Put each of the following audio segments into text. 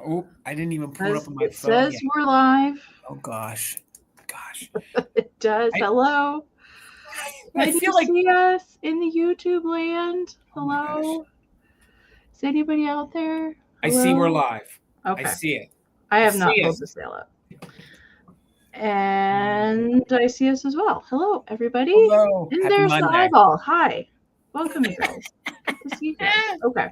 Oh, I didn't even pull it up on my It phone says yet. we're live. Oh, gosh. It does. Hello. I Can feel you like... see us in the YouTube land? Oh, my gosh. Hello. Is anybody out there? I see we're Hello? live. Okay. I see it. I have see not it. pulled the sale up. And I see us as well. Hello, everybody. Hello. And Happy there's Monday. the eyeball. Hi. Welcome, you guys. Good to see you guys. Okay.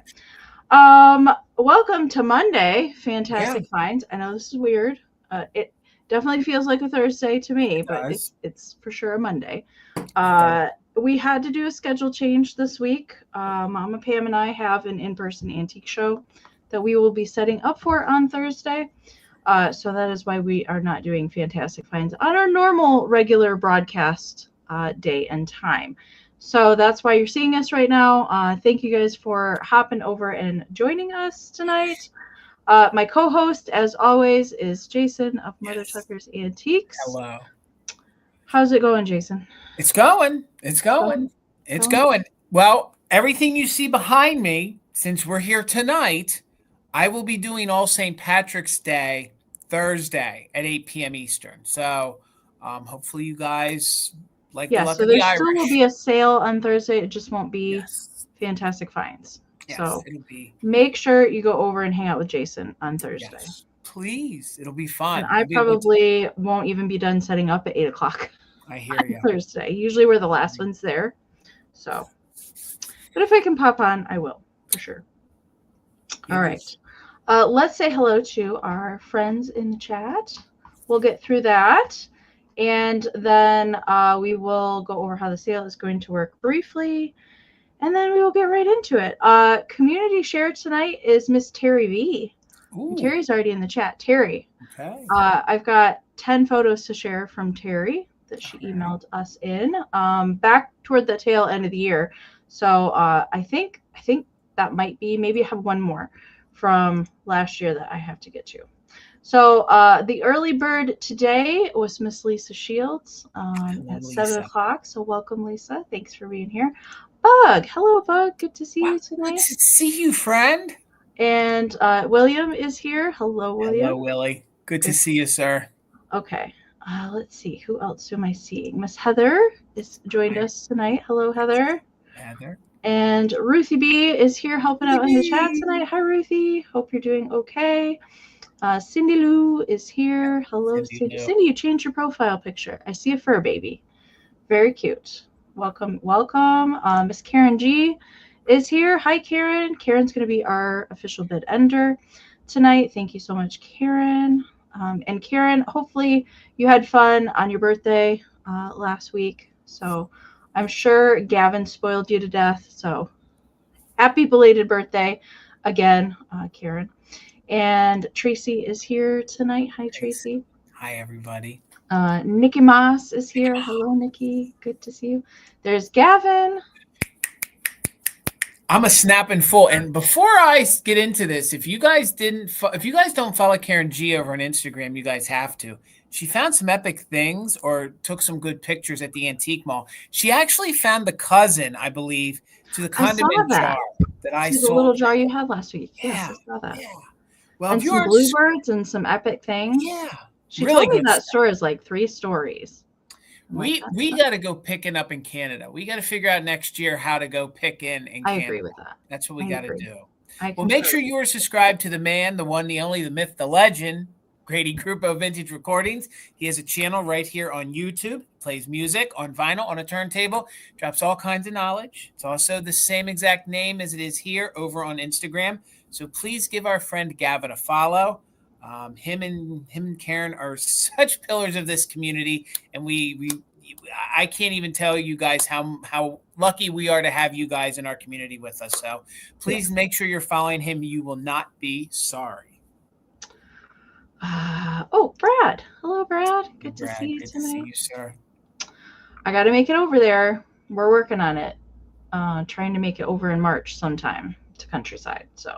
Welcome to Monday. Fantastic finds. I know this is weird. It definitely feels like a Thursday to me, but it's for sure a Monday. We had to do a schedule change this week. Mama Pam and I have an in-person antique show that we will be setting up for on Thursday. So that is why we are not doing Fantastic Finds on our normal regular broadcast day and time. So that's why you're seeing us right now. Thank you guys for hopping over and joining us tonight. My co-host, as always, is Jason of Mother Tucker's Antiques. Hello. How's it going, Jason? It's going. It's going. It's going. Well, everything you see behind me, since we're here tonight, I will be doing All St. Patrick's Day Thursday at 8 p.m. Eastern. So hopefully you guys like the luck of the Irish. So there still will be a sale on Thursday. It just won't be Fantastic Finds. Yes, so it'll be. Make sure you go over and hang out with Jason on Thursday. Yes, please. It'll be fun. And I probably won't even be done setting up at 8 o'clock. I hear you. Thursday. Usually we're the last ones there. So, but if I can pop on, I will for sure. All right. Let's say hello to our friends in the chat. We'll get through that. And then we will go over how the sale is going to work briefly. And then we will get right into it. Community share tonight is Miss Terry V. Terry's already in the chat. Terry. Okay. I've got 10 photos to share from Terry that she emailed us in back toward the tail end of the year. So I think that might be, maybe I have one more from last year that I have to get to. So the early bird today was Miss Lisa Shields at 7 o'clock. So welcome, Lisa. Thanks for being here. Bug. Hello, Bug. Good to see you tonight. Good to see you, friend. And William is here. Hello, William. Hello, Willie. Good to see you, sir. Okay. Let's see. Who else am I seeing? Miss Heather is joined us tonight. Hello, Heather. Heather. And Ruthie B is here helping out in the chat tonight. Hi, Ruthie. Hope you're doing okay. Cindy Lou is here. Hello, Cindy. Cindy, you changed your profile picture. I see a fur baby. Very cute. Welcome, welcome. Miss Karen G is here. Hi, Karen. Karen's going to be our official bid ender tonight. Thank you so much, Karen. And Karen, hopefully you had fun on your birthday last week. So I'm sure Gavin spoiled you to death. So happy belated birthday again, Karen. And Tracy is here tonight. Hi, Tracy. Hi, everybody. Nikki Moss is here. Hello, Nikki. Good to see you. There's Gavin. I'm a snapping full. And before I get into this, if you guys don't follow Karen G over on Instagram, you guys have to. She found some epic things or took some good pictures at the antique mall. She actually found the cousin, I believe, to the condiment jar that I saw. The little jar you had last week. Yeah. Yes, I saw that. Yeah. Well, and some bluebirds and some epic things. Yeah. She really told me that store is like 3 stories. We got to go picking up in Canada. We got to figure out next year how to go pick in Canada. I agree with that. That's what we got to do. Well, make sure you are subscribed to the man, the one, the only, the myth, the legend, Grady Grupo Vintage Recordings. He has a channel right here on YouTube, plays music on vinyl on a turntable, drops all kinds of knowledge. It's also the same exact name as it is here over on Instagram. So please give our friend Gavin a follow. Him and Karen are such pillars of this community, and I can't even tell you guys how lucky we are to have you guys in our community with us. So please make sure you're following him. You will not be sorry. Brad. Hello, Brad. Good to see you tonight. Good to see you, sir. I got to make it over there. We're working on it. Trying to make it over in March sometime to Countryside. So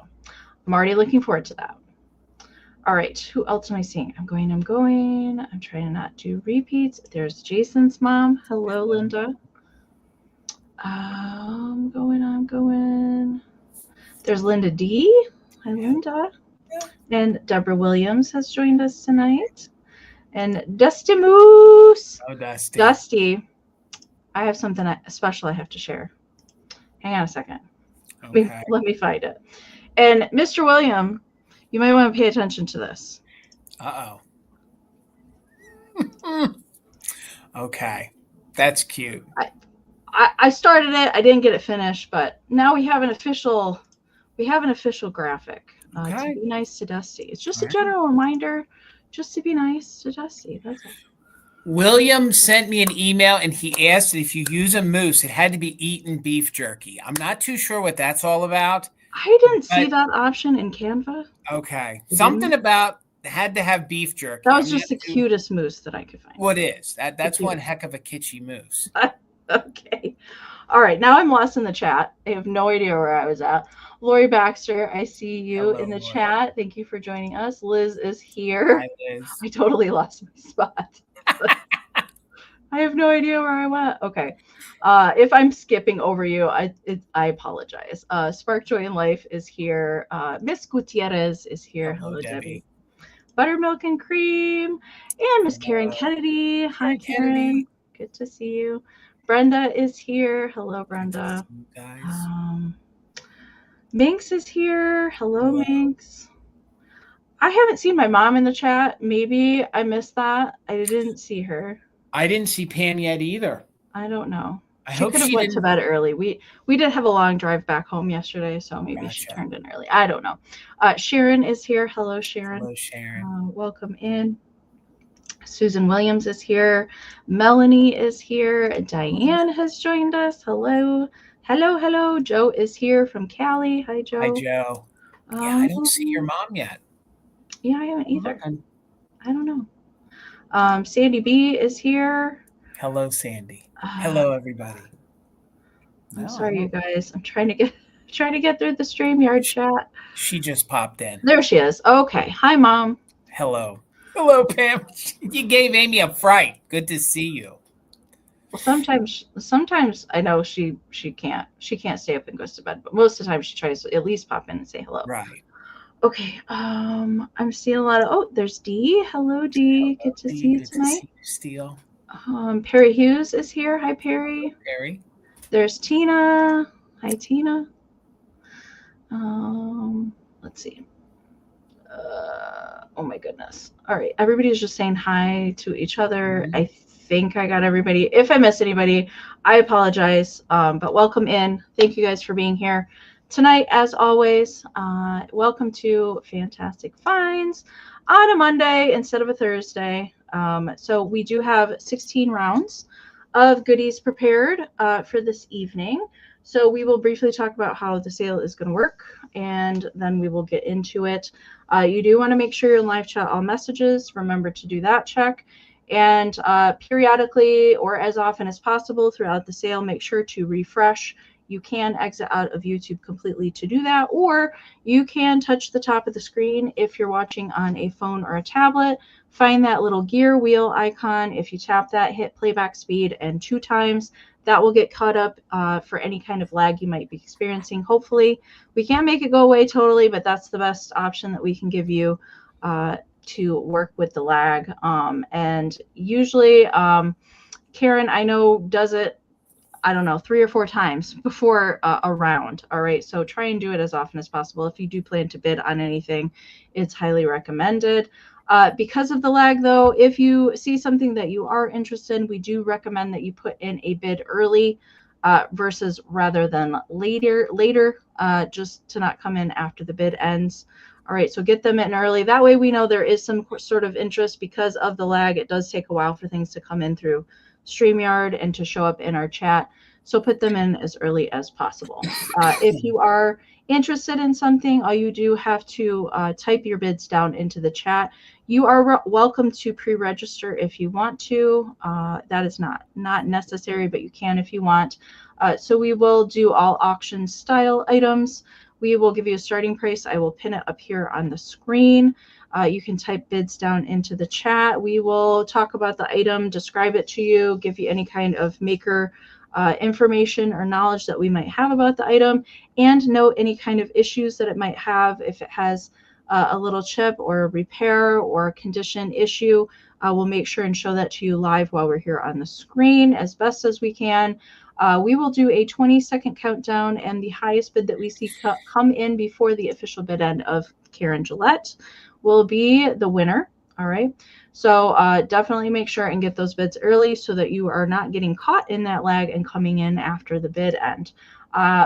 I'm already looking forward to that. All right, who else am I seeing? I'm going. I'm trying to not do repeats. There's Jason's mom. Hello, Linda. I'm going. There's Linda D. Hi, Linda. And Deborah Williams has joined us tonight. And Dusty Moose. Oh, Dusty. Dusty, I have something special I have to share. Hang on a second. Okay. Let me find it. And Mr. William, you might want to pay attention to this. Uh-oh. Okay. That's cute. I started it. I didn't get it finished, but now we have an official graphic to be nice to Dusty. It's just a general reminder just to be nice to Dusty. That's all. William sent me an email and he asked that if you use a moose, it had to be eaten beef jerky. I'm not too sure what that's all about. I didn't see that option in Canva. Okay. Something about had to have beef jerky. That was just the cutest moose that I could find. What is? That's one heck of a kitschy moose. Okay. All right. Now I'm lost in the chat. I have no idea where I was at. Lori Baxter, I see you in the chat. Thank you for joining us. Liz is here. Hi, Liz. I totally lost my spot. I have no idea where I went. Okay. If I'm skipping over you, I apologize. Spark Joy in Life is here. Miss Gutierrez is here. Hello, Debbie. Buttermilk and Cream. And Miss Karen Kennedy. Hi, Karen. Good to see you. Brenda is here. Hello, Brenda. Minx is here. Hello, Minx. I haven't seen my mom in the chat. Maybe I missed that. I didn't see her. I didn't see Pam yet either. I don't know. She could have went to bed early. We did have a long drive back home yesterday, so maybe she turned in early. I don't know. Sharon is here. Hello, Sharon. Hello, Sharon. Welcome in. Susan Williams is here. Melanie is here. Diane has joined us. Hello. Hello, hello. Joe is here from Cali. Hi, Joe. Hi, Joe. Yeah, I don't see your mom yet. Yeah, I haven't either. I don't know. Sandy B is here. Hello, Sandy. Hello, everybody. I'm sorry, you guys. I'm trying to get through the StreamYard chat. She just popped in. There she is. Okay. Hi, Mom. Hello. Hello, Pam. You gave Amy a fright. Good to see you. Well, sometimes I know she can't stay up and goes to bed, but most of the time she tries to at least pop in and say hello. Right. Okay. I'm seeing a lot of there's Dee. Hello, Dee. Good to see you tonight. Steele. Perry Hughes is here. Hi, Perry. Perry. There's Tina. Hi, Tina. Let's see. Oh my goodness. All right. Everybody's just saying hi to each other. I think I got everybody. If I miss anybody, I apologize. But welcome in. Thank you guys for being here tonight. As always, welcome to Fantastic Finds on a Monday instead of a Thursday. So we do have 16 rounds of goodies prepared for this evening. So we will briefly talk about how the sale is going to work, and then we will get into it. You do want to make sure you're in live chat all messages. Remember to do that check. And periodically, or as often as possible throughout the sale, make sure to refresh. You can exit out of YouTube completely to do that, or you can touch the top of the screen if you're watching on a phone or a tablet. Find that little gear wheel icon. If you tap that, hit playback speed and 2 times. That will get caught up for any kind of lag you might be experiencing. Hopefully, we can't make it go away totally, but that's the best option that we can give you to work with the lag. And usually, Karen, I know, does it, I don't know, 3 or 4 times before a round. All right, so try and do it as often as possible. If you do plan to bid on anything, it's highly recommended. Because of the lag, though, if you see something that you are interested in, we do recommend that you put in a bid early versus rather than later, just to not come in after the bid ends. All right, so get them in early. That way we know there is some sort of interest. Because of the lag, it does take a while for things to come in through StreamYard and to show up in our chat. So put them in as early as possible. If you are interested in something, all you do have to type your bids down into the chat. You are welcome to pre-register if you want to. That is not necessary, but you can if you want. So we will do all auction style items. We will give you a starting price. I will pin it up here on the screen. You can type bids down into the chat. We will talk about the item, describe it to you, give you any kind of maker information or knowledge that we might have about the item, and note any kind of issues that it might have if it has a little chip or repair or condition issue, we'll make sure and show that to you live while we're here on the screen as best as we can. We will do a 20-second countdown, and the highest bid that we see come in before the official bid end of Karen Gillette will be the winner. All right. So definitely make sure and get those bids early so that you are not getting caught in that lag and coming in after the bid end.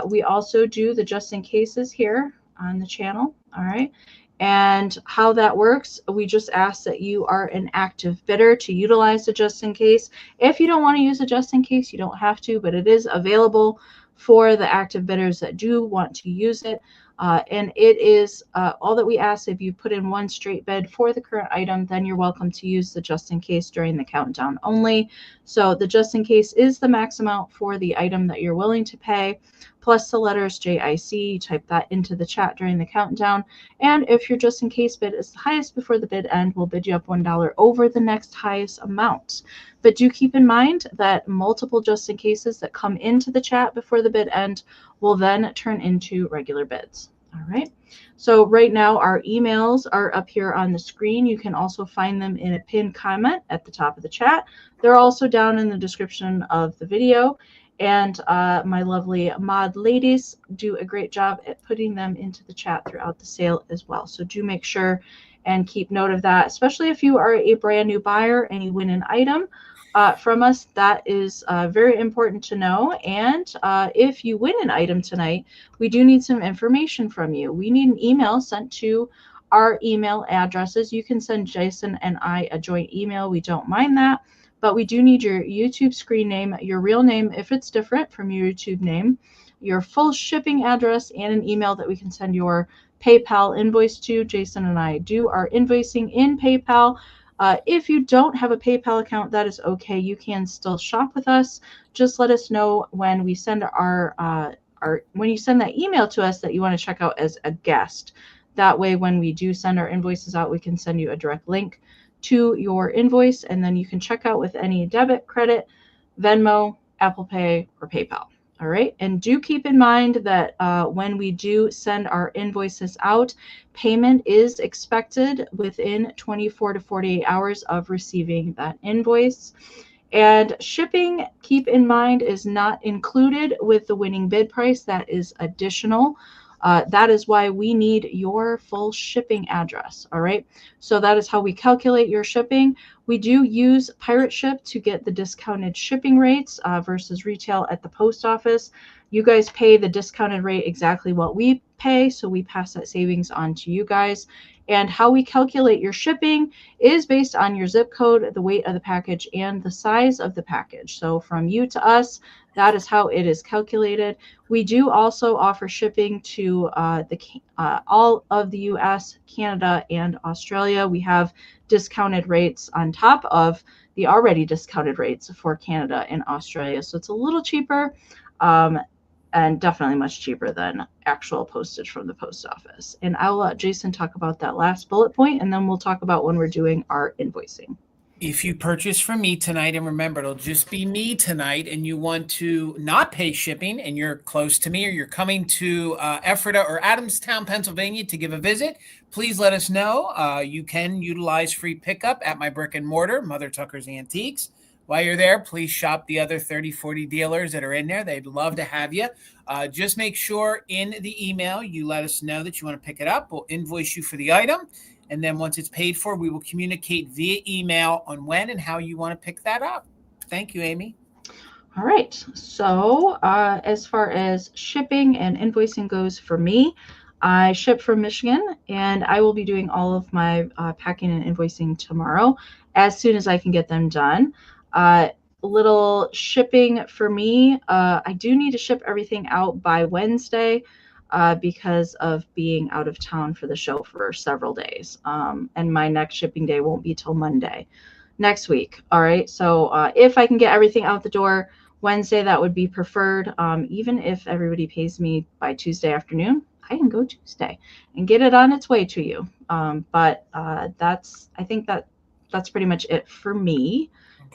We also do the just in cases here on the channel. All right. And how that works, we just ask that you are an active bidder to utilize the just in case. If you don't want to use a just in case, you don't have to, but it is available for the active bidders that do want to use it. And it is all that we ask. If you put in one straight bid for the current item, then you're welcome to use the just in case during the countdown only. So the just in case is the max amount for the item that you're willing to pay, plus the letters JIC. Type that into the chat during the countdown. And if your just in case bid is the highest before the bid end, we'll bid you up $1 over the next highest amount. But do keep in mind that multiple just in cases that come into the chat before the bid end will then turn into regular bids. All right. So right now our emails are up here on the screen. You can also find them in a pinned comment at the top of the chat. They're also down in the description of the video. And my lovely mod ladies do a great job at putting them into the chat throughout the sale as well. So do make sure and keep note of that, especially if you are a brand new buyer and you win an item from us. That is very important to know. And if you win an item tonight, we do need some information from you. We need an email sent to our email addresses. You can send Jason and I a joint email. We don't mind that. But we do need your YouTube screen name, your real name if it's different from your YouTube name, your full shipping address, and an email that we can send your PayPal invoice to. Jason and I do our invoicing in PayPal. If you don't have a PayPal account, that is okay. You can still shop with us. Just let us know when we send when you send that email to us that you want to check out as a guest. That way, when we do send our invoices out, we can send you a direct link to your invoice, and then you can check out with any debit, credit, Venmo, Apple Pay, or PayPal. All right. And do keep in mind that when we do send our invoices out, payment is expected within 24 to 48 hours of receiving that invoice. And shipping, keep in mind, is not included with the winning bid price. That is additional. That is why we need your full shipping address. All right. So that is how we calculate your shipping. We do use Pirate Ship to get the discounted shipping rates versus retail at the post office. You guys pay the discounted rate exactly what we pay. So we pass that savings on to you guys. And how we calculate your shipping is based on your zip code, the weight of the package, and the size of the package. So from you to us, that is how it is calculated. We do also offer shipping to all of the US, Canada, and Australia. We have discounted rates on top of the already discounted rates for Canada and Australia. So it's a little cheaper. And definitely much cheaper than actual postage from the post office. And I'll let Jason talk about that last bullet point, and then we'll talk about when we're doing our invoicing. If you purchase from me tonight, and remember, it'll just be me tonight, and you want to not pay shipping, and you're close to me, or you're coming to Ephrata or Adamstown, Pennsylvania to give a visit, please let us know. You can utilize free pickup at my brick and mortar, Mother Tucker's Antiques. While you're there, please shop the other 30, 40 dealers that are in there. They'd love to have you. Just make sure in the email you let us know that you want to pick it up. We'll invoice you for the item. And then once it's paid for, we will communicate via email on when and how you want to pick that up. Thank you, Amy. All right. So as far as shipping and invoicing goes for me, I ship from Michigan, and I will be doing all of my packing and invoicing tomorrow as soon as I can get them done. Little shipping for me. I do need to ship everything out by Wednesday because of being out of town for the show for several days. And my next shipping day won't be till Monday next week. All right. So if I can get everything out the door Wednesday, that would be preferred. Even if everybody pays me by Tuesday afternoon, I can go Tuesday and get it on its way to you. But I think that's pretty much it for me.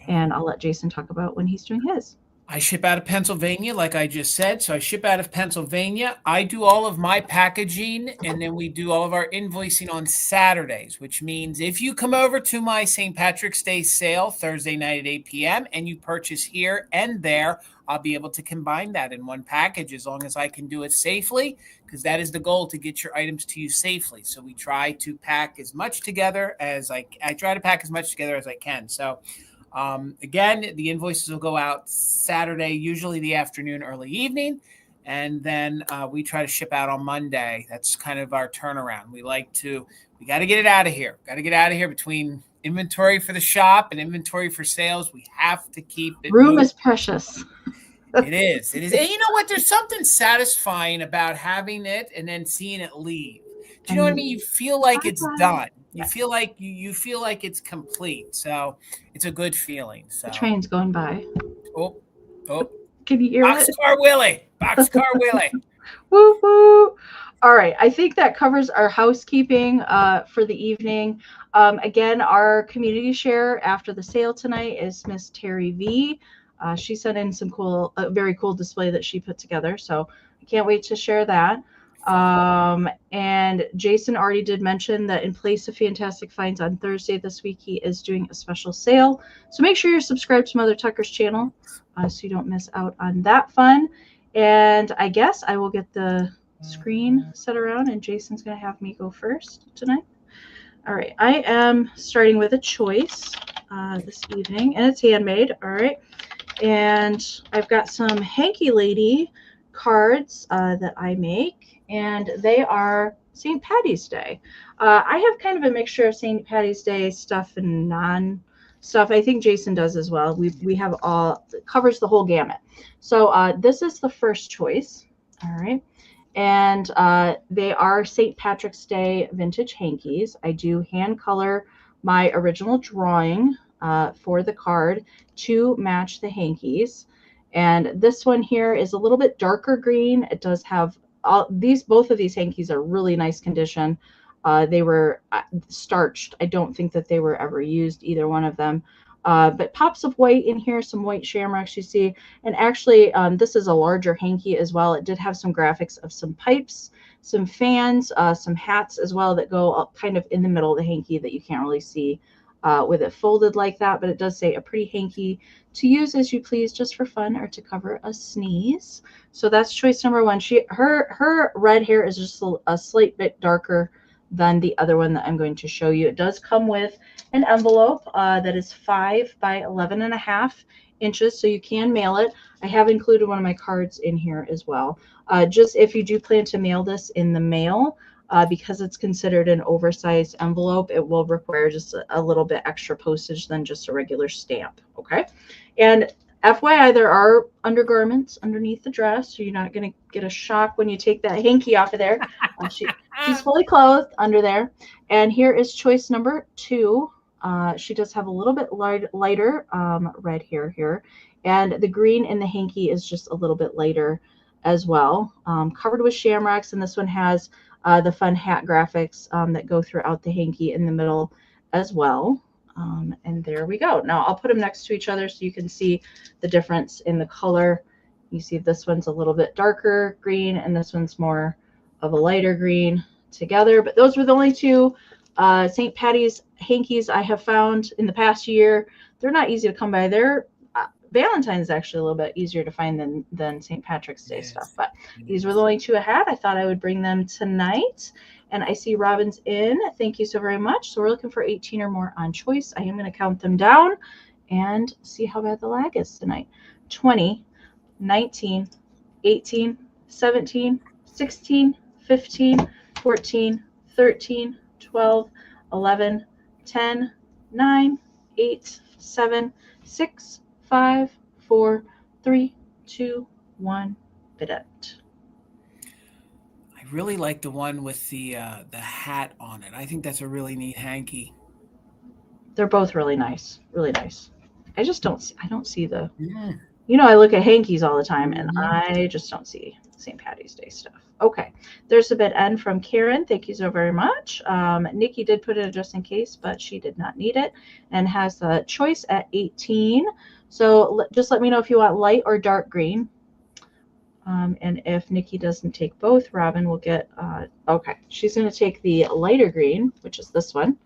And I'll let Jason talk about when he's doing his. I ship out of Pennsylvania, like I just said. So I ship out of Pennsylvania. I do all of my packaging, and then we do all of our invoicing on Saturdays, which means if you come over to my St. Patrick's Day sale Thursday night at 8 p.m. and you purchase here and there, I'll be able to combine that in one package as long as I can do it safely, because that is the goal, to get your items to you safely. So we try to pack as much together as I try to pack as much together as I can. So again, the invoices will go out Saturday, usually the afternoon, early evening. And then we try to ship out on Monday. That's kind of our turnaround. We got to get it out of here. Got to get out of here between inventory for the shop and inventory for sales. We have to keep it. Room is precious. It is. It is. And you know what? There's something satisfying about having it and then seeing it leave. Do you know what I mean? You feel like it's done. You feel like you feel like it's complete. So it's a good feeling. So the train's going by. Oh. Can you hear it? Boxcar Willie. Boxcar Willie. Woo woo. All right. I think that covers our housekeeping for the evening. Again, our community share after the sale tonight is Miss Terry V. She sent in some very cool display that she put together. So I can't wait to share that. And Jason already did mention that in place of Fantastic Finds on Thursday this week, he is doing a special sale. So make sure you're subscribed to Mother Tucker's channel so you don't miss out on that fun. And I guess I will get the screen set around, and Jason's going to have me go first tonight. All right. I am starting with a choice this evening, and it's handmade. All right. And I've got some Hanky Lady cards that I make, and they are St. Patty's Day. I have kind of a mixture of St. Patty's Day stuff and non-stuff. I think Jason does as well. We have all, it covers the whole gamut. So this is the first choice. All right. And they are St. Patrick's Day vintage hankies. I do hand color my original drawing for the card to match the hankies. And this one here is a little bit darker green. It does have both of these hankies are really nice condition. They were starched. I don't think that they were ever used, either one of them. But pops of white in here, some white shamrocks you see. And actually, this is a larger hanky as well. It did have some graphics of some pipes, some fans, some hats as well that go up kind of in the middle of the hanky that you can't really see with it folded like that. But it does say a pretty hanky to use as you please, just for fun or to cover a sneeze. So that's choice number one. Her red hair is just a slight bit darker than the other one that I'm going to show you. It does come with an envelope that is 5 by 11.5 inches, so you can mail it. I have included one of my cards in here as well. Just if you do plan to mail this in the mail, because it's considered an oversized envelope, it will require just a little bit extra postage than just a regular stamp. Okay. And FYI, there are undergarments underneath the dress, so you're not going to get a shock when you take that hanky off of there. She's fully clothed under there. And here is choice number 2. She does have a little bit lighter red hair here. And the green in the hanky is just a little bit lighter as well. Covered with shamrocks, and this one has the fun hat graphics that go throughout the hanky in the middle as well. And there we go. Now I'll put them next to each other so you can see the difference in the color. You see this one's a little bit darker green, and this one's more of a lighter green together. But those were the only two St. Patty's hankies I have found in the past year. They're not easy to come by. Valentine's is actually a little bit easier to find than St. Patrick's Day stuff. But these were the only two I had. I thought I would bring them tonight. And I see Robin's in. Thank you so very much. So we're looking for 18 or more on choice. I am going to count them down and see how bad the lag is tonight. 20, 19, 18, 17, 16, 15, 14, 13, 12, 11, 10, 9, 8, 7, 6, 5, 4, 3, 2, 1, bidet. I really like the one with the hat on it. I think that's a really neat hanky. They're both really nice, really nice. I don't see the, you know, I look at hankies all the time, and I just don't see St. Patty's Day stuff. Okay, there's a bit N from Karen. Thank you so very much. Nikki did put it just in case, but she did not need it, and has the choice at 18. So just let me know if you want light or dark green. And if Nikki doesn't take both, Robin will get, okay, she's going to take the lighter green, which is this one,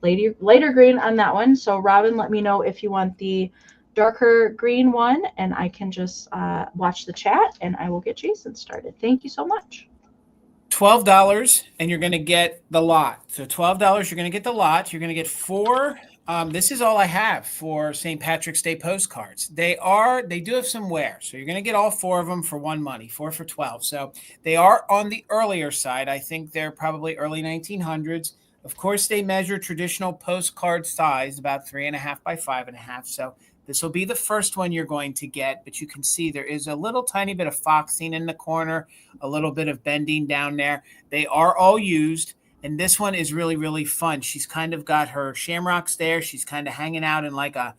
lighter green on that one. So Robin, let me know if you want the darker green one, and I can just watch the chat, and I will get Jason started. Thank you so much. $12, and you're going to get the lot. So $12, you're going to get the lot. You're going to get 4. This is all I have for St. Patrick's Day postcards. They do have some wear. So you're going to get all 4 of them for one money, 4 for 12. So they are on the earlier side. I think they're probably early 1900s. Of course, they measure traditional postcard size, about 3.5 by 5.5. So this will be the first one you're going to get, but you can see there is a little tiny bit of foxing in the corner, a little bit of bending down there. They are all used, and this one is really, really fun. She's kind of got her shamrocks there. She's kind of hanging out in like a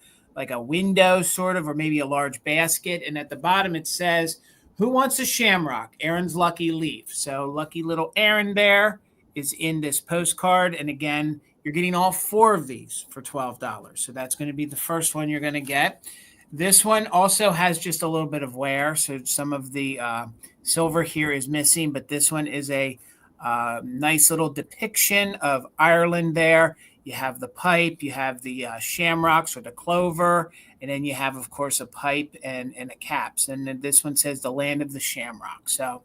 window sort of, or maybe a large basket. And at the bottom it says, "Who wants a shamrock? Aaron's lucky leaf." So lucky little Aaron there is in this postcard. And again, you're getting all 4 of these for $12. So that's going to be the first one you're going to get. This one also has just a little bit of wear. So some of the silver here is missing, but this one is a nice little depiction of Ireland there. You have the pipe, you have the shamrocks or the clover, and then you have, of course, a pipe and a caps. And then this one says the land of the shamrock. So,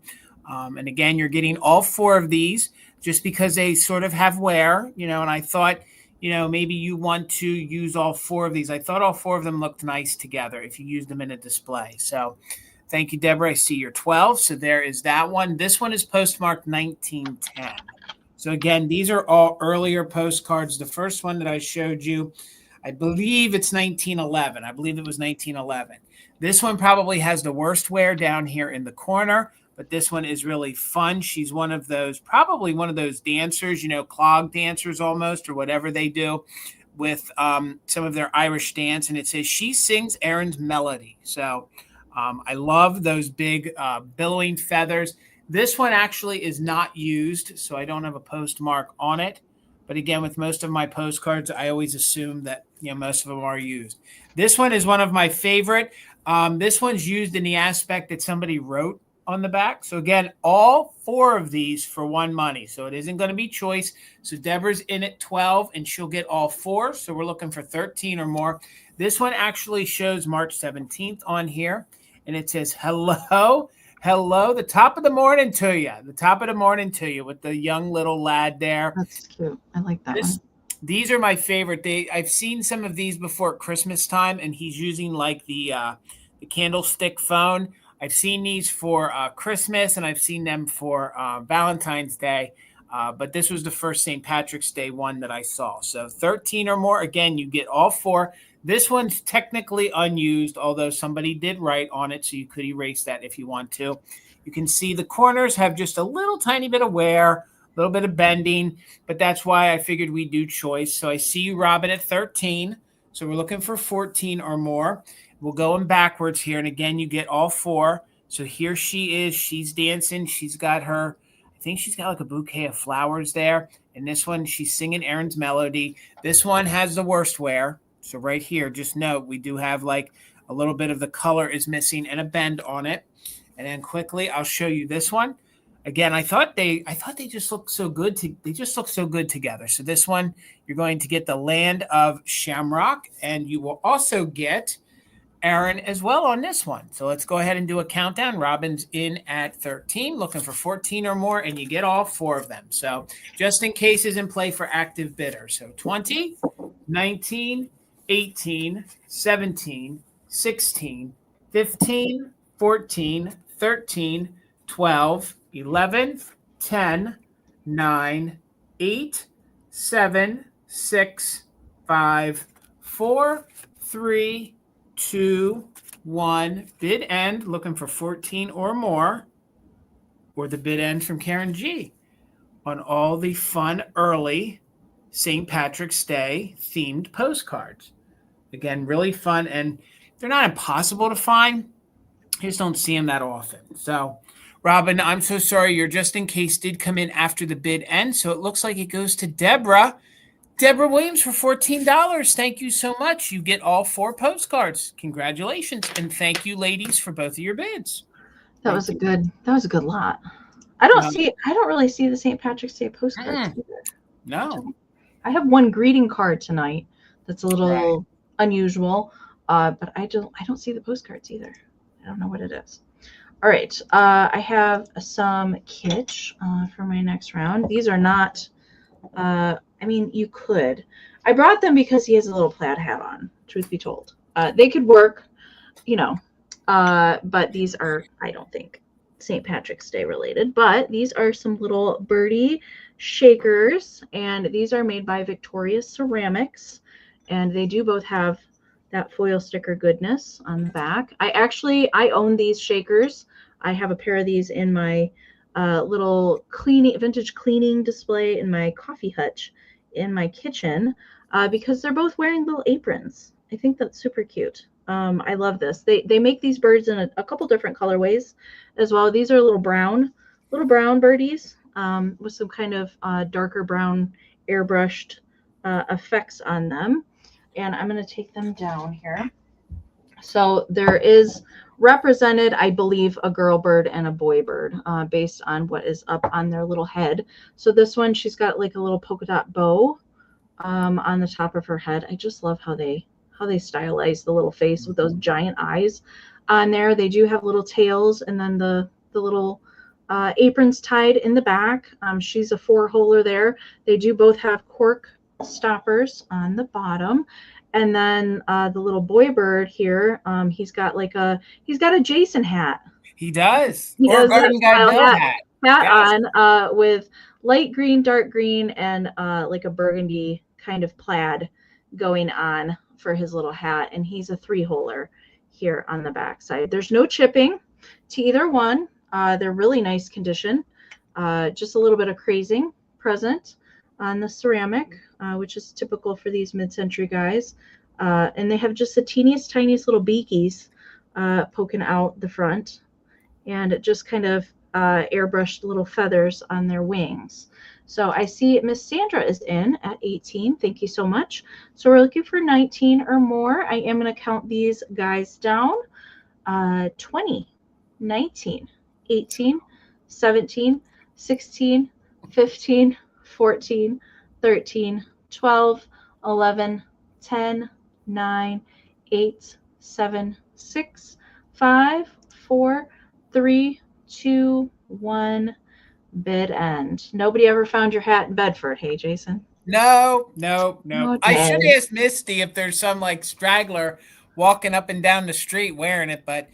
and again, you're getting all 4 of these just because they sort of have wear, and I thought, maybe you want to use all 4 of these. I thought all 4 of them looked nice together if you use them in a display. So thank you, Deborah. I see your 12. So there is that one. This one is postmarked 1910. So again, these are all earlier postcards. The first one that I showed you, I believe it's 1911. I believe it was 1911. This one probably has the worst wear down here in the corner, but this one is really fun. She's probably one of those dancers, clog dancers almost, or whatever they do with some of their Irish dance. And it says, "She sings Aaron's melody." So I love those big billowing feathers. This one actually is not used, so I don't have a postmark on it. But again, with most of my postcards, I always assume that most of them are used. This one is one of my favorite. This one's used in the aspect that somebody wrote on the back. So again, all 4 of these for one money. So it isn't going to be choice. So Deborah's in at 12 and she'll get all 4. So we're looking for 13 or more. This one actually shows March 17th on here. And it says, hello, the top of the morning to you. The top of the morning to you with the young little lad there. That's cute. I like that one. These are my favorite. I've seen some of these before at Christmas time, and he's using like the candlestick phone. I've seen these for Christmas, and I've seen them for Valentine's Day. But this was the first St. Patrick's Day one that I saw. So 13 or more. Again, you get all 4. This one's technically unused, although somebody did write on it, so you could erase that if you want to. You can see the corners have just a little tiny bit of wear, a little bit of bending, but that's why I figured we'd do choice. So I see you, Robin, at 13. So we're looking for 14 or more. We'll go in backwards here, and again, you get all 4. So here she is. She's dancing. She's got her, I think she's got like a bouquet of flowers there. And this one, she's singing Aaron's melody. This one has the worst wear. So right here, just note, we do have like a little bit of the color is missing and a bend on it. And then quickly, I'll show you this one. Again, I thought they just look so good. They just look so good together. So this one, you're going to get the land of Shamrock, and you will also get Aaron as well on this one. So let's go ahead and do a countdown. Robin's in at 13, looking for 14 or more, and you get all 4 of them. So just in case is in play for active bidder. So 20, 19, 18, 17, 16, 15, 14, 13, 12, 11, 10, 9, 8, 7, 6, 5, 4, 3, 2, 1. Bid end, looking for 14 or more, or the bid end from Karen G on all the fun early St. Patrick's Day themed postcards. Again, really fun, and they're not impossible to find. I just don't see them that often. So, Robin, I'm so sorry. Your just in case did come in after the bid end, so it looks like it goes to Deborah. Deborah Williams for $14. Thank you so much. You get all 4 postcards. Congratulations. And thank you, ladies, for both of your bids. That was a good lot. I don't really see the St. Patrick's Day postcards either. No. I have one greeting card tonight that's a little unusual, but I don't see the postcards either. I don't know what it is. All right, I have some kitsch for my next round. These are not, I mean, you could. I brought them because he has a little plaid hat on, truth be told. They could work, you know, but these are, I don't think, St. Patrick's Day related, but these are some little Birdie shakers, and these are made by Victoria's Ceramics, and they do both have that foil sticker goodness on the back. I own these shakers. I have a pair of these in my little vintage cleaning display in my coffee hutch in my kitchen because they're both wearing little aprons. I think that's super cute. I love this. They make these birds in a couple different colorways as well. These are little brown birdies with some kind of darker brown airbrushed effects on them. And I'm going to take them down here. So there is represented, I believe, a girl bird and a boy bird based on what is up on their little head. So this one, she's got like a little polka dot bow on the top of her head. I just love how they stylize the little face with those giant eyes on there. They do have little tails, and then the little aprons tied in the back. She's a 4-holer there. They do both have cork stoppers on the bottom. And then the little boy bird here, he's got a Jason hat. He does. He or does Garden Guy Bill hat. Yes. On with light green, dark green, and like a burgundy kind of plaid going on for his little hat. And he's a 3-holer here on the back side. There's no chipping to either one. They're really nice condition. Just a little bit of crazing present on the ceramic, which is typical for these mid-century guys. And they have just the tiniest little beakies poking out the front, and just kind of airbrushed little feathers on their wings. So I see Miss Sandra is in at 18. Thank you so much. So we're looking for 19 or more. I am going to count these guys down. 20, 19, 18, 17, 16, 15, 14, 13, 12, 11, 10, 9, 8, 7, 6, 5, 4, 3, 2, 1. Bid end. Nobody ever found your hat in Bedford, hey, Jason? No. Okay. I should ask Misty if there's some like straggler walking up and down the street wearing it, but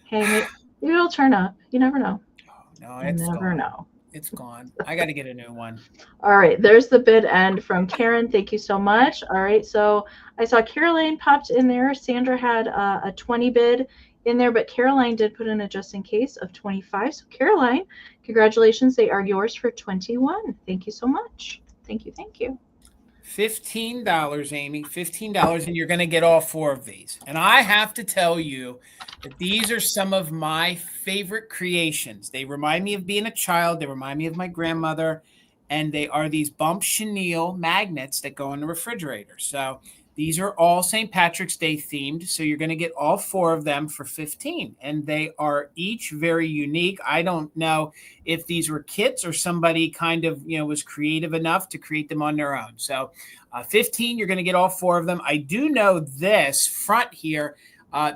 hey, maybe it'll turn up. You never know. No, it's never gone. know. It's gone. I got to get a new one. All right, there's the bid end from Karen. Thank you so much. All right, so I saw Caroline popped in there. Sandra had a 20 bid in there, but Caroline did put in a just in case of 25. So Caroline, congratulations. They are yours for 21. Thank you so much. Thank you. $15, Amy, $15, and you're going to get all 4 of these. And I have to tell you that these are some of my favorite creations. They remind me of being a child. They remind me of my grandmother. And they are these bump chenille magnets that go in the refrigerator. So these are all St. Patrick's Day themed. So you're going to get all 4 of them for 15. And they are each very unique. I don't know if these were kits or somebody kind of, was creative enough to create them on their own. So 15, you're going to get all 4 of them. I do know this front here,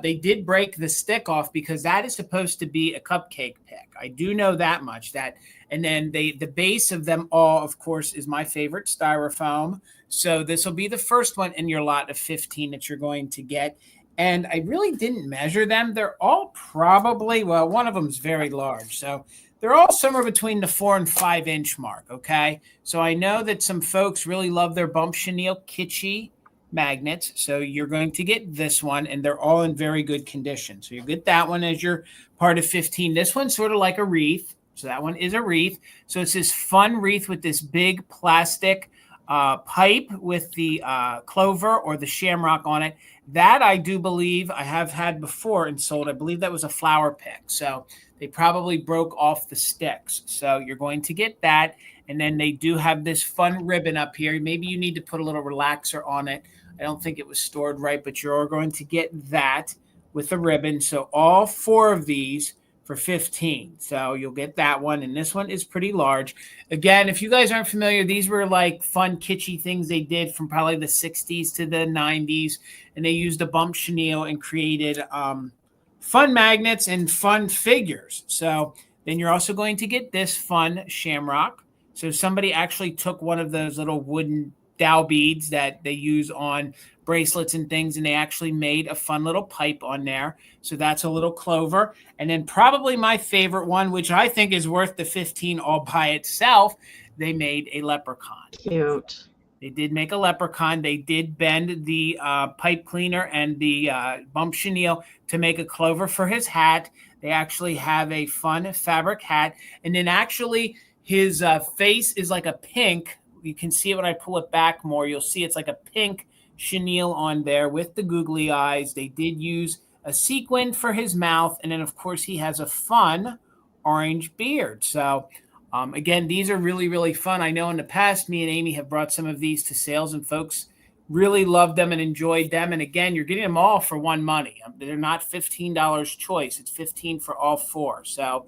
they did break the stick off because that is supposed to be a cupcake pick. I do know that much. And then the base of them all, of course, is my favorite, styrofoam. So this will be the first one in your lot of 15 that you're going to get. And I really didn't measure them. They're all probably, well, one of them is very large. So they're all somewhere between the 4 and 5 inch mark. Okay. So I know that some folks really love their bump chenille kitschy magnets. So you're going to get this one, and they're all in very good condition. So you get that one as your part of 15. This one's sort of like a wreath. So that one is a wreath. So it's this fun wreath with this big plastic pipe with the clover or the shamrock on it. That I do believe I have had before and sold. I believe that was a flower pick. So they probably broke off the sticks. So you're going to get that. And then they do have this fun ribbon up here. Maybe you need to put a little relaxer on it. I don't think it was stored right, but you're going to get that with a ribbon. So all 4 of these for $15. So you'll get that one. And this one is pretty large. Again, if you guys aren't familiar, these were like fun, kitschy things they did from probably the 60s to the 90s. And they used a bump chenille and created fun magnets and fun figures. So then you're also going to get this fun shamrock. So somebody actually took one of those little wooden dowel beads that they use on bracelets and things, and they actually made a fun little pipe on there. So that's a little clover. And then probably my favorite one, which I think is worth the $15 all by itself, they made a leprechaun. Cute. They did make a leprechaun. They did bend the pipe cleaner and the bump chenille to make a clover for his hat. They actually have a fun fabric hat. And then actually his face is like a pink. You can see it when I pull it back more. You'll see it's like a pink chenille on there with the googly eyes. They did use a sequin for his mouth. And then, of course, he has a fun orange beard. So, again, these are really, really fun. I know in the past, me and Amy have brought some of these to sales, and folks really loved them and enjoyed them. And, again, you're getting them all for one money. They're not $15 choice. It's $15 for all 4. So,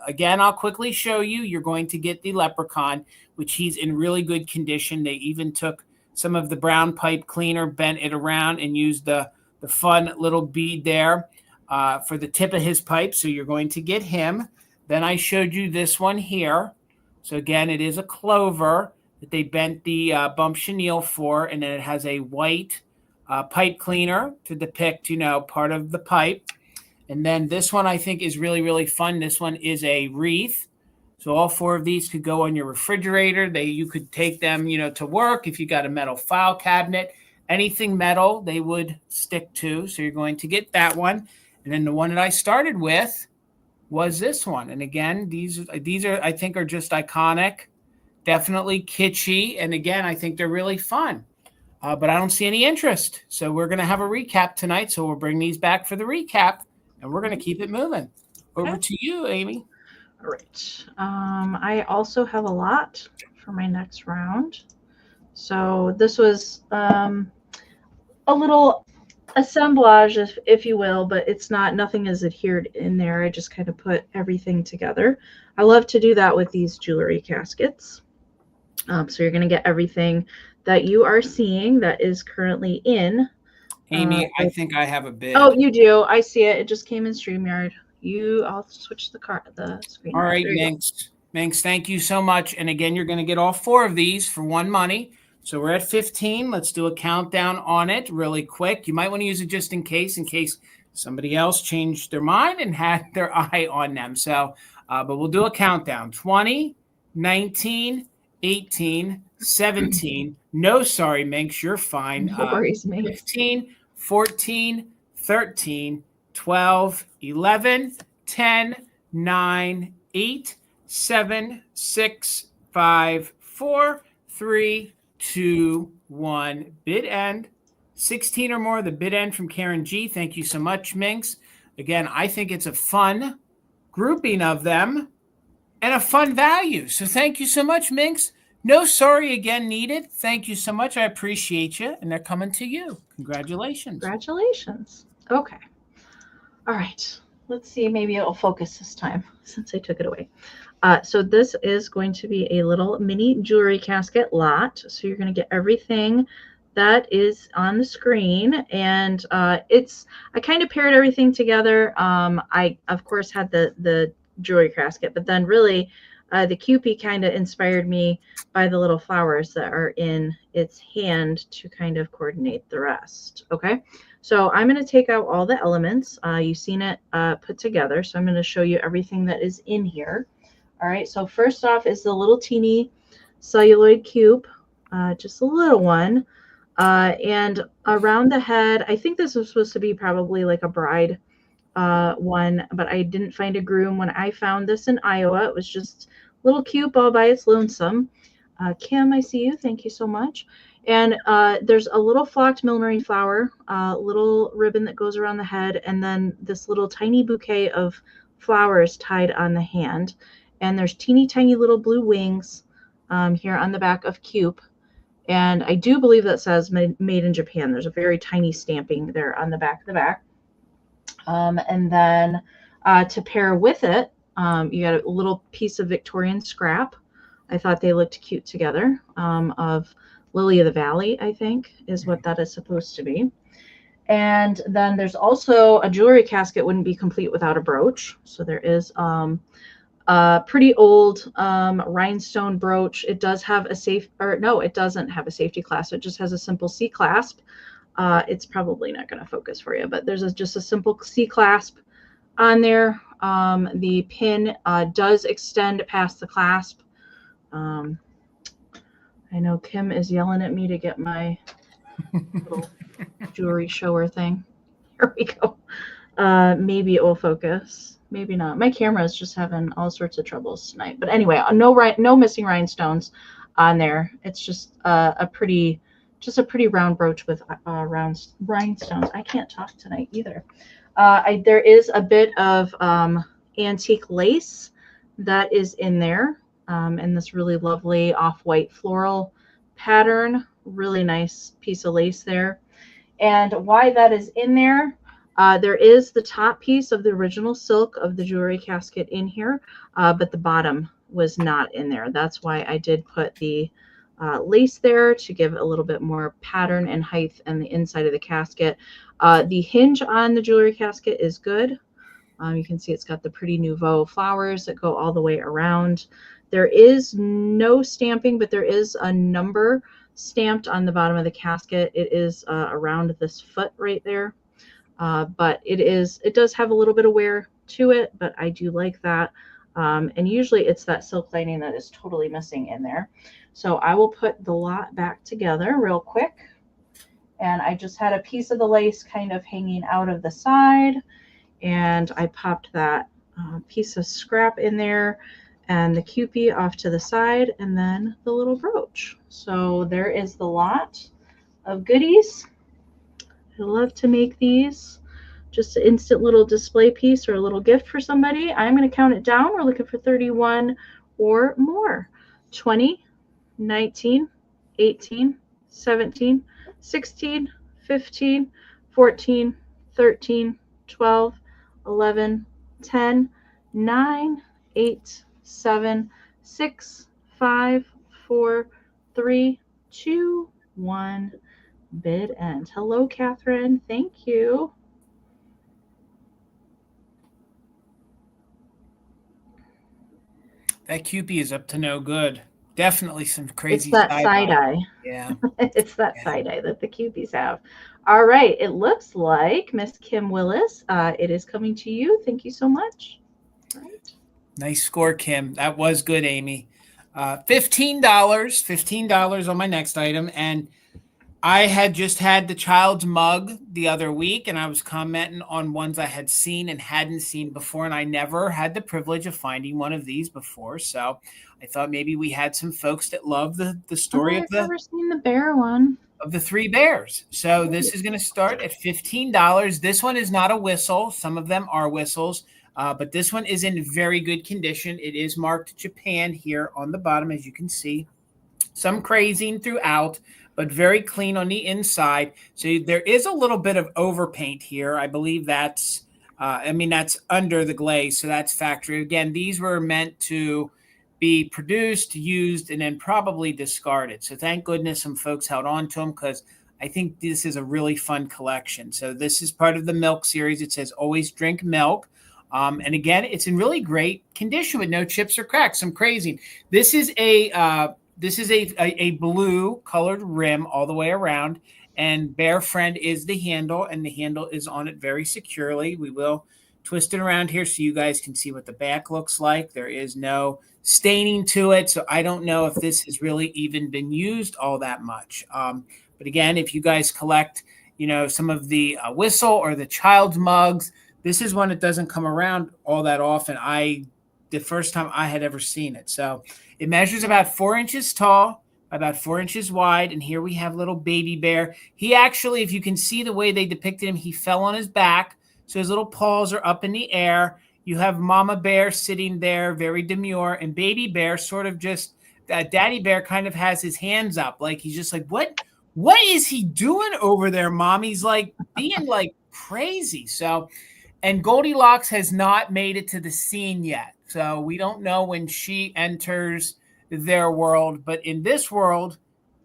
again, I'll quickly show you. You're going to get the leprechaun, which he's in really good condition. They even took some of the brown pipe cleaner, bent it around, and used the fun little bead there for the tip of his pipe. So you're going to get him. Then I showed you this one here. So again, it is a clover that they bent the bump chenille for, and then it has a white pipe cleaner to depict, part of the pipe. And then this one I think is really, really fun. This one is a wreath. So all 4 of these could go on your refrigerator. You could take them, to work if you got a metal file cabinet. Anything metal, they would stick to. So you're going to get that one. And then the one that I started with was this one. And again, these are I think are just iconic, definitely kitschy. And again, I think they're really fun. But I don't see any interest. So we're going to have a recap tonight. So we'll bring these back for the recap, and we're going to keep it moving. Over to you, Amy. All right. I also have a lot for my next round. So this was a little assemblage, if you will, but it's nothing is adhered in there. I just kind of put everything together. I love to do that with these jewelry caskets. So you're going to get everything that you are seeing that is currently in. Amy, I think I have a bid. Oh, you do. I see it. It just came in StreamYard. I'll switch the screen. All right, Minx, thank you so much. And again, you're going to get all 4 of these for one money. So we're at 15. Let's do a countdown on it really quick. You might want to use it just in case somebody else changed their mind and had their eye on them. So, but we'll do a countdown. 20, 19, 18, 17. No, sorry, Minx, you're fine. No worries, Minx. 15, 14, 13, 12, 11, 10, 9, 8, 7, 6, 5, 4, 3, 2, 1. Bid end. 16 or more. The bid end from Karen G. Thank you so much, Minx. Again, I think it's a fun grouping of them and a fun value. So thank you so much, Minx. No sorry again needed. Thank you so much. I appreciate you. And they're coming to you. Congratulations. Congratulations. Okay. All right. Let's see. Maybe it'll focus this time since I took it away. So this is going to be a little mini jewelry casket lot. So you're going to get everything that is on the screen. And I kind of paired everything together. I, of course, had the jewelry casket, but then really the Cupid kind of inspired me by the little flowers that are in its hand to kind of coordinate the rest. Okay. So I'm going to take out all the elements. You've seen it put together. So I'm going to show you everything that is in here. All right. So first off is the little teeny celluloid cube, just a little one. And around the head, I think this was supposed to be probably like a bride one, but I didn't find a groom when I found this in Iowa. It was just a little cube all by its lonesome. Kim, I see you. Thank you so much. And there's a little flocked milmarine flower, little ribbon that goes around the head, and then this little tiny bouquet of flowers tied on the hand. And there's teeny tiny little blue wings here on the back of Cube. And I do believe that says made in Japan. There's a very tiny stamping there on the back of the back. And then to pair with it, you got a little piece of Victorian scrap. I thought they looked cute together, of Lily of the Valley, I think, is what that is supposed to be. And then there's also a jewelry casket wouldn't be complete without a brooch. So there is a pretty old rhinestone brooch. It does have a it doesn't have a safety clasp. It just has a simple C clasp. It's probably not going to focus for you, but there's just a simple C clasp on there. The pin does extend past the clasp. I know Kim is yelling at me to get my little jewelry shower thing. Here we go. Maybe it will focus. Maybe not. My camera is just having all sorts of troubles tonight. But anyway, no missing rhinestones on there. It's just a pretty round brooch with round rhinestones. I can't talk tonight either. There is a bit of antique lace that is in there, in this really lovely off-white floral pattern. Really nice piece of lace there. And why that is in there, there is the top piece of the original silk of the jewelry casket in here, but the bottom was not in there. That's why I did put the lace there to give a little bit more pattern and height on the inside of the casket. The hinge on the jewelry casket is good. You can see it's got the pretty nouveau flowers that go all the way around. There is no stamping, but there is a number stamped on the bottom of the casket. It is around this foot right there. But it does have a little bit of wear to it, but I do like that. And usually it's that silk lining that is totally missing in there. So I will put the lot back together real quick. And I just had a piece of the lace kind of hanging out of the side. And I popped that piece of scrap in there and the Cupid off to the side, and then the little brooch. So there is the lot of goodies. I love to make these. Just an instant little display piece or a little gift for somebody. I'm going to count it down. We're looking for 31 or more. 20, 19, 18, 17, 16, 15, 14, 13, 12, 11, 10, 9, 8, 7, 6, 5, 4, 3, 2, 1. Bid end. Hello, Catherine. Thank you. That Cupid is up to no good. Definitely some crazy. It's that side eye. Yeah. It's that side eye that the Cupids have. All right. It looks like Miss Kim Willis. It is coming to you. Thank you so much. All right. Nice score, Kim. That was good, Amy. $15 on my next item. And I had just had the child's mug the other week, and I was commenting on ones I had seen and hadn't seen before, and I never had the privilege of finding one of these before. So I thought maybe we had some folks that love the story I've never seen the bear one. Of the three bears. So this is going to start at $15. This one is not a whistle. Some of them are whistles, but this one is in very good condition. It is marked Japan here on the bottom, as you can see. Some crazing throughout, but very clean on the inside. So there is a little bit of overpaint here. I believe that's, that's under the glaze. So that's factory. Again, these were meant to be produced, used, and then probably discarded. So thank goodness some folks held on to them, because I think this is a really fun collection. So this is part of the milk series. It says always drink milk. And again, it's in really great condition with no chips or cracks. Some crazing. This is a blue colored rim all the way around, and Bear Friend is the handle, and the handle is on it very securely. We will twist it around here so you guys can see what the back looks like. There is no staining to it, so I don't know if this has really even been used all that much. But again, if you guys collect, some of the whistle or the child's mugs, this is one that doesn't come around all that often. The first time I had ever seen it. So it measures about 4 inches tall, about 4 inches wide. And here we have little baby bear. He actually, if you can see the way they depicted him, he fell on his back. So his little paws are up in the air. You have Mama Bear sitting there, very demure, and Baby Bear sort of just Daddy Bear kind of has his hands up, like he's just like, what is he doing over there, Mom? He's like being like crazy. So, and Goldilocks has not made it to the scene yet. So we don't know when she enters their world, but in this world,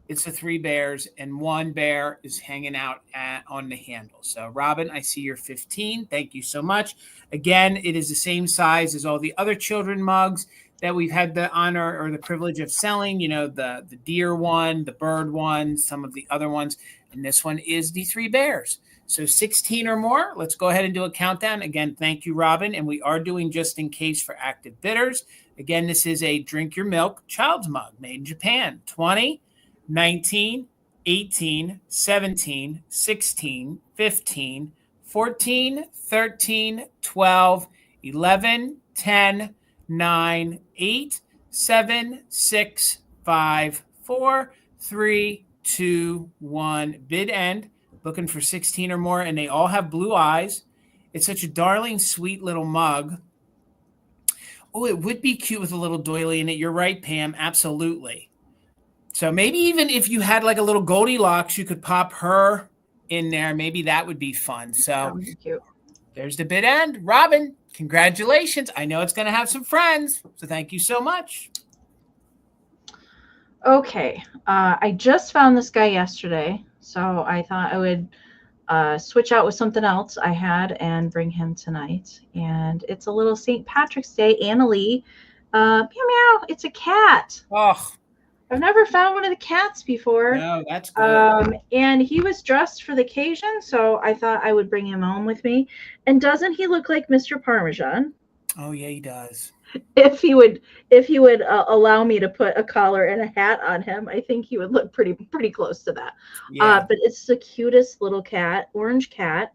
it's the 3 bears, and 1 bear is hanging out on the handle. So, Robin, I see you're 15. Thank you so much. Again, it is the same size as all the other children mugs that we've had the honor or the privilege of selling. You know, the deer one, the bird one, some of the other ones. And this one is the 3 bears. So 16 or more. Let's go ahead and do a countdown. Again, thank you, Robin. And we are doing just in case for active bidders. Again, this is a drink your milk child's mug made in Japan. 20, 19, 18, 17, 16, 15, 14, 13, 12, 11, 10, 9, 8, 7, 6, 5, 4, 3, 2, 1. Bid end. Looking for 16 or more, and they all have blue eyes. It's such a darling, sweet little mug. Oh, it would be cute with a little doily in it. You're right, Pam. Absolutely. So maybe even if you had like a little Goldilocks, you could pop her in there. Maybe that would be fun. So cute. There's the bid end. Robin, congratulations. I know it's going to have some friends. So thank you so much. Okay. I just found this guy yesterday, so I thought I would switch out with something else I had and bring him tonight. And it's a little St. Patrick's Day Annalie. Meow meow. It's a cat. Oh, I've never found one of the cats before. no, that's good. And he was dressed for the occasion, so I thought I would bring him home with me. And doesn't he look like Mr. Parmesan? Oh yeah, he does. If he would allow me to put a collar and a hat on him, I think he would look pretty close to that. Yeah. But it's the cutest little cat, orange cat,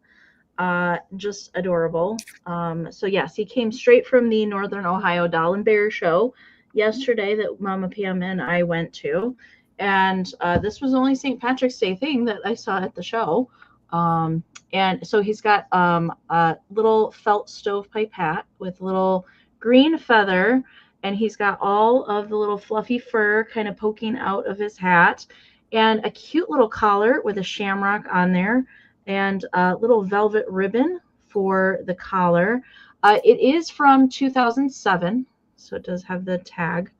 just adorable. So yes, he came straight from the Northern Ohio Doll and Bear show yesterday that Mama Pam and I went to, and this was only St. Patrick's Day thing that I saw at the show. And so he's got a little felt stovepipe hat with little green feather, and he's got all of the little fluffy fur kind of poking out of his hat, and a cute little collar with a shamrock on there, and a little velvet ribbon for the collar. It is from 2007, so it does have the tag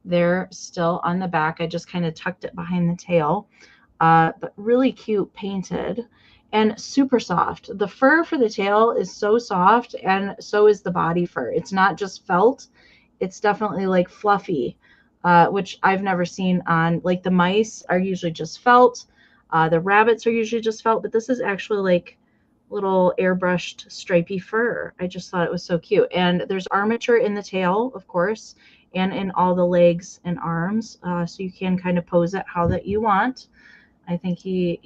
there still on the back. I just kind of tucked it behind the tail, but really cute painted and super soft. The fur for the tail is so soft, and so is the body fur. It's not just felt. It's definitely like fluffy, which I've never seen on, like the mice are usually just felt. The rabbits are usually just felt, but this is actually like little airbrushed stripy fur. I just thought it was so cute. And there's armature in the tail, of course, and in all the legs and arms. So you can kind of pose it how that you want. I think he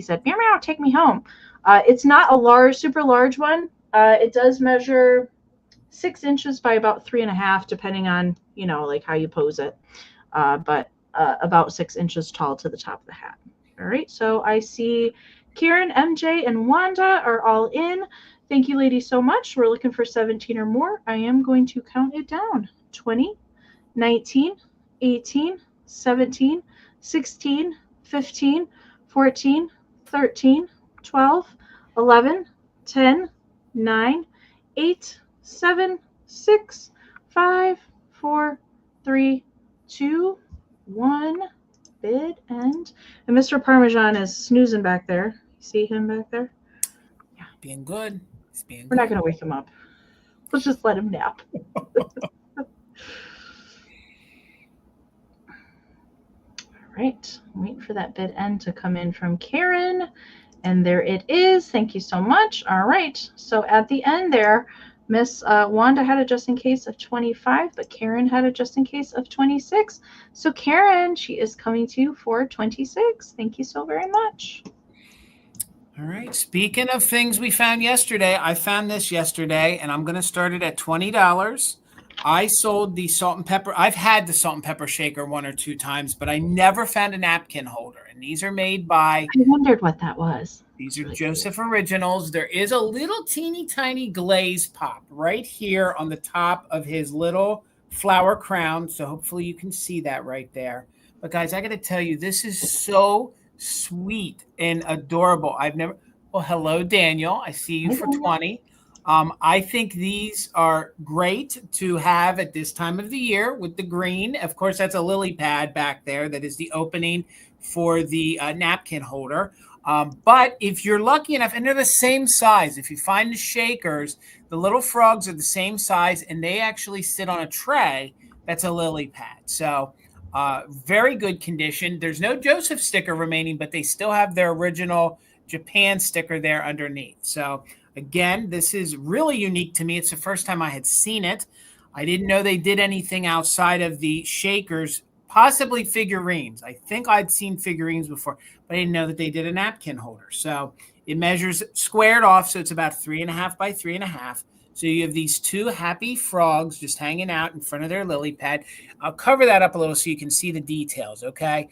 said, meow, meow, take me home. It's not a super large one. It does measure 6 inches by about 3.5, depending on, like how you pose it. But about 6 inches tall to the top of the hat. All right. So I see Karen, MJ, and Wanda are all in. Thank you, ladies, so much. We're looking for 17 or more. I am going to count it down. 20, 19, 18, 17, 16, 15, 14, 13, 12, 11, 10, 9, 8, 7, 6, 5, 4, 3, 2, 1. Bid end. And Mr. Parmesan is snoozing back there. See him back there? Yeah. Being good. We're not going to wake him up. Let's just let him nap. Right, wait for that bid end to come in from Karen, and there it is. Thank you so much. All right, so at the end there, Miss Wanda had a just in case of 25, but Karen had a just in case of 26. So Karen, she is coming to you for 26. Thank you so very much. All right, speaking of things we found yesterday, I found this yesterday, and I'm going to start it at $20. I sold the salt and pepper. I've had the salt and pepper shaker 1 or 2 times, but I never found a napkin holder. And these are made by... I wondered what that was. These are Joseph Originals. There is a little teeny tiny glaze pop right here on the top of his little flower crown. So hopefully you can see that right there. But guys, I got to tell you, this is so sweet and adorable. Well, hello, Daniel. I see you for 20. I think these are great to have at this time of the year with the green. Of course, that's a lily pad back there. That is the opening for the napkin holder. But if you're lucky enough, and they're the same size, if you find the shakers, the little frogs are the same size, and they actually sit on a tray that's a lily pad. So very good condition. There's no Joseph sticker remaining, but they still have their original Japan sticker there underneath. So again, this is really unique to me. It's the first time I had seen it. I didn't know they did anything outside of the shakers, possibly figurines. I think I'd seen figurines before, but I didn't know that they did a napkin holder. So it measures squared off, so it's about 3.5 by 3.5. So you have these two happy frogs just hanging out in front of their lily pad. I'll cover that up a little so you can see the details, okay?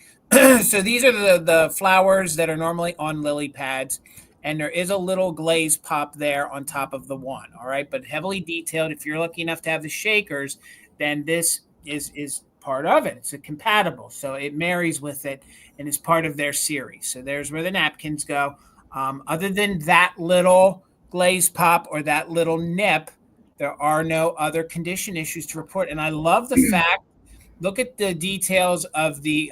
So these are the flowers that are normally on lily pads, and there is a little glaze pop there on top of the one, all right? But heavily detailed. If you're lucky enough to have the shakers, then this is part of it. It's a compatible, so it marries with it and is part of their series. So there's where the napkins go. Other than that little glaze pop or that little nip, there are no other condition issues to report. And I love the fact, look at the details of the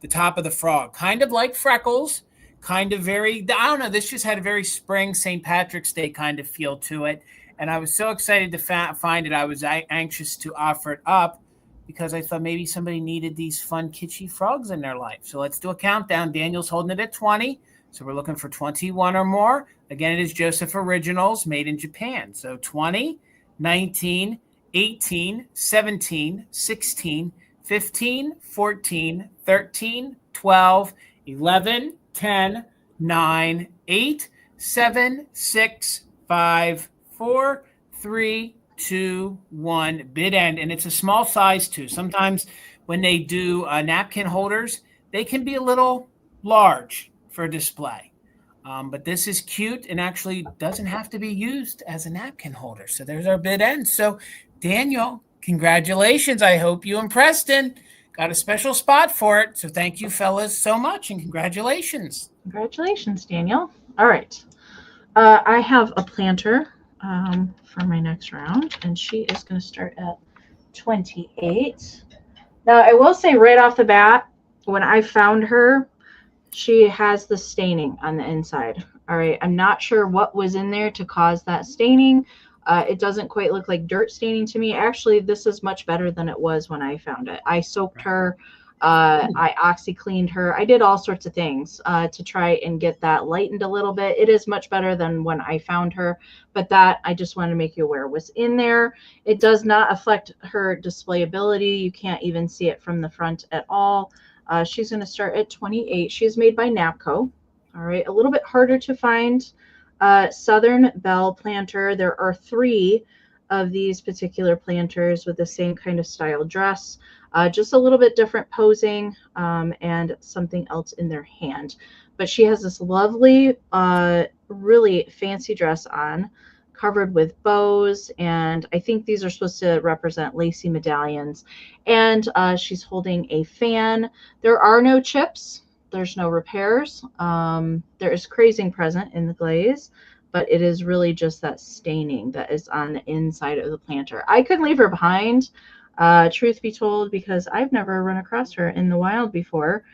top of the frog, kind of like freckles, kind of very, I don't know, this just had a very spring St. Patrick's Day kind of feel to it. And I was so excited to find it. I was anxious to offer it up because I thought maybe somebody needed these fun kitschy frogs in their life. So let's do a countdown. Daniel's holding it at 20. So we're looking for 21 or more. Again, it is Joseph Originals made in Japan. So 20, 19, 18, 17, 16, 15, 14, 13, 12, 11, 10, 9, 8, 7, 6, 5, 4, 3, 2, 1. Bid end. And it's a small size too. Sometimes when they do napkin holders, they can be a little large for display. But this is cute and actually doesn't have to be used as a napkin holder. So there's our bid end. So Daniel, congratulations. I hope you and Preston got a special spot for it. So thank you fellas so much and congratulations. Congratulations, Daniel. All right. I have a planter for my next round, and she is going to start at 28. Now, I will say right off the bat, when I found her, she has the staining on the inside. All right. I'm not sure what was in there to cause that staining. It doesn't quite look like dirt staining to me. Actually, this is much better than it was when I found it. I soaked her. I OxyCleaned her. I did all sorts of things to try and get that lightened a little bit. It is much better than when I found her, but that I just want to make you aware was in there. It does not affect her displayability. You can't even see it from the front at all. She's going to start at 28. She's made by Napco. All right, a little bit harder to find. Southern Belle planter. There are 3 of these particular planters with the same kind of style dress, just a little bit different posing and something else in their hand. But she has this lovely, really fancy dress on, covered with bows, and I think these are supposed to represent lacy medallions. And she's holding a fan. There are no chips. There's no repairs. There is crazing present in the glaze, but it is really just that staining that is on the inside of the planter. I couldn't leave her behind, truth be told, because I've never run across her in the wild before.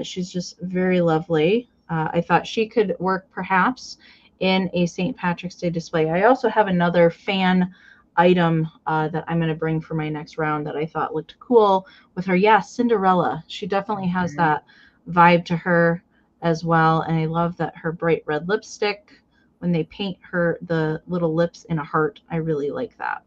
She's just very lovely. I thought she could work perhaps in a St. Patrick's Day display. I also have another fan item that I'm going to bring for my next round that I thought looked cool with her. Yeah, Cinderella. She definitely has that vibe to her as well. And I love that her bright red lipstick, when they paint her the little lips in a heart, I really like that.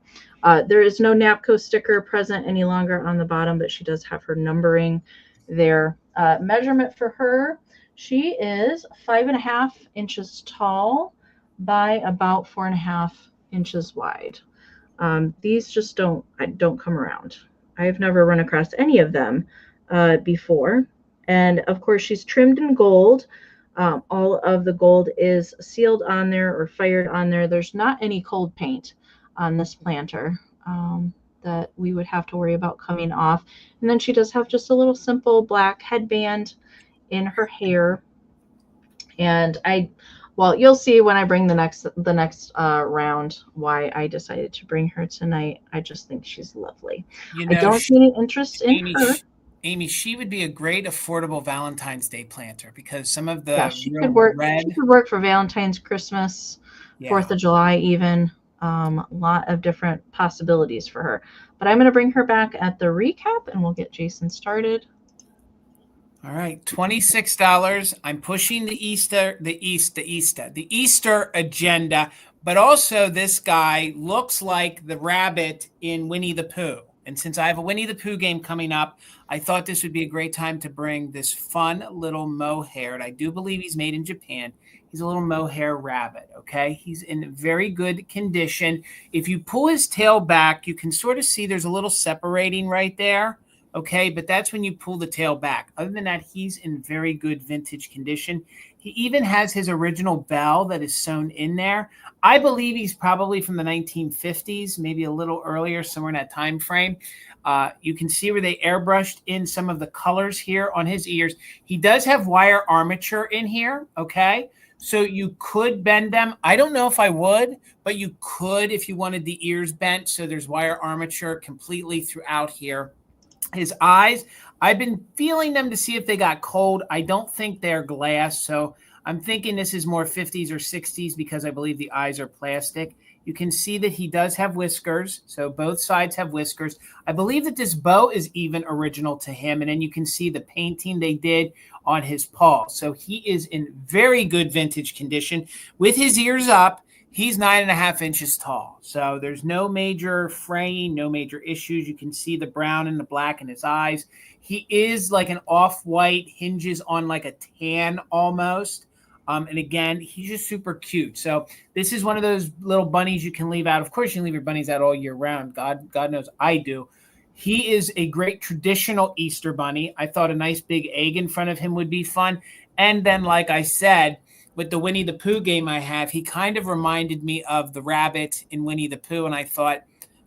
There is no Napco sticker present any longer on the bottom, but she does have her numbering there. Measurement for her, she is 5.5 inches tall by about 4.5 inches wide. These just don't come around. I've never run across any of them before. And of course, she's trimmed in gold. All of the gold is sealed on there or fired on there. There's not any cold paint on this planter. that we would have to worry about coming off. And then she does have just a little simple black headband in her hair. And well, you'll see when I bring the next round why I decided to bring her tonight. I just think she's lovely. I don't see any interest in her. Amy, she would be a great affordable Valentine's Day planter because some of the she could work for Valentine's, Christmas, 4th of July, even. A lot of different possibilities for her. But I'm going to bring her back at the recap, and we'll get Jason started. All right, $26. I'm pushing the Easter agenda, but also this guy looks like the rabbit in Winnie the Pooh. And since I have a Winnie the Pooh game coming up, I thought this would be a great time to bring this fun little Mohair. And I do believe he's made in Japan. He's a little Mohair rabbit, okay? He's in very good condition. If you pull his tail back, you can sort of see there's a little separating right there, okay? But that's when you pull the tail back. Other than that, he's in very good vintage condition. He even has his original bell that is sewn in there. I believe he's probably from the 1950s, maybe a little earlier, somewhere in that time frame. You can see where they airbrushed in some of the colors here on his ears. He does have wire armature in here, okay? So you could bend them. I don't know if I would, but you could if you wanted the ears bent. So there's wire armature completely throughout here. His eyes, I've been feeling them to see if they got cold. I don't think they're glass, so I'm thinking this is more 50s or 60s because I believe the eyes are plastic. You can see that he does have whiskers, so both sides have whiskers. I believe that this bow is even original to him, and then you can see the painting they did on his paw. So he is in very good vintage condition. With his ears up, he's 9.5 inches tall. So there's no major fraying, no major issues. You can see the brown and the black in his eyes. He is like an off-white, hinges on like a tan almost. And again, he's just super cute. So this is one of those little bunnies you can leave out. Of course, you can leave your bunnies out all year round. God knows I do. He is a great traditional Easter bunny. I thought a nice big egg in front of him would be fun. And then, like I said, with the Winnie the Pooh game I have, he kind of reminded me of the rabbit in Winnie the Pooh. And I thought,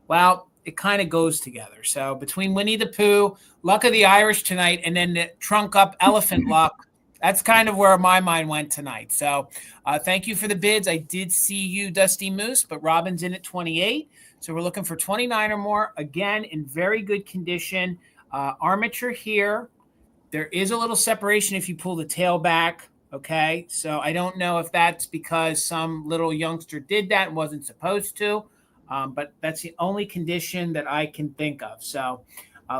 well, it kind of goes together. So between Winnie the Pooh, Luck of the Irish tonight, and then the trunk up elephant luck, that's kind of where my mind went tonight. So thank you for the bids. I did see you, Dusty Moose, but Robin's in at 28. So we're looking for 29 or more. Again, in very good condition. Armature here. There is a little separation if you pull the tail back. Okay, so I don't know if that's because some little youngster did that and wasn't supposed to, but that's the only condition that I can think of. So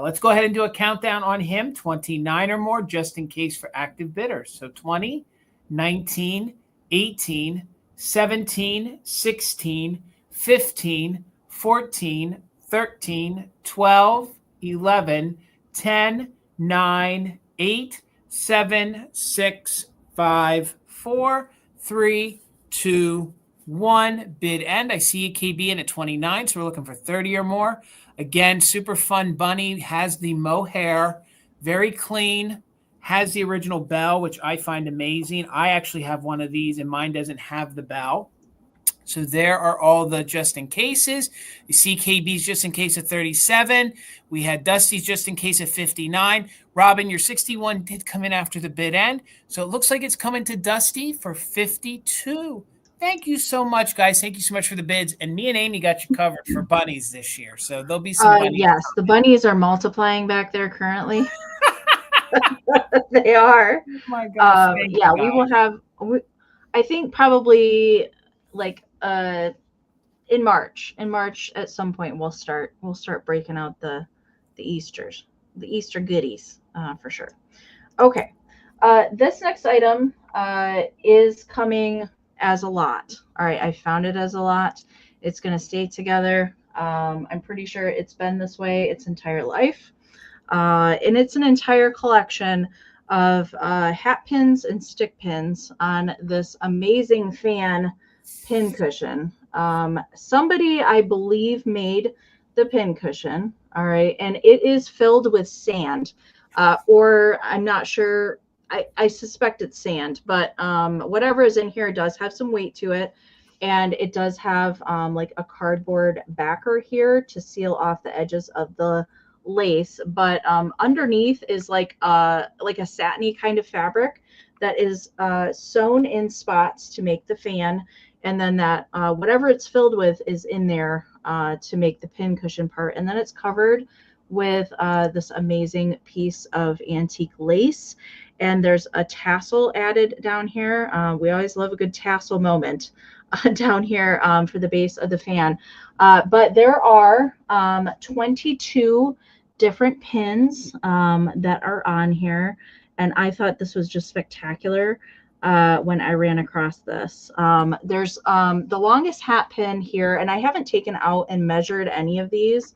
let's go ahead and do a countdown on him, 29 or more, just in case for active bidders. So 20, 19, 18, 17, 16, 15, 14, 13, 12, 11, 10, 9, 8, 7, 6, 5, 4, 3, 2, 1. Bid end. I see KB in at 29, so we're looking for 30 or more. Again, super fun bunny, has the Mohair, very clean, has the original bell, which I find amazing. I actually have one of these, and mine doesn't have the bell. So there are all the just in cases. You see KB's just in case of 37. We had Dusty's just in case of 59. Robin, your 61 did come in after the bid end. So it looks like it's coming to Dusty for 52. Thank you so much, guys. Thank you so much for the bids. And me and Amy got you covered for bunnies this year. So there'll be some bunnies. Yes, the bunnies are multiplying back there currently. They are. Oh my gosh. Yeah, we will have, I think probably like in March at some point we'll start breaking out the Easter goodies for sure. Okay, this next item is coming as a lot. All right, I found it as a lot. It's going to stay together. I'm pretty sure it's been this way its entire life, and it's an entire collection of hat pins and stick pins on this amazing fan pin cushion. Somebody, I believe, made the pin cushion. All right, and it is filled with sand, or I'm not sure. I suspect it's sand, but whatever is in here does have some weight to it, And it does have like a cardboard backer here to seal off the edges of the lace, but underneath is like a satiny kind of fabric that is sewn in spots to make the fan, and then that whatever it's filled with is in there to make the pin cushion part, and then it's covered with this amazing piece of antique lace, and there's a tassel added down here. We always love a good tassel moment down here for the base of the fan. But there are 22 different pins that are on here, and I thought this was just spectacular when I ran across this. There's the longest hat pin here, and I haven't taken out and measured any of these,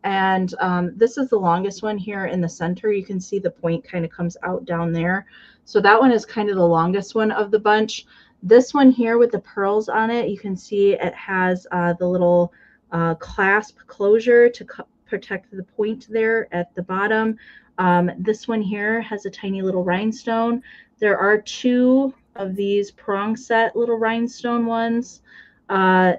and this is the longest one here in the center. You can see the point kind of comes out down there, so that one is kind of the longest one of the bunch. This one here with the pearls on it, you can see it has the little clasp closure to protect the point there at the bottom. This one here has a tiny little rhinestone. There are 2 of these prong set little rhinestone ones.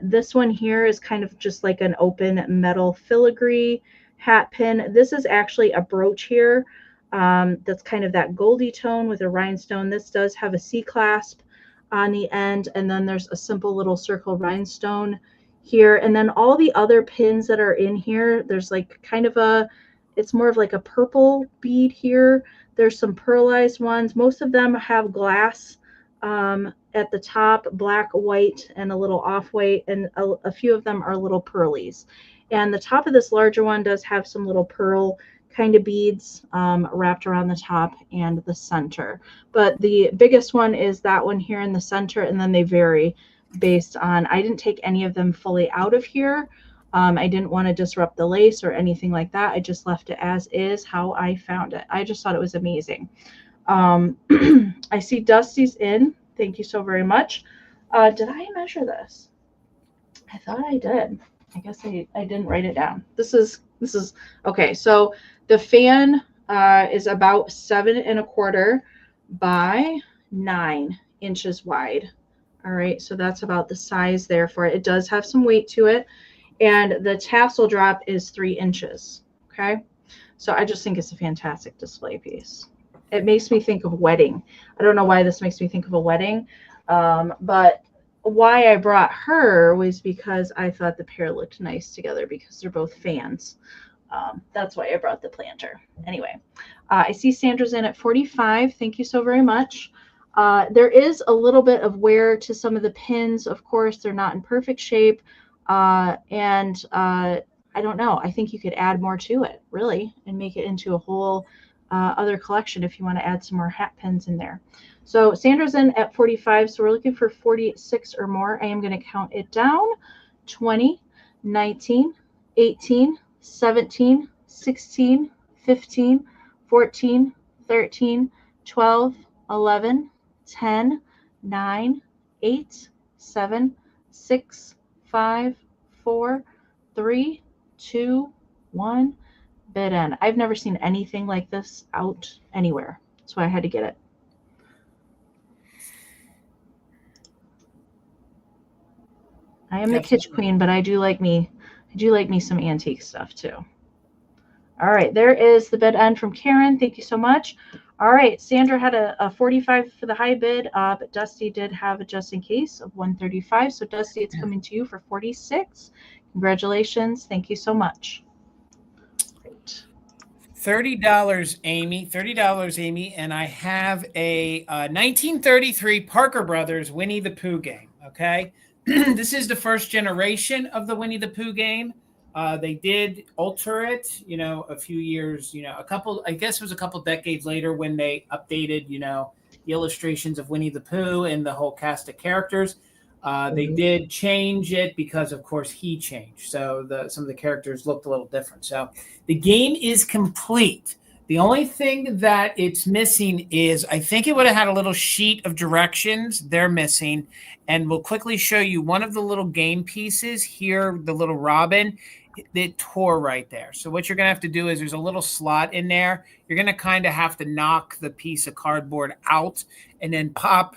This one here is kind of just like an open metal filigree hat pin. This is actually a brooch here that's kind of that goldy tone with a rhinestone. This does have a C-clasp on the end, and then there's a simple little circle rhinestone here, and then all the other pins that are in here, there's like kind of a, it's more of like a purple bead here. There's some pearlized ones. Most of them have glass at the top, black, white, and a little off-white, and a few of them are little pearlies. And the top of this larger one does have some little pearl kind of beads wrapped around the top and the center. But the biggest one is that one here in the center, and then they vary based on, I didn't take any of them fully out of here. I didn't want to disrupt the lace or anything like that. I just left it as is, how I found it. I just thought it was amazing. I see Dusty's in. Thank you so very much. Did I measure this? I thought I did. I guess I didn't write it down. This is okay. So the fan is about 7 1/4 by 9 inches wide. All right, so that's about the size there for it. It does have some weight to it, and the tassel drop is 3 inches. Okay, so I just think it's a fantastic display piece. It makes me think of a wedding. I don't know why this makes me think of a wedding, but why I brought her was because I thought the pair looked nice together because they're both fans. That's why I brought the planter. Anyway, I see Sandra's in at 45. Thank you so very much. There is a little bit of wear to some of the pins. Of course, they're not in perfect shape. And I don't know. I think you could add more to it, really, and make it into a whole other collection if you want to add some more hat pins in there. So Sandra's in at 45, so we're looking for 46 or more. I am going to count it down. 20, 19, 18, 17, 16, 15, 14, 13, 12, 11, 10, 9, 8, 7, 6, 5, 4, 3, 2, 1. Bid in. I've never seen anything like this out anywhere. That's why I had to get it. I am the kitsch queen, but I do like me some antique stuff too. All right, there is the bid end from Karen. Thank you so much. All right, Sandra had a 45 for the high bid, but Dusty did have a just in case of 135. So Dusty, it's coming to you for 46. Congratulations. Thank you so much. Great. $30, Amy. $30, Amy. And I have a 1933 Parker Brothers Winnie the Pooh game. Okay. This is the first generation of the Winnie the Pooh game. They did alter it, a few years, I guess it was a couple decades later when they updated, the illustrations of Winnie the Pooh and the whole cast of characters. They did change it because, of course, he changed. So some of the characters looked a little different. So the game is complete. The only thing that it's missing is I think it would have had a little sheet of directions. They're missing. And we'll quickly show you one of the little game pieces here, the little robin. It tore right there. So what you're going to have to do is there's a little slot in there. You're going to kind of have to knock the piece of cardboard out and then pop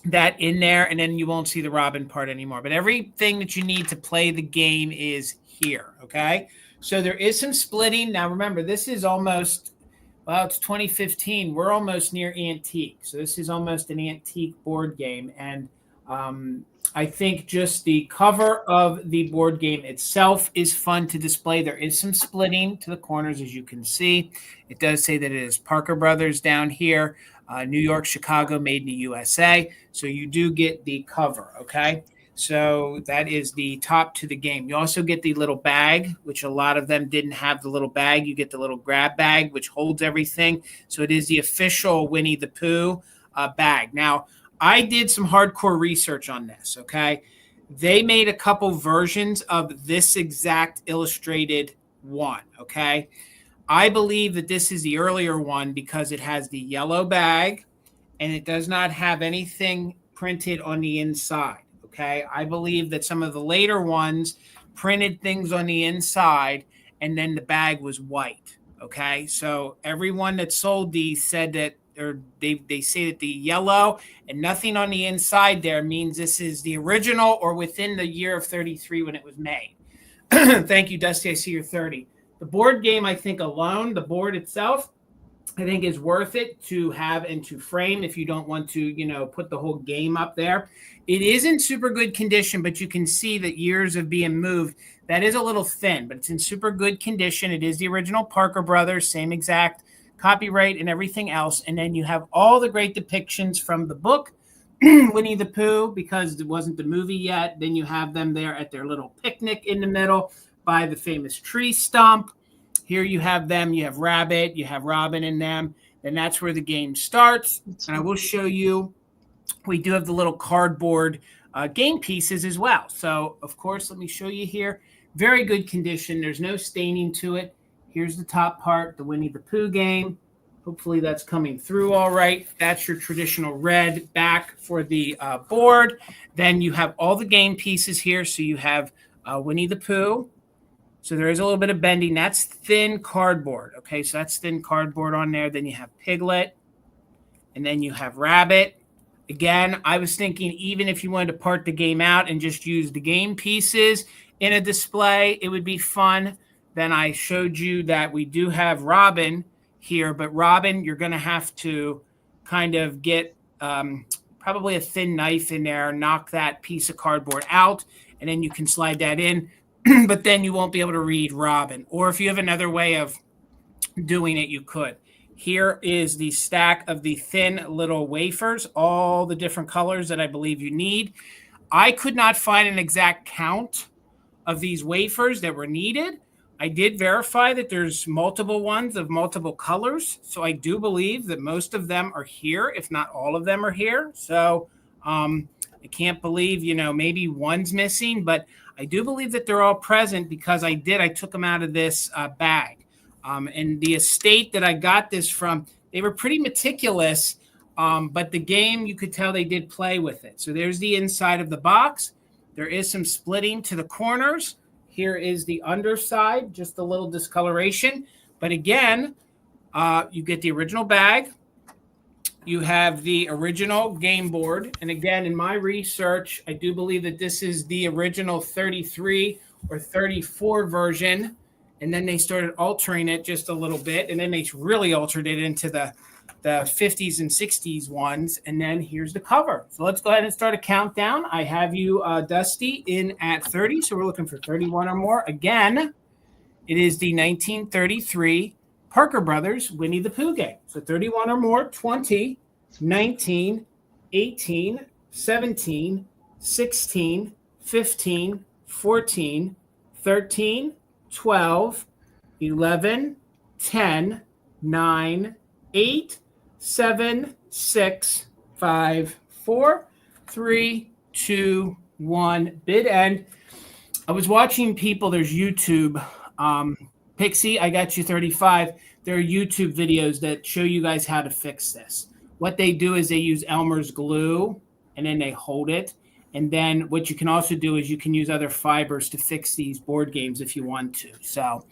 that in there, and then you won't see the Robin part anymore. But everything that you need to play the game is here, okay? So there is some splitting. Now, remember, this is almost, well, it's 2015. We're almost near antique. So this is almost an antique board game. And I think just the cover of the board game itself is fun to display. There is some splitting to the corners, as you can see. It does say that it is Parker Brothers down here. New York, Chicago, made in the USA. So you do get the cover, okay? So that is the top to the game. You also get the little bag, which a lot of them didn't have the little bag. You get the little grab bag, which holds everything. So it is the official Winnie the Pooh bag. Now, I did some hardcore research on this, okay? They made a couple versions of this exact illustrated one, okay? I believe that this is the earlier one because it has the yellow bag and it does not have anything printed on the inside, okay? I believe that some of the later ones printed things on the inside and then the bag was white, okay? So everyone that sold these said that, or they say that the yellow and nothing on the inside there means this is the original or within the year of 33 when it was made. Thank you, Dusty. I see you're 30. The board game, I think alone, the board itself, I think is worth it to have and to frame if you don't want to, you know, put the whole game up there. It is in super good condition, but you can see that years of being moved, that is a little thin, but it's in super good condition. It is the original Parker Brothers, same exact copyright and everything else. And then you have all the great depictions from the book, Winnie the Pooh, because it wasn't the movie yet. Then you have them there at their little picnic in the middle by the famous tree stump. Here you have them, you have Rabbit, you have Robin in them, and that's where the game starts. And I will show you, we do have the little cardboard game pieces as well. So, of course, let me show you here. Very good condition. There's no staining to it. Here's the top part, the Winnie the Pooh game. Hopefully that's coming through all right. That's your traditional red back for the board. Then you have all the game pieces here. So you have Winnie the Pooh. So there is a little bit of bending. That's thin cardboard. Okay, so that's thin cardboard on there. Then you have Piglet. And then you have Rabbit. Again, I was thinking even if you wanted to part the game out and just use the game pieces in a display, it would be fun. Then I showed you that we do have Robin here. But Robin, you're going to have to kind of get probably a thin knife in there, knock that piece of cardboard out, and then you can slide that in. But then you won't be able to read Robin. Or if you have another way of doing it, you could. Here is the stack of the thin little wafers, all the different colors that I believe you need. I could not find an exact count of these wafers that were needed. I did verify that there's multiple ones of multiple colors. So I do believe that most of them are here, if not all of them are here. So I can't believe, you know, maybe one's missing, but I do believe that they're all present because I took them out of this bag. And the estate that I got this from, they were pretty meticulous, but the game, you could tell they did play with it. So there's the inside of the box. There is some splitting to the corners. Here is the underside, just a little discoloration. But again, you get the original bag. You have the original game board. And again, in my research, I do believe that this is the original 33 or 34 version. And then they started altering it just a little bit. And then they really altered it into the 50s and 60s ones. And then here's the cover. So let's go ahead and start a countdown. I have you, Dusty, in at 30. So we're looking for 31 or more. Again, it is the 1933 Parker Brothers Winnie the Pooh game. So 31 or more, 20, 19, 18, 17, 16, 15, 14, 13, 12, 11, 10, 9, 8, 7, 6, 5, 4, 3, 2, 1. Bid end. I was watching people, there's YouTube. Pixie, I got you 35. There are YouTube videos that show you guys how to fix this. What they do is they use Elmer's glue and then they hold it. And then what you can also do is you can use other fibers to fix these board games if you want to. So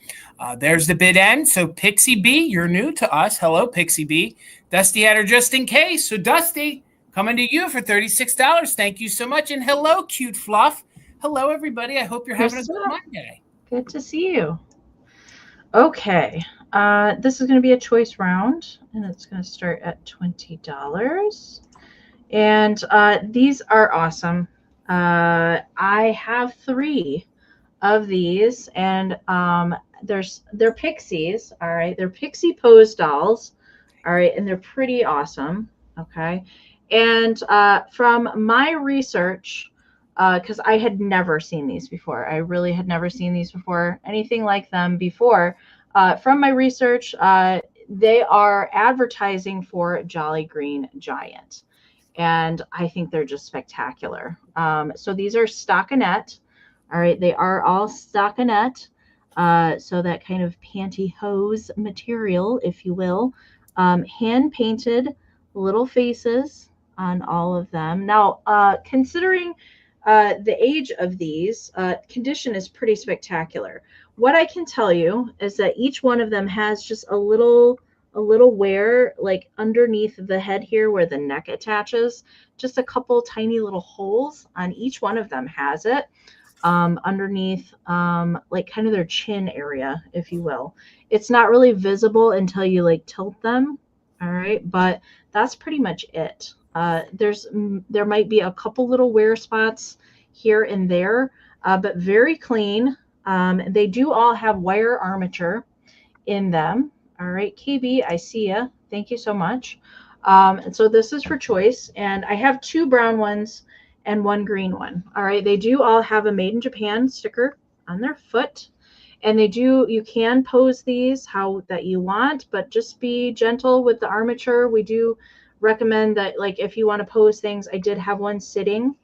there's the bid end. So Pixie B, you're new to us. Hello, Pixie B. Dusty had her just in case. So Dusty, Coming to you for $36. Thank you so much. And hello, cute fluff. Hello, everybody. I hope you're having a good Monday. Good to see you. Okay. This is going to be a choice round, and it's going to start at $20. And these are awesome. I have 3 of these, and they're pixies. All right, they're pixie pose dolls. All right, and they're pretty awesome. Okay, and from my research, because I had never seen these before, I really had never seen these before, anything like them before. From my research, they are advertising for Jolly Green Giant, and I think they're just spectacular. So these are stockinette. All right, they are all stockinette. So that kind of pantyhose material, if you will. Hand painted little faces on all of them. Now, considering the age of these, condition is pretty spectacular. What I can tell you is that each one of them has just a little wear, like underneath the head here where the neck attaches, just a couple tiny little holes on each one of them has it. Underneath like kind of their chin area, if you will. It's not really visible until you like tilt them. All right, but that's pretty much it. There might be a couple little wear spots here and there, but very clean. They do all have wire armature in them. All right, KB, I see ya. Thank you so much. And so this is for choice, and I have 2 brown ones and 1 green one. All right, they do all have a Made in Japan sticker on their foot, and you can pose these how that you want, but just be gentle with the armature. We do recommend that, like, if you want to pose things, I did have one sitting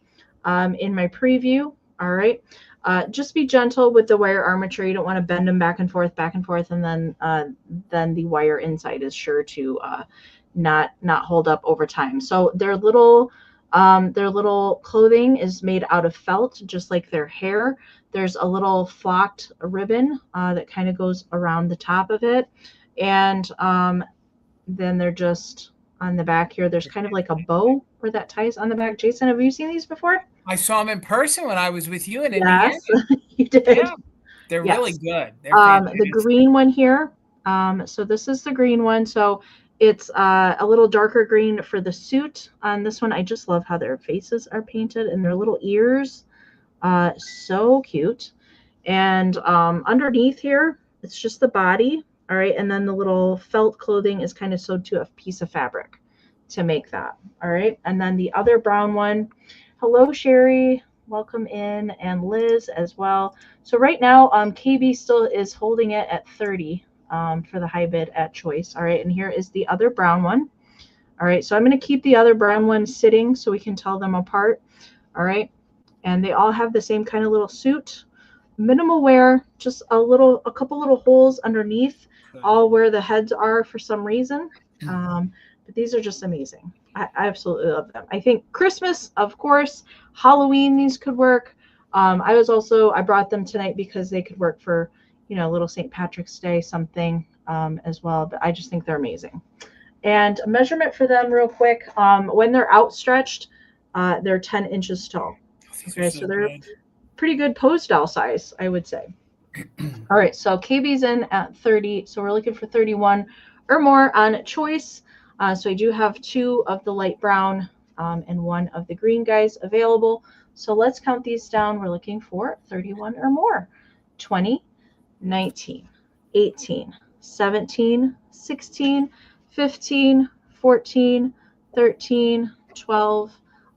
in my preview. All right, just be gentle with the wire armature. You don't want to bend them back and forth, and then the wire inside is sure to not hold up over time. So their little clothing is made out of felt, just like their hair. There's a little flocked ribbon that kind of goes around the top of it. And then they're just on the back here. There's kind of like a bow where that ties on the back. Jason, have you seen these before? I saw them in person when I was with you in Indiana. Yes, you did. Yeah, they're really good. They're the green one here. So this is the green one. So it's a little darker green for the suit on this one. I just love how their faces are painted and their little ears. So cute. And underneath here, it's just the body. All right. And then the little felt clothing is kind of sewed to a piece of fabric to make that. All right. And then the other brown one. Hello, Sherry. Welcome in. And Liz as well. So right now, KB still is holding it at 30. For the high bid at choice. All right, and here is the other brown one. All right, so I'm going to keep the other brown one sitting so we can tell them apart. All right, and they all have the same kind of little suit, minimal wear, just a couple little holes underneath, all where the heads are for some reason. But these are just amazing. I absolutely love them. I think Christmas, of course, Halloween, these could work. I brought them tonight because they could work for, little St. Patrick's Day something as well. But I just think they're amazing. And a measurement for them real quick. When they're outstretched, they're 10 inches tall. Okay, so they're pretty good pose doll size, I would say. All right, so KB's in at 30. So we're looking for 31 or more on choice. So I do have 2 of the light brown and 1 of the green guys available. So let's count these down. We're looking for 31 or more. 20, 19, 18, 17, 16, 15, 14, 13, 12,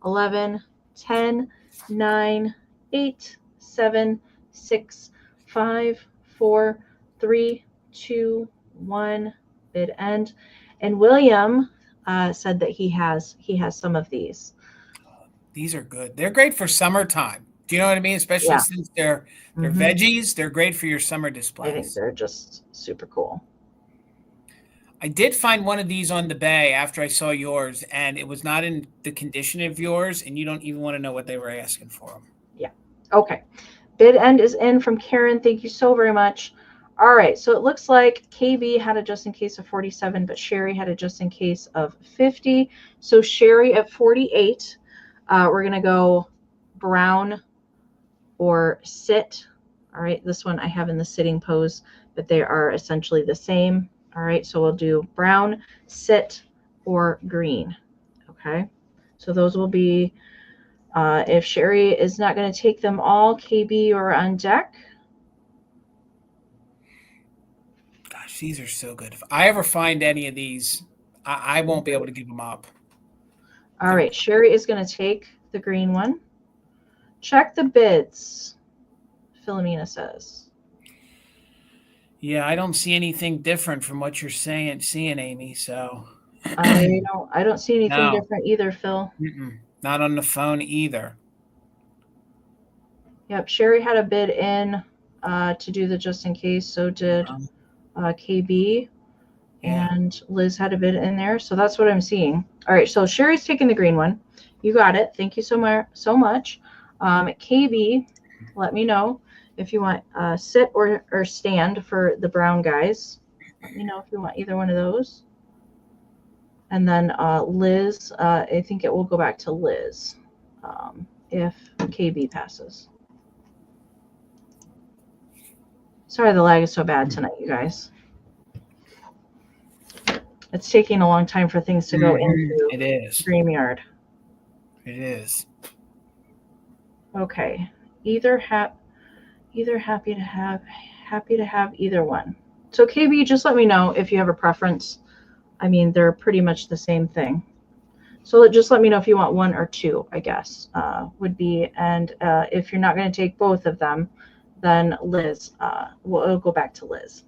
11, 10, 9, 8, 7, 6, 5, 4, 3, 2, 1, bid end. And William said that he has some of these. These are good. They're great for summertime. Do you know what I mean? Especially since they're veggies. They're great for your summer displays. I think they're just super cool. I did find one of these on the bay after I saw yours, and it was not in the condition of yours, and you don't even want to know what they were asking for them. Yeah. Okay. Bid end is in from Karen. Thank you so very much. All right, so it looks like KB had a just in case of 47, but Sherry had a just in case of 50. So Sherry at 48, we're going to go brown or sit. All right, this one I have in the sitting pose, but they are essentially the same. All right, so we'll do brown, sit, or green. Okay, so those will be, if Sherry is not going to take them all, KB or on deck. Gosh, these are so good. If I ever find any of these, I won't be able to give them up. All right, Sherry is going to take the green one. Check the bids, Philomena says. Yeah, I don't see anything different from what you're seeing, Amy. So I don't see anything different either, Phil. Not on the phone either. Yep, Sherry had a bid in to do the just in case. So did KB, and Liz had a bid in there. So that's what I'm seeing. All right, so Sherry's taking the green one. You got it. Thank you so much. KB, let me know if you want sit or stand for the brown guys. Let me know if you want either one of those. And then Liz, I think it will go back to Liz if KB passes. Sorry the lag is so bad tonight, you guys. It's taking a long time for things to go into StreamYard. It is. Okay. Either happy to have either one. So KB, just let me know if you have a preference. I mean, they're pretty much the same thing. So just let me know if you want one or two, I guess, would be. And if you're not going to take both of them, then Liz, we'll go back to Liz.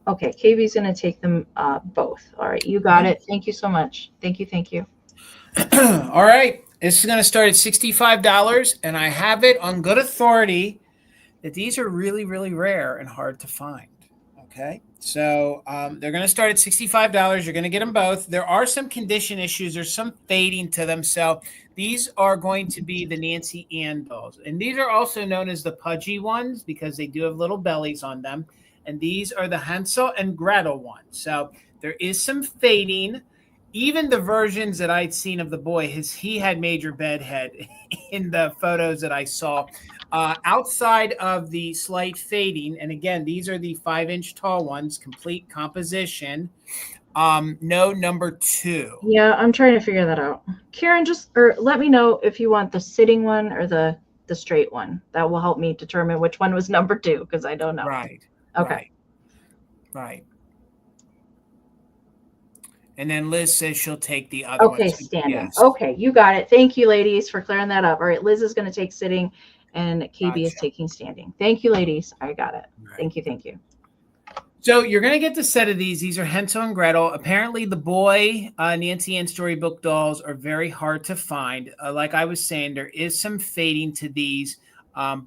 Okay, KB's going to take them both. All right, you got it. Thank you so much. Thank you. All right, this is going to start at $65, and I have it on good authority that these are really, really rare and hard to find. Okay, so they're going to start at $65. You're going to get them both. There are some condition issues. There's some fading to them. So these are going to be the Nancy Ann dolls. And these are also known as the pudgy ones because they do have little bellies on them. And these are the Hansel and Gretel ones. So there is some fading. Even the versions that I'd seen of the boy, he had major bedhead in the photos that I saw. Outside of the slight fading, and again, these are the 5-inch tall ones, complete composition. No number 2. Yeah, I'm trying to figure that out. Karen, let me know if you want the sitting one or the straight one. That will help me determine which one was number 2 because I don't know. Right. Okay. Right. And then Liz says she'll take the other one. Okay, standing. Yes. Okay, you got it. Thank you, ladies, for clearing that up. All right, Liz is going to take sitting, and KB is taking standing. Thank you, ladies. I got it. Right. Thank you. So you're going to get the set of these. These are Hansel and Gretel. Apparently, the boy Nancy Ann storybook dolls are very hard to find. Like I was saying, there is some fading to these,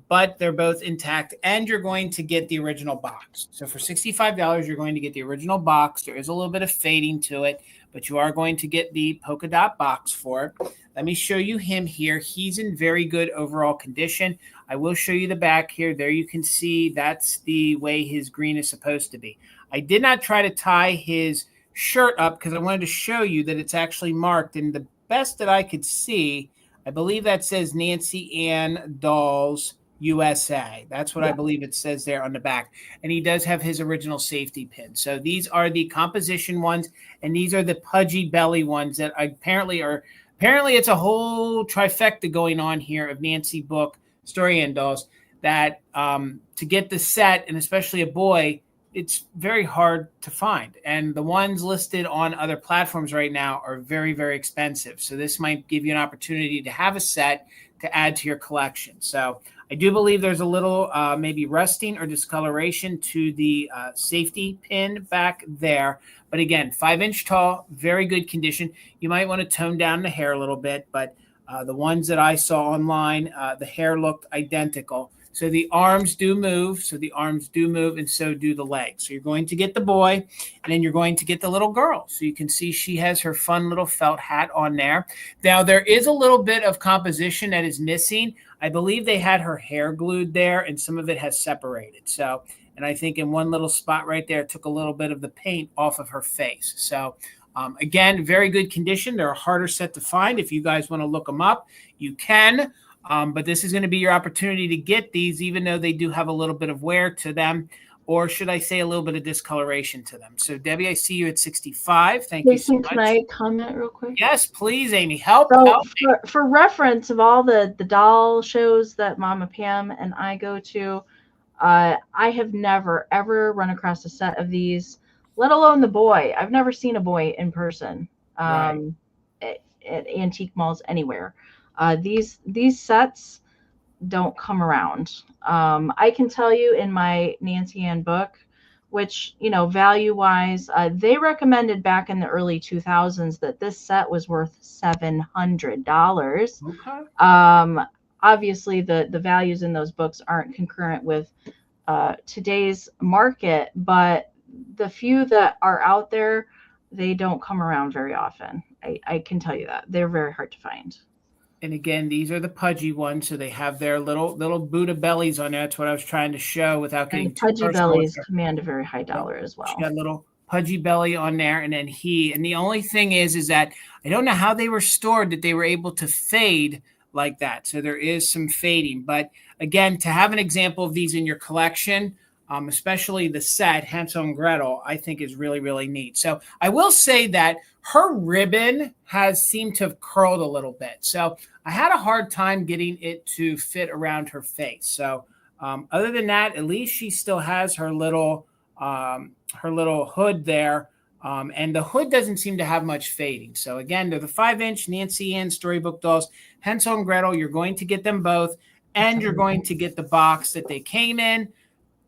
but they're both intact, and you're going to get the original box. So for $65, you're going to get the original box. There is a little bit of fading to it, but you are going to get the polka dot box for it. Let me show you him here. He's in very good overall condition. I will show you the back here. There you can see that's the way his green is supposed to be. I did not try to tie his shirt up because I wanted to show you that it's actually marked. And the best that I could see, I believe that says Nancy Ann Dolls USA. That's what I believe it says there on the back. And he does have his original safety pin. So these are the composition ones, and these are the pudgy belly ones that apparently it's a whole trifecta going on here of Nancy book Story Ann dolls that to get the set, and especially a boy, it's very hard to find. And the ones listed on other platforms right now are very, very expensive. So this might give you an opportunity to have a set to add to your collection. So I do believe there's a little maybe rusting or discoloration to the safety pin back there. But again, 5-inch tall, very good condition. You might want to tone down the hair a little bit, but the ones that I saw online, the hair looked identical. So the arms do move. So the arms do move, and so do the legs. So you're going to get the boy, and then you're going to get the little girl. So you can see she has her fun little felt hat on there. Now there is a little bit of composition that is missing. I believe they had her hair glued there, and some of it has separated. So, and I think in one little spot right there, it took a little bit of the paint off of her face. So again, very good condition. They're a harder set to find. If you guys want to look them up, you can. But this is going to be your opportunity to get these, even though they do have a little bit of wear to them, or should I say a little bit of discoloration to them. So, Debbie, I see you at 65. Thank you so much. Can I comment real quick? Yes, please, Amy. Help. For reference of all the doll shows that Mama Pam and I go to, I have never, ever run across a set of these, let alone the boy. I've never seen a boy in person at antique malls anywhere. These sets don't come around. I can tell you in my Nancy Ann book, which, you know, value-wise, they recommended back in the early 2000s that this set was worth $700. Okay. Obviously, the values in those books aren't concurrent with today's market, but the few that are out there, they don't come around very often. I can tell you that. They're very hard to find. And again, these are the pudgy ones, so they have their little Buddha bellies on there. That's what I was trying to show without getting too personal. Pudgy bellies command a very high dollar as well. She got a little pudgy belly on there, and then and the only thing is that I don't know how they were stored that they were able to fade like that. So there is some fading. But again, to have an example of these in your collection, especially the set Hansel and Gretel, I think is really, really neat. So I will say that her ribbon has seemed to have curled a little bit. So I had a hard time getting it to fit around her face. So other than that, at least she still has her little hood there. And the hood doesn't seem to have much fading. So again, they're the 5-inch Nancy Ann Storybook dolls. Hansel and Gretel, you're going to get them both. And you're going to get the box that they came in.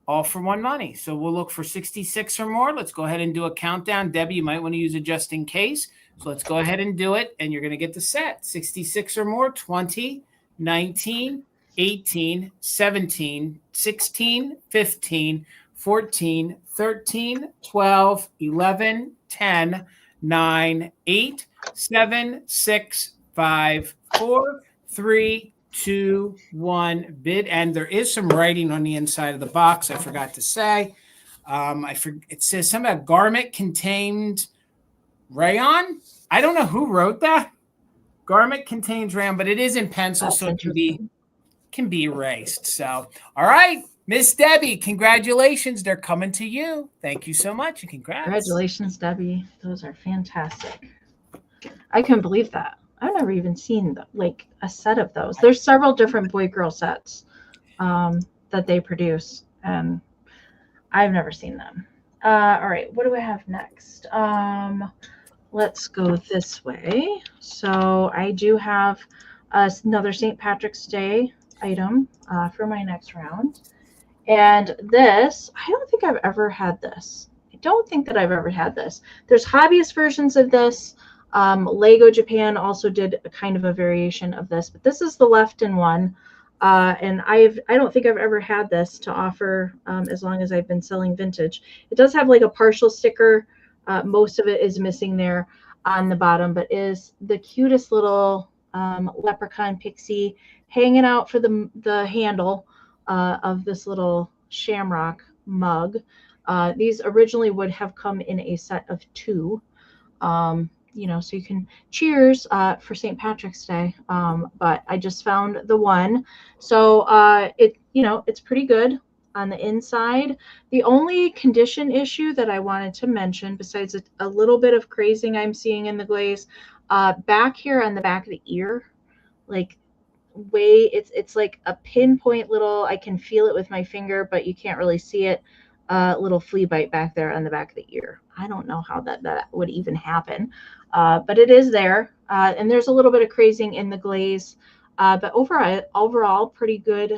All for one money. So we'll look for 66 or more. Let's go ahead and do a countdown. Debbie, you might want to use it just in case. So let's go ahead and do it. And you're going to get the set. 66 or more, 20, 19, 18, 17, 16, 15, 14, 13, 12, 11, 10, 9, 8, 7, 6, 5, 4, 3, 2, 1, bid. And there is some writing on the inside of the box. I forgot to say. It says something about garment contained rayon. I don't know who wrote that. Garment contains rayon, but it is in pencil, so it can be erased. So, all right, Miss Debbie, congratulations. They're coming to you. Thank you so much, and congrats. Congratulations, Debbie. Those are fantastic. I couldn't believe that. I've never even seen a set of those. There's several different boy-girl sets that they produce, and I've never seen them. All right, what do I have next? Let's go this way. So I do have another St. Patrick's Day item for my next round. And this, I don't think I've ever had this. I don't think that I've ever had this. There's hobbyist versions of this. Lego Japan also did a kind of a variation of this, but this is the Lefton one. And I don't think I've ever had this to offer as long as I've been selling vintage. It does have like a partial sticker. Most of it is missing there on the bottom, but is the cutest little Leprechaun Pixie hanging out for the handle of this little shamrock mug. These originally would have come in a set of 2. So you can cheers for St. Patrick's Day. But I just found the one. So it's pretty good on the inside. The only condition issue that I wanted to mention, besides a little bit of crazing I'm seeing in the glaze, back here on the back of the ear, it's like a pinpoint little, I can feel it with my finger, but you can't really see it. Little flea bite back there on the back of the ear. I don't know how that would even happen, but it is there. And there's a little bit of crazing in the glaze, but overall pretty good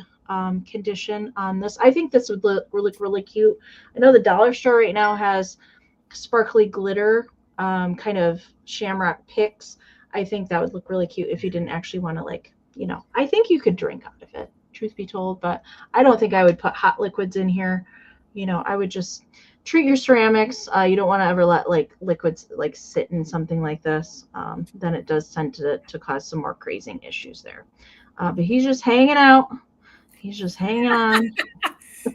condition on this. I think this would look really cute. I know the dollar store right now has sparkly glitter kind of shamrock picks. I think that would look really cute if you didn't actually want to I think you could drink out of it. truth be told, but I don't think I would put hot liquids in here. You know, I would just treat your ceramics. You don't want to ever let like liquids like sit in something like this. Then it does tend to cause some more crazing issues there. But he's just hanging out. He's just hanging on.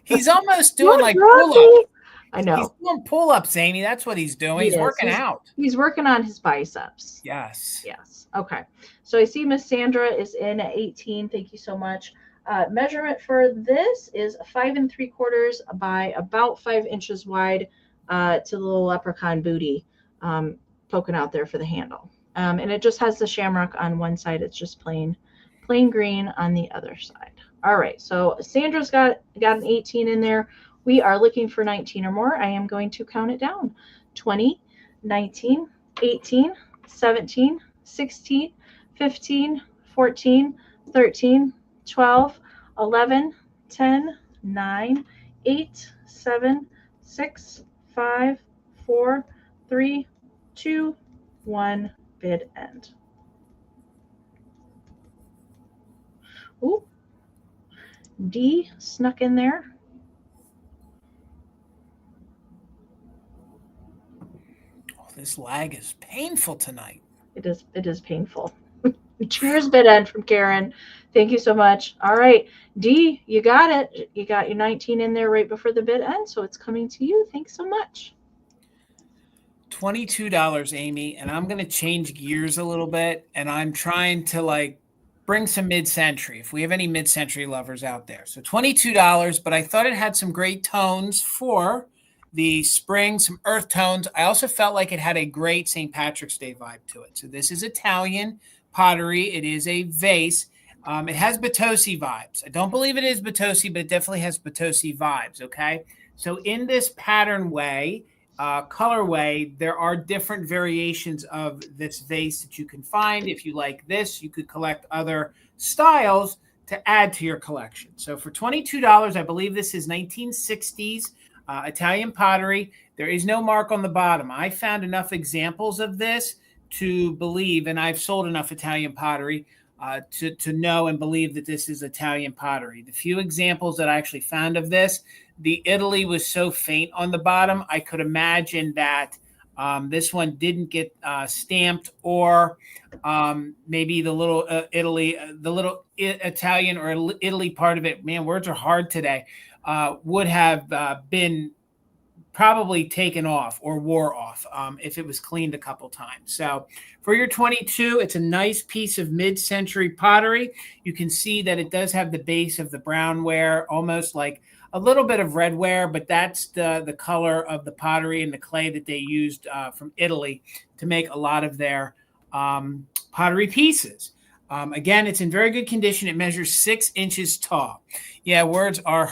He's almost doing like pull-ups. I know. He's doing pull-ups, Amy. That's what he's doing. He's working out. He's working on his biceps. Yes. Yes. Okay. So I see Miss Sandra is in at 18. Thank you so much. Measurement for this is 5 3/4 by about 5 inches wide to the little leprechaun booty poking out there for the handle. And it just has the shamrock on one side. It's just plain green on the other side. All right. So Sandra's got an 18 in there. We are looking for 19 or more. I am going to count it down. 20, 19, 18, 17, 16, 15, 14, 13, 12, 11, 10, 9, 8, 7, 6, 5, 4, 3, 2, 1, bid end. Ooh, D snuck in there. Oh, this lag is painful tonight. It is painful. Cheers, bid end from Karen. Thank you so much. All right, D, you got it. You got your 19 in there right before the bid end, so it's coming to you. Thanks so much. $22, Amy, and I'm going to change gears a little bit, and I'm trying to like bring some mid-century, if we have any mid-century lovers out there. So $22, but I thought it had some great tones for the spring, some earth tones. I also felt like it had a great St. Patrick's Day vibe to it. So this is Italian pottery. It is a vase. It has Batosi vibes. I don't believe it is Batosi, but it definitely has Batosi vibes, okay? So in this pattern way, colorway, there are different variations of this vase that you can find. If you like this, you could collect other styles to add to your collection. So for $22, I believe this is 1960s Italian pottery. There is no mark on the bottom. I found enough examples of this to believe, and I've sold enough Italian pottery to know and believe that this is Italian pottery. The few examples that I actually found of this, the Italy was so faint on the bottom, I could imagine that this one didn't get stamped, or maybe the little Italy, the little Italian or Italy part of it, man, words are hard today, would have been probably taken off or wore off if it was cleaned a couple times. So for your 22, it's a nice piece of mid-century pottery. You can see that it does have the base of the brown ware, almost like a little bit of red ware, but that's the color of the pottery and the clay that they used from Italy to make a lot of their pottery pieces. Again, it's in very good condition. It measures 6 inches tall. Yeah, words are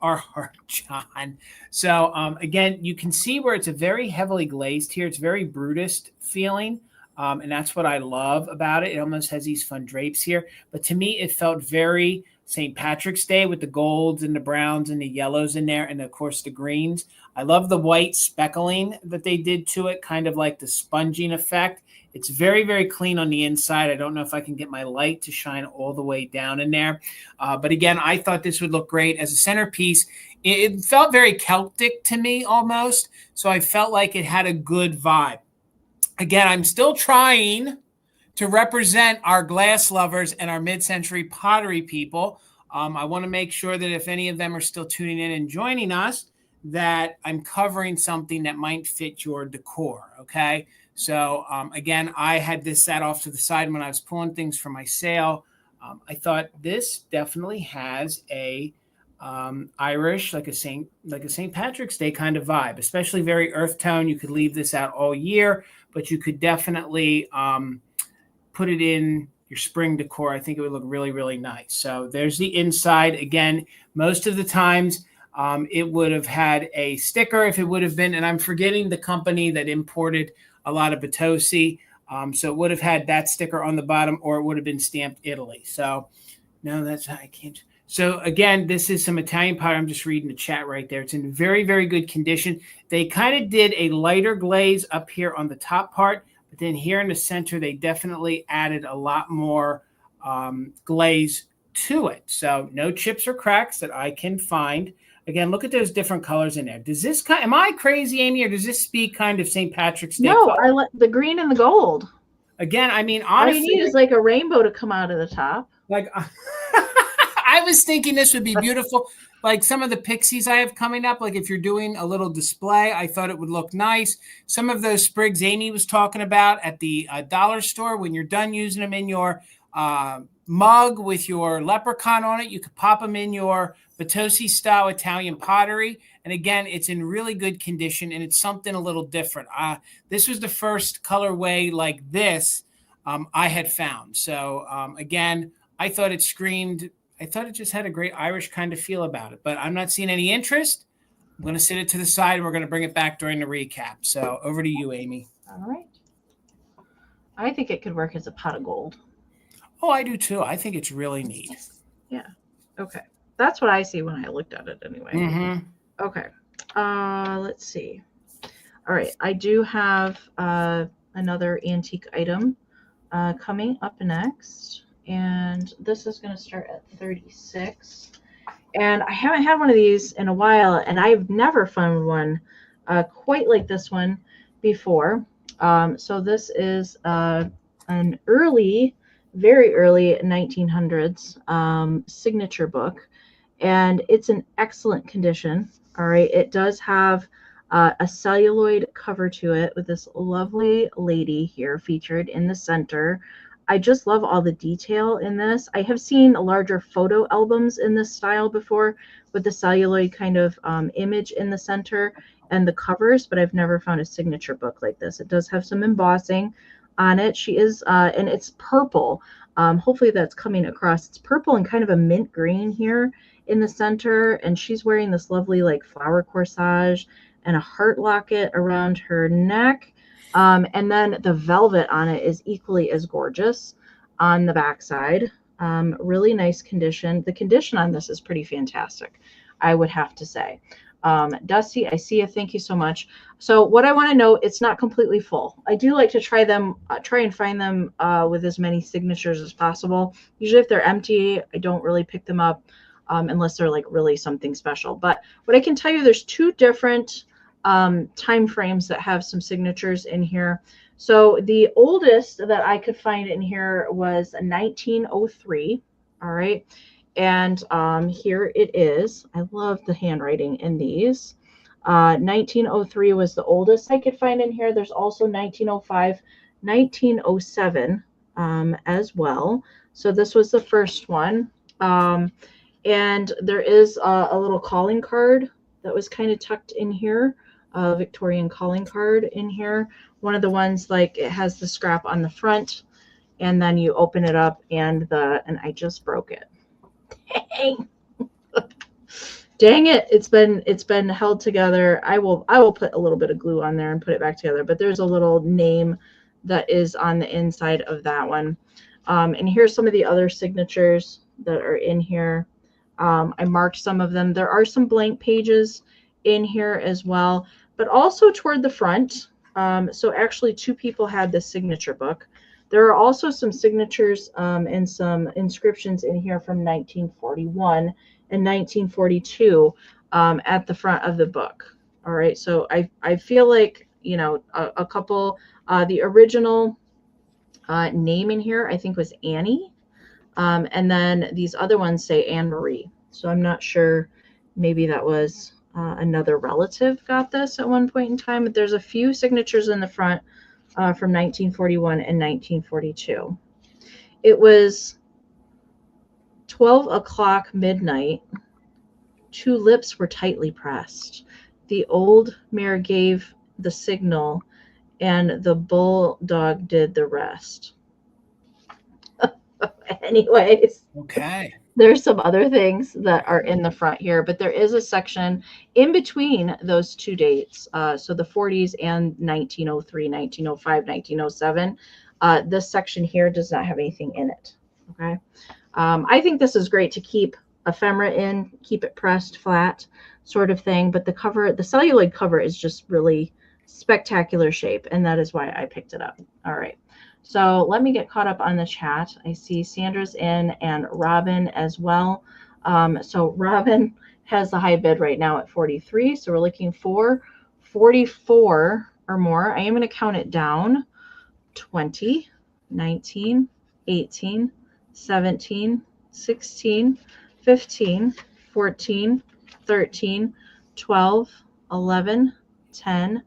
hard, John. So again, you can see where it's a very heavily glazed here. It's very Brutus feeling. And that's what I love about it. It almost has these fun drapes here. But to me, it felt very St. Patrick's Day with the golds and the browns and the yellows in there. And of course, the greens. I love the white speckling that they did to it, kind of like the sponging effect. It's very, very clean on the inside. I don't know if I can get my light to shine all the way down in there. But again, I thought this would look great as a centerpiece. It felt very Celtic to me almost. So I felt like it had a good vibe. Again, I'm still trying to represent our glass lovers and our mid-century pottery people. I want to make sure that if any of them are still tuning in and joining us, that I'm covering something that might fit your decor, okay? So, again, I had this sat off to the side when I was pulling things for my sale. I thought this definitely has a Irish, like a St. Patrick's Day kind of vibe, especially very earth tone. You could leave this out all year, but you could definitely put it in your spring decor. I think it would look really, really nice. So there's the inside. Again, most of the times it would have had a sticker if it would have been, and I'm forgetting the company that imported a lot of Batosi. So it would have had that sticker on the bottom, or it would have been stamped Italy. So no, I can't. So again, this is some Italian pottery. I'm just reading the chat right there. It's in very, very good condition. They kind of did a lighter glaze up here on the top part, but then here in the center, they definitely added a lot more glaze to it. So no chips or cracks that I can find. Again, look at those different colors in there. Does this am I crazy, Amy, or does this speak kind of St. Patrick's Day? No, I like the green and the gold. Again, I mean, honestly, all you need is like a rainbow to come out of the top. Like, I was thinking this would be beautiful. Like some of the pixies I have coming up, like if you're doing a little display, I thought it would look nice. Some of those sprigs Amy was talking about at the dollar store, when you're done using them in your mug with your leprechaun on it, you could pop them in your Potosi style Italian pottery. And again, it's in really good condition and it's something a little different. This was the first colorway like this I had found. So again, I thought it screamed, I thought it just had a great Irish kind of feel about it, but I'm not seeing any interest. I'm going to sit it to the side and we're going to bring it back during the recap. So over to you, Amy. All right. I think it could work as a pot of gold. Oh, I do too. I think it's really neat. Yeah. Okay. That's what I see when I looked at it anyway. Mm-hmm. Okay. Let's see. All right. I do have another antique item coming up next. And this is going to start at 36. And I haven't had one of these in a while, and I've never found one quite like this one before. So this is an early, very early 1900s signature book, and it's in excellent condition. All right, it does have a celluloid cover to it with this lovely lady here featured in the center. I just love all the detail in this. I have seen larger photo albums in this style before with the celluloid kind of image in the center and the covers, but I've never found a signature book like this. It does have some embossing on it. She is, and it's purple. Hopefully that's coming across. It's purple and kind of a mint green here in the center, and she's wearing this lovely like flower corsage and a heart locket around her neck. And then the velvet on it is equally as gorgeous on the backside. Really nice condition. The condition on this is pretty fantastic, I would have to say. Dusty, I see you. Thank you so much. So what I want to know, it's not completely full. I do like to try and find them with as many signatures as possible. Usually if they're empty, I don't really pick them up unless they're like really something special. But what I can tell you, there's two different time frames that have some signatures in here. So the oldest that I could find in here was 1903. All right. And here it is. I love the handwriting in these. 1903 was the oldest I could find in here. There's also 1905, 1907 as well. So this was the first one. And there is a little calling card that was kind of tucked in here. A Victorian calling card in here. One of the ones, like, it has the scrap on the front, and then you open it up and I just broke it. Dang. Dang it. It's been held together. I will put a little bit of glue on there and put it back together, but there's a little name that is on the inside of that one. And here's some of the other signatures that are in here. I marked some of them. There are some blank pages in here as well, but also toward the front. So actually two people had this signature book. There are also some signatures and some inscriptions in here from 1941 and 1942 at the front of the book. All right, so I feel like, you know, a couple, the original name in here I think was Annie, and then these other ones say Anne Marie. So I'm not sure, maybe that was another relative got this at one point in time, but there's a few signatures in the front from 1941 and 1942. It was 12 o'clock midnight. Two lips were tightly pressed. The old mare gave the signal, and the bulldog did the rest. Anyways. Okay. There's some other things that are in the front here, but there is a section in between those two dates. So the 40s and 1903, 1905, 1907. This section here does not have anything in it. Okay. I think this is great to keep ephemera in, keep it pressed flat sort of thing. But the cover, the celluloid cover, is just really spectacular shape, and that is why I picked it up. All right. So let me get caught up on the chat. I see Sandra's in and Robin as well. So Robin has the high bid right now at 43. So we're looking for 44 or more. I am going to count it down. 20, 19, 18, 17, 16, 15, 14, 13, 12, 11, 10,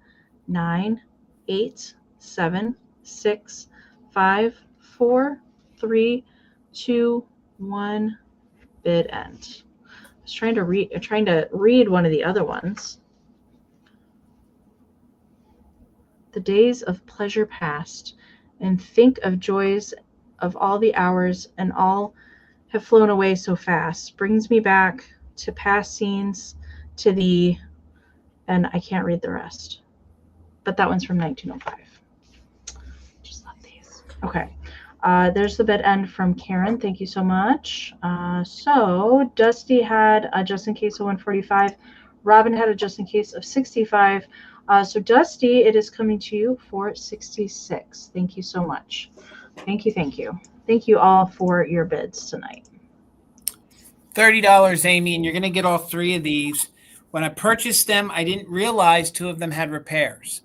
9, 8, 7, 6, 5, 4, 3, 2, 1, bid end. I was trying to read one of the other ones. The days of pleasure past, and think of joys of all the hours, and all have flown away so fast. Brings me back to past scenes, to thee, and I can't read the rest. But that one's from 1905. Just love these. Okay. There's the bid end from Karen. Thank you so much. So Dusty had a just in case of 145. Robin had a just in case of 65. So Dusty, it is coming to you for 66. Thank you so much. Thank you. Thank you. Thank you all for your bids tonight. $30, Amy, and you're going to get all three of these. When I purchased them, I didn't realize two of them had repairs.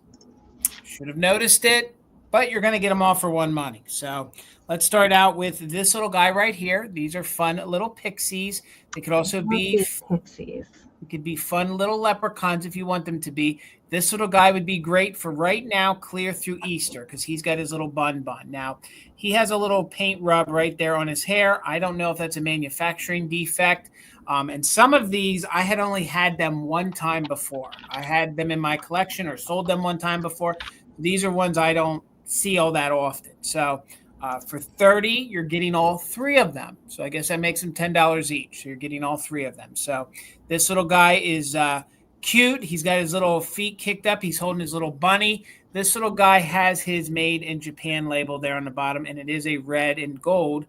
Should have noticed it, but you're going to get them all for one money. So let's start out with this little guy right here. These are fun little pixies. They could also be pixies. It could be fun little leprechauns if you want them to be. This little guy would be great for right now, clear through Easter, because he's got his little bun. Now, he has a little paint rub right there on his hair. I don't know if that's a manufacturing defect. And some of these, I had only had them one time before. I had them in my collection or sold them one time before. These are ones I don't see all that often. So for $30, you're getting all three of them. So I guess that makes them $10 each. So you're getting all three of them. So this little guy is cute. He's got his little feet kicked up. He's holding his little bunny. This little guy has his made in Japan label there on the bottom, and it is a red and gold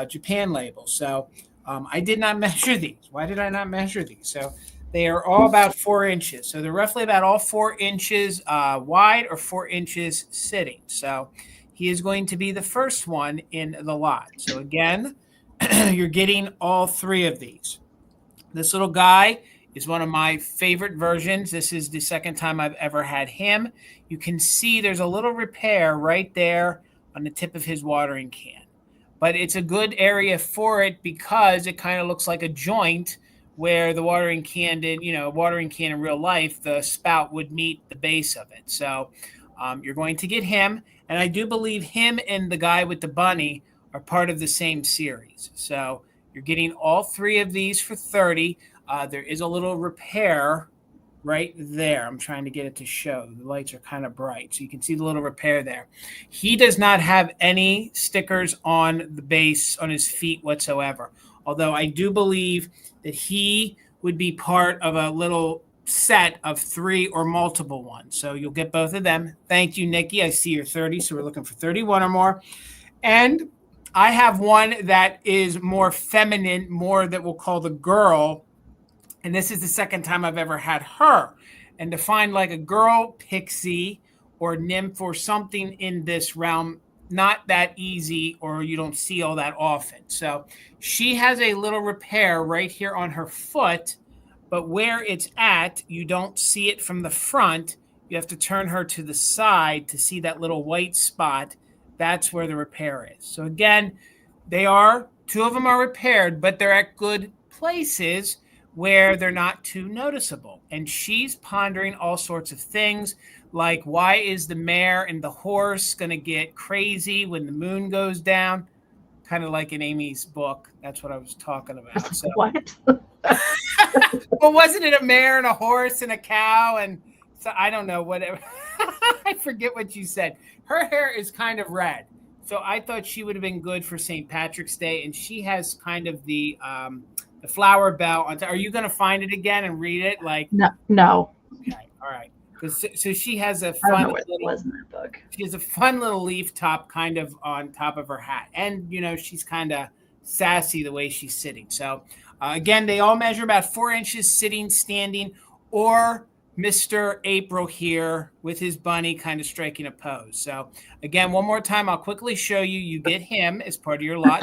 Japan label. So I did not measure these. Why did I not measure these? So they are all about 4 inches. So they're roughly about all 4 inches wide or 4 inches sitting. So he is going to be the first one in the lot. So again, you're getting all three of these. This little guy is one of my favorite versions. This is the second time I've ever had him. You can see there's a little repair right there on the tip of his watering can. But it's a good area for it because it kind of looks like a joint where the watering can did, watering can in real life, the spout would meet the base of it. So you're going to get him. And I do believe him and the guy with the bunny are part of the same series. So you're getting all three of these for $30. There is a little repair right there. I'm trying to get it to show. The lights are kind of bright, so you can see the little repair there. He does not have any stickers on the base on his feet whatsoever, although I do believe that he would be part of a little set of 3 or multiple ones. So you'll get both of them. Thank you, Nikki. I see you're 30, so we're looking for 31 or more. And I have one that is more feminine, more that we'll call the girl. And this is the second time I've ever had her. And to find like a girl pixie or nymph or something in this realm, not that easy, or you don't see all that often. So she has a little repair right here on her foot, but where it's at, you don't see it from the front. You have to turn her to the side to see that little white spot. That's where the repair is. So again, 2 of them are repaired, but they're at good places where they're not too noticeable. And she's pondering all sorts of things, like why is the mare and the horse going to get crazy when the moon goes down? Kind of like in Amy's book. That's what I was talking about. So, what? Well, wasn't it a mare and a horse and a cow? And so I don't know, whatever. I forget what you said. Her hair is kind of red. So I thought she would have been good for St. Patrick's Day. And she has kind of the flower bell. Are you going to find it again and read it? No. Okay. All right. So she has a fun little leaf top kind of on top of her hat. And, she's kind of sassy the way she's sitting. So, again, they all measure about 4 inches sitting, standing, or Mr. April here with his bunny kind of striking a pose. So again, one more time, I'll quickly show you. You get him as part of your lot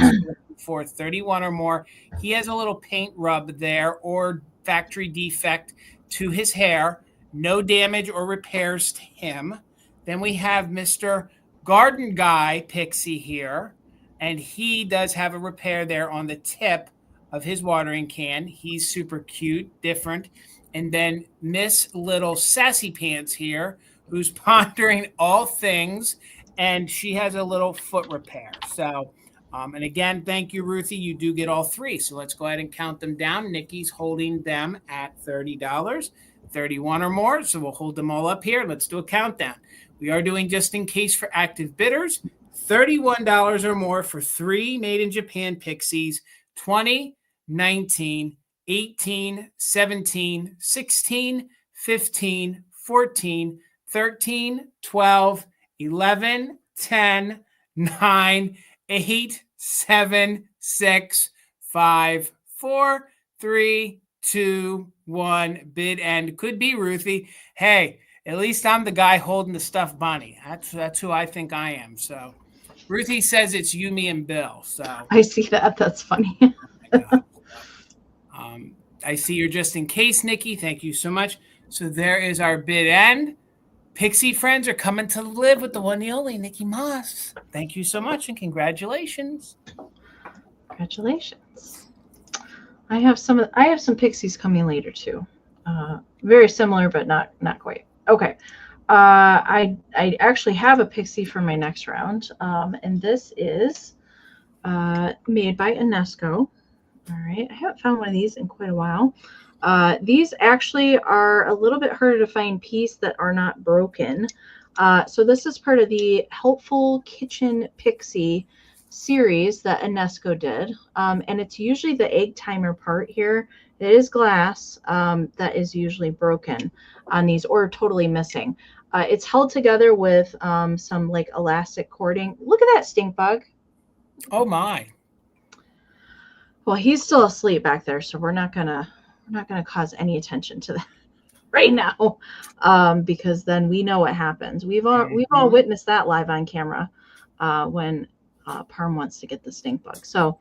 for 31 or more. He has a little paint rub there or factory defect to his hair. No damage or repairs to him. Then we have Mr. Garden Guy Pixie here, and he does have a repair there on the tip of his watering can. He's super cute, different. And then Miss Little Sassy Pants here, who's pondering all things, and she has a little foot repair. So, and again, thank you, Ruthie. You do get all three. So let's go ahead and count them down. Nikki's holding them at $30, 31 or more. So we'll hold them all up here. Let's do a countdown. We are doing just in case for active bidders, $31 or more for 3 made in Japan pixies, 20, 19, 18, 17, 16, 15, 14, 13, 12, 11, 10, 9, 8, 7, 6, 5, 4, 3, 2, 1. Bid end. Could be Ruthie. Hey, at least I'm the guy holding the stuffed bunny. That's who I think I am. So Ruthie says it's you, me, and Bill. So I see that. That's funny. I see you're just in case, Nikki. Thank you so much. So there is our bid end. Pixie friends are coming to live with the one and only Nikki Moss. Thank you so much and congratulations. Congratulations. I have some pixies coming later too. Very similar, but not quite. Okay. I actually have a pixie for my next round, and this is made by Napco. All right, I haven't found one of these in quite a while. These actually are a little bit harder to find pieces that are not broken. So this is part of the Helpful Kitchen Pixie series that Napco did. And it's usually the egg timer part here. It is glass that is usually broken on these or totally missing. It's held together with some like elastic cording. Look at that stink bug. Oh my. Well, he's still asleep back there, so we're not gonna cause any attention to that right now, because then we know what happens. We've all witnessed that live on camera when Parm wants to get the stink bug. So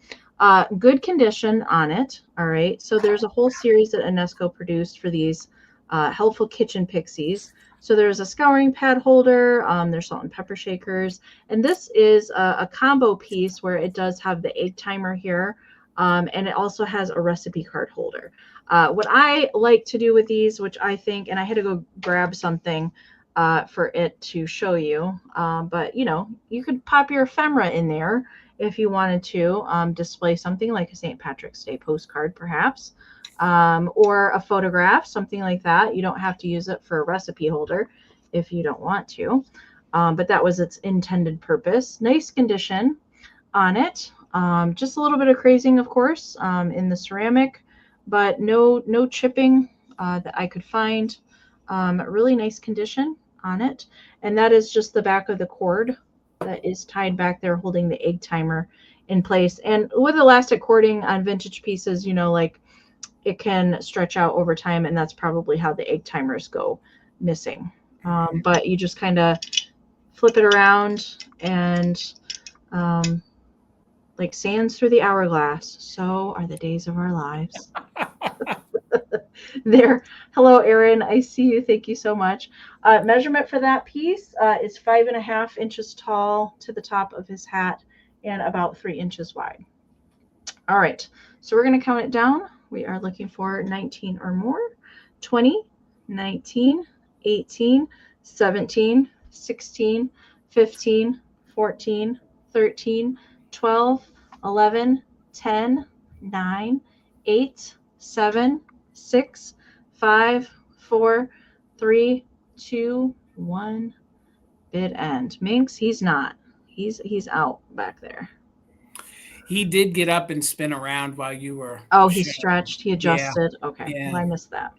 good condition on it. All right. So there's a whole series that Napco produced for these Helpful Kitchen Pixies. So there's a scouring pad holder, there's salt and pepper shakers, and this is a combo piece where it does have the egg timer here. And it also has a recipe card holder. What I like to do with these, which I think, and I had to go grab something for it to show you, but you know, you could pop your ephemera in there if you wanted to display something like a St. Patrick's Day postcard, perhaps, or a photograph, something like that. You don't have to use it for a recipe holder if you don't want to, but that was its intended purpose. Nice condition on it. Just a little bit of crazing, of course, in the ceramic, but no chipping that I could find. Really nice condition on it. And that is just the back of the cord that is tied back there holding the egg timer in place. And with elastic cording on vintage pieces, you know, like it can stretch out over time, and that's probably how the egg timers go missing. But you just kind of flip it around and like sands through the hourglass, so are the days of our lives. There. Hello, Aaron. I see you. Thank you so much. Measurement for that piece is 5.5 inches tall to the top of his hat and about 3 inches wide. All right. So we're going to count it down. We are looking for 19 or more. 20, 19, 18, 17, 16, 15, 14, 13, 12, 11, 10, 9, 8, 7, 6, 5, 4, 3, 2, 1. Bid end. Minx, he's not. He's out back there. He did get up and spin around while you were. Oh, he stretched. He adjusted. Yeah. Okay. Yeah. Well, I missed that.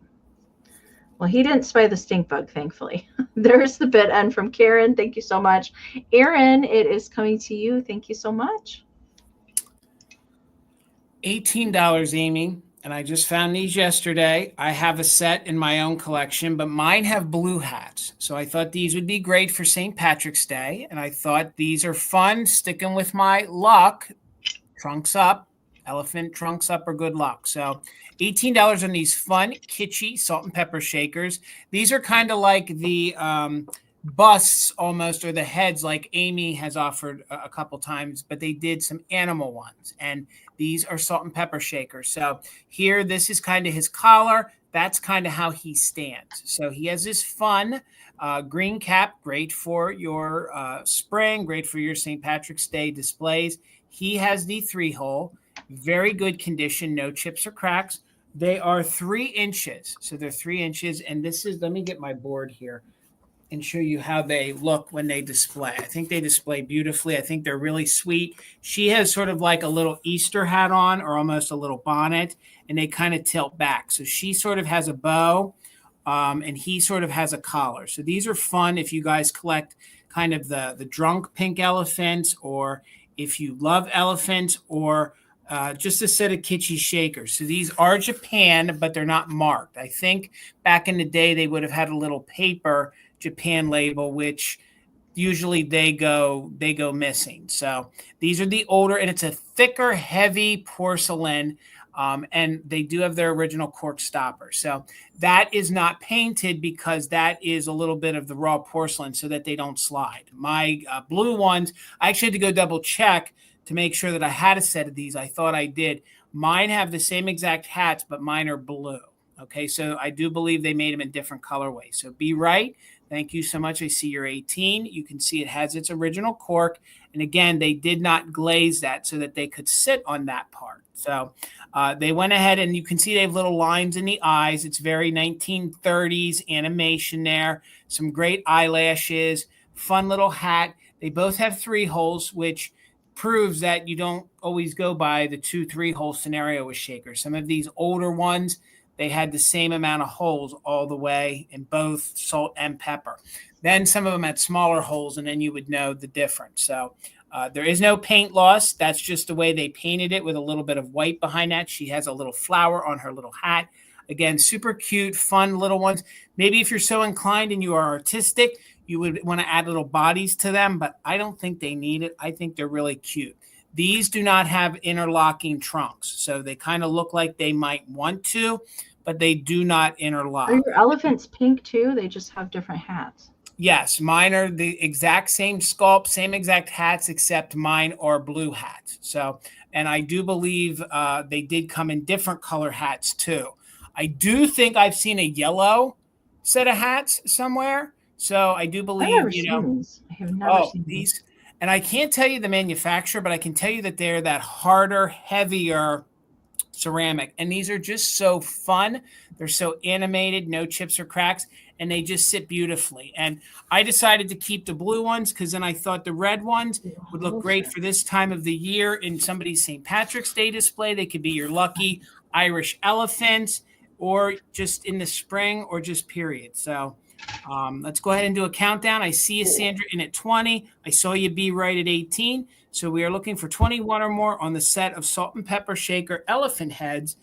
Well, he didn't spy the stink bug, thankfully. There's the bid end from Karen. Thank you so much. Aaron, it is coming to you. Thank you so much. $18, Amy. and I just found these yesterday. I have a set in my own collection, but mine have blue hats. So I thought these would be great for St. Patrick's Day. And I thought these are fun, sticking with my luck. Trunks up, elephant trunks up are good luck. So $18 on these fun, kitschy salt and pepper shakers. These are kind of like the busts almost, or the heads like Amie has offered a couple times, but they did some animal ones. And these are salt and pepper shakers. So here, this is kind of his collar. That's kind of how he stands. So he has this fun green cap, great for your spring, great for your St. Patrick's Day displays. He has the 3-hole, very good condition, no chips or cracks. They are 3 inches. So they're 3 inches. And this is, let me get my board here and show you how they look when they display. I think they display beautifully. I think they're really sweet. She has sort of like a little Easter hat on, or almost a little bonnet, and they kind of tilt back. So she sort of has a bow, and he sort of has a collar. So these are fun if you guys collect kind of the drunk pink elephants, or if you love elephants, or just a set of kitschy shakers. So these are Japan, but they're not marked. I think back in the day they would have had a little paper Japan label, which usually they go missing. So these are the older, and it's a thicker, heavy porcelain, and they do have their original cork stopper. So that is not painted because that is a little bit of the raw porcelain so that they don't slide. My blue ones, I actually had to go double check to make sure that I had a set of these. I thought I did. Mine have the same exact hats, but mine are blue. Okay, so I do believe they made them in different colorways. So be right. Thank you so much. I see you're 18. You can see it has its original cork. And again, they did not glaze that so that they could sit on that part. So they went ahead, and you can see they have little lines in the eyes. It's very 1930s animation there. Some great eyelashes, fun little hat. They both have 3 holes, which proves that you don't always go by the 2-3-hole scenario with shakers. Some of these older ones, they had the same amount of holes all the way in both salt and pepper. Then some of them had smaller holes, and then you would know the difference. So there is no paint loss. That's just the way they painted it, with a little bit of white behind that. She has a little flower on her little hat. Again, super cute, fun little ones. Maybe if you're so inclined and you are artistic, you would want to add little bodies to them, but I don't think they need it. I think they're really cute. These do not have interlocking trunks, so they kind of look like they might want to, but they do not interlock. Are your elephants pink too? They just have different hats. Yes, mine are the exact same sculpt, same exact hats, except mine are blue hats. So, and I do believe they did come in different color hats too. I do think I've seen a yellow set of hats somewhere. So I do believe, I have never seen these. And I can't tell you the manufacturer, but I can tell you that they're that harder, heavier ceramic. And these are just so fun. They're so animated, no chips or cracks, and they just sit beautifully. And I decided to keep the blue ones because then I thought the red ones would look great for this time of the year in somebody's St. Patrick's Day display. They could be your lucky Irish elephants, or just in the spring, or just period. So let's go ahead and do a countdown. I see you, Sandra, in at 20. I saw you be right at 18. So we are looking for 21 or more on the set of salt and pepper shaker elephant heads.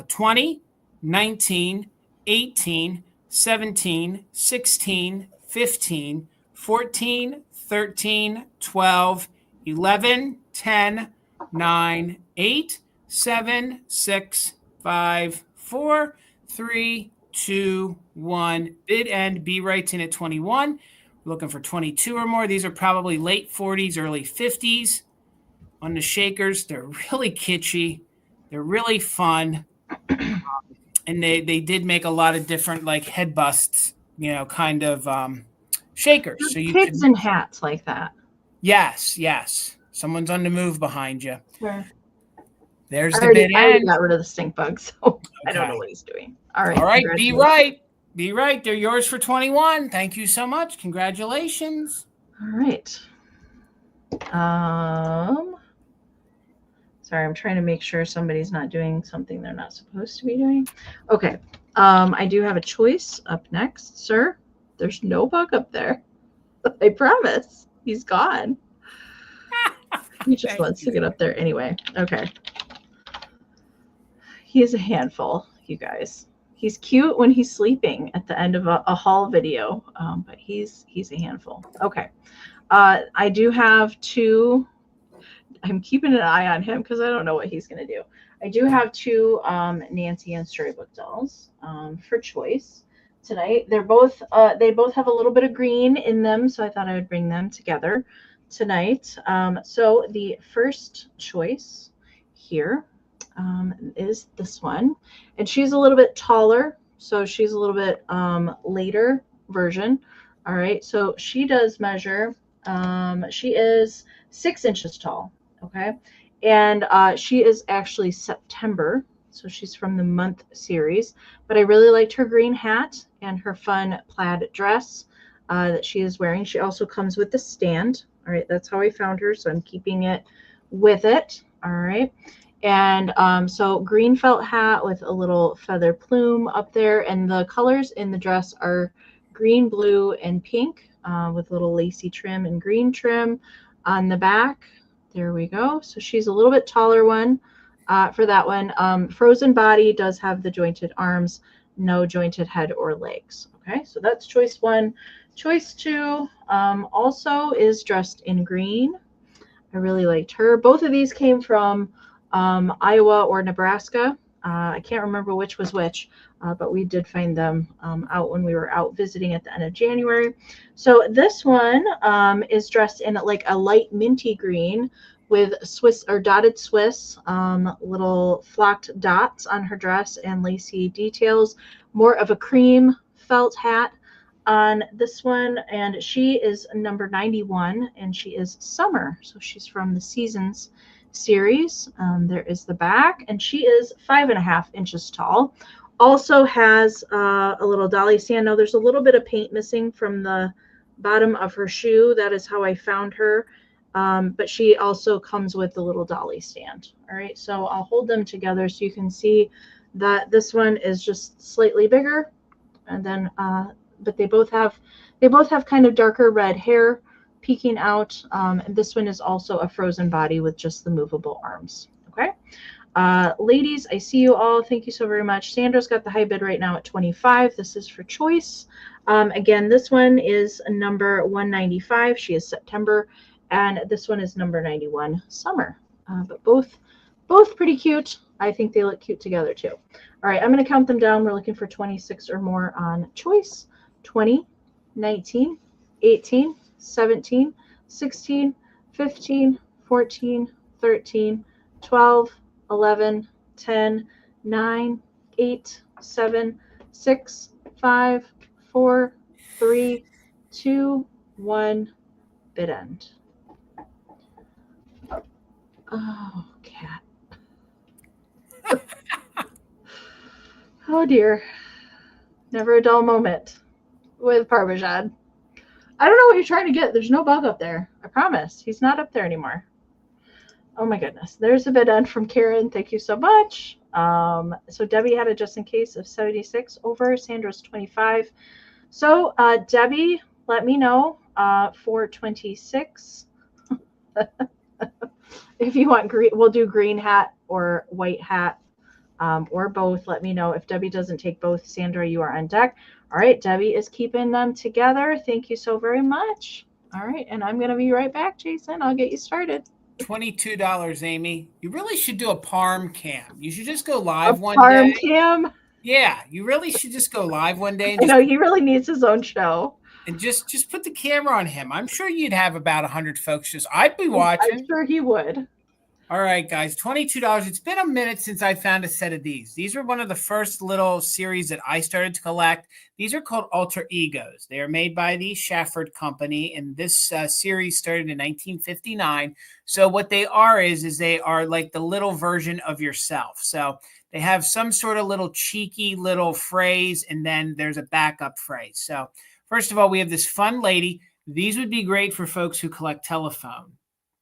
20, 19, 18, 17, 16, 15, 14, 13, 12, 11, 10, 9, 8, 7, 6, 5, 4, 3, 2, 1. Bid end. Be right's in at 21. We're looking for 22 or more. These are probably late 40s, early 50s on the shakers. They're really kitschy. They're really fun. And they did make a lot of different like head busts, kind of shakers. So you kids in hats like that. Yes. Someone's on the move behind you. Sure. There's the bid end. I already got rid of the stink bug, so okay. I don't know what he's doing. All right. Be right. Be right. They're yours for 21. Thank you so much. Congratulations. All right. Sorry, I'm trying to make sure somebody's not doing something they're not supposed to be doing. Okay. I do have a choice up next, sir. There's no bug up there. I promise. He's gone. He just wants to get up there anyway. Okay. He's a handful, you guys. He's cute when he's sleeping at the end of a haul video, but he's a handful. Okay. I do have two. I'm keeping an eye on him because I don't know what he's going to do. I do have two Nancy and Storybook dolls for choice tonight. They both have a little bit of green in them, so I thought I would bring them together tonight. So the first choice here is this one, and she's a little bit taller, so she's a little bit later version. All right, so she does measure. She is 6 inches tall. Okay, and she is actually September, so she's from the month series. But I really liked her green hat and her fun plaid dress that she is wearing. She also comes with the stand. All right, that's how I found her, so I'm keeping it with it. All right, and so green felt hat with a little feather plume up there, and the colors in the dress are green, blue, and pink with little lacy trim and green trim on the back. There we go. So she's a little bit taller one for that one. Frozen body does have the jointed arms, no jointed head or legs. Okay, so that's choice one. Choice two also is dressed in green. I really liked her. Both of these came from Iowa or Nebraska. I can't remember which was which, but we did find them out when we were out visiting at the end of January. So this one is dressed in like a light minty green with Swiss or dotted Swiss, little flocked dots on her dress and lacy details, more of a cream felt hat on this one. And she is number 91 and she is summer. So she's from the Seasons series. There is the back, and she is 5.5 inches tall. Also has a little dolly stand. Now there's a little bit of paint missing from the bottom of her shoe. That is how I found her. But she also comes with the little dolly stand. All right, so I'll hold them together so you can see that this one is just slightly bigger, and then but they both have kind of darker red hair peeking out. And this one is also a frozen body with just the movable arms. Okay. Ladies, I see you all. Thank you so very much. Sandra's got the high bid right now at 25. This is for choice. Again, this one is number 195. She is September, and this one is number 91, summer. But both pretty cute. I think they look cute together too. All right, I'm going to count them down. We're looking for 26 or more on choice. 20, 19, 18, 17, 16, 15, 14, 13, 12, 11, 10, 9, 8, 7, 6, 5, 4, 3, 2, 1, bid end. Oh, cat. Oh dear. Never a dull moment with Parmesan. I don't know what you're trying to get. There's no bug up there. I promise. He's not up there anymore. Oh my goodness. There's a bid end from Karen. Thank you so much. So Debbie had a just in case of 76 over. Sandra's 25. So Debbie, let me know for 26. If you want green, we'll do green hat or white hat or both. Let me know. If Debbie doesn't take both, Sandra, you are on deck. All right, Debbie is keeping them together. Thank you so very much. All right, and I'm going to be right back, Jason. I'll get you started. $22, Amy. You really should do a Parm cam. You should just go live one day. Parm cam? Yeah, you really should just go live one day. And he really needs his own show. And just put the camera on him. I'm sure you'd have about 100 folks. I'd be watching. I'm sure he would. All right, guys, $22. It's been a minute since I found a set of these. These were one of the first little series that I started to collect. These are called Alter Egos. They are made by the Shafford company, and this series started in 1959. So what they are is they are like the little version of yourself. So they have some sort of little cheeky little phrase, and then there's a backup phrase. So first of all, we have this fun lady. These would be great for folks who collect telephone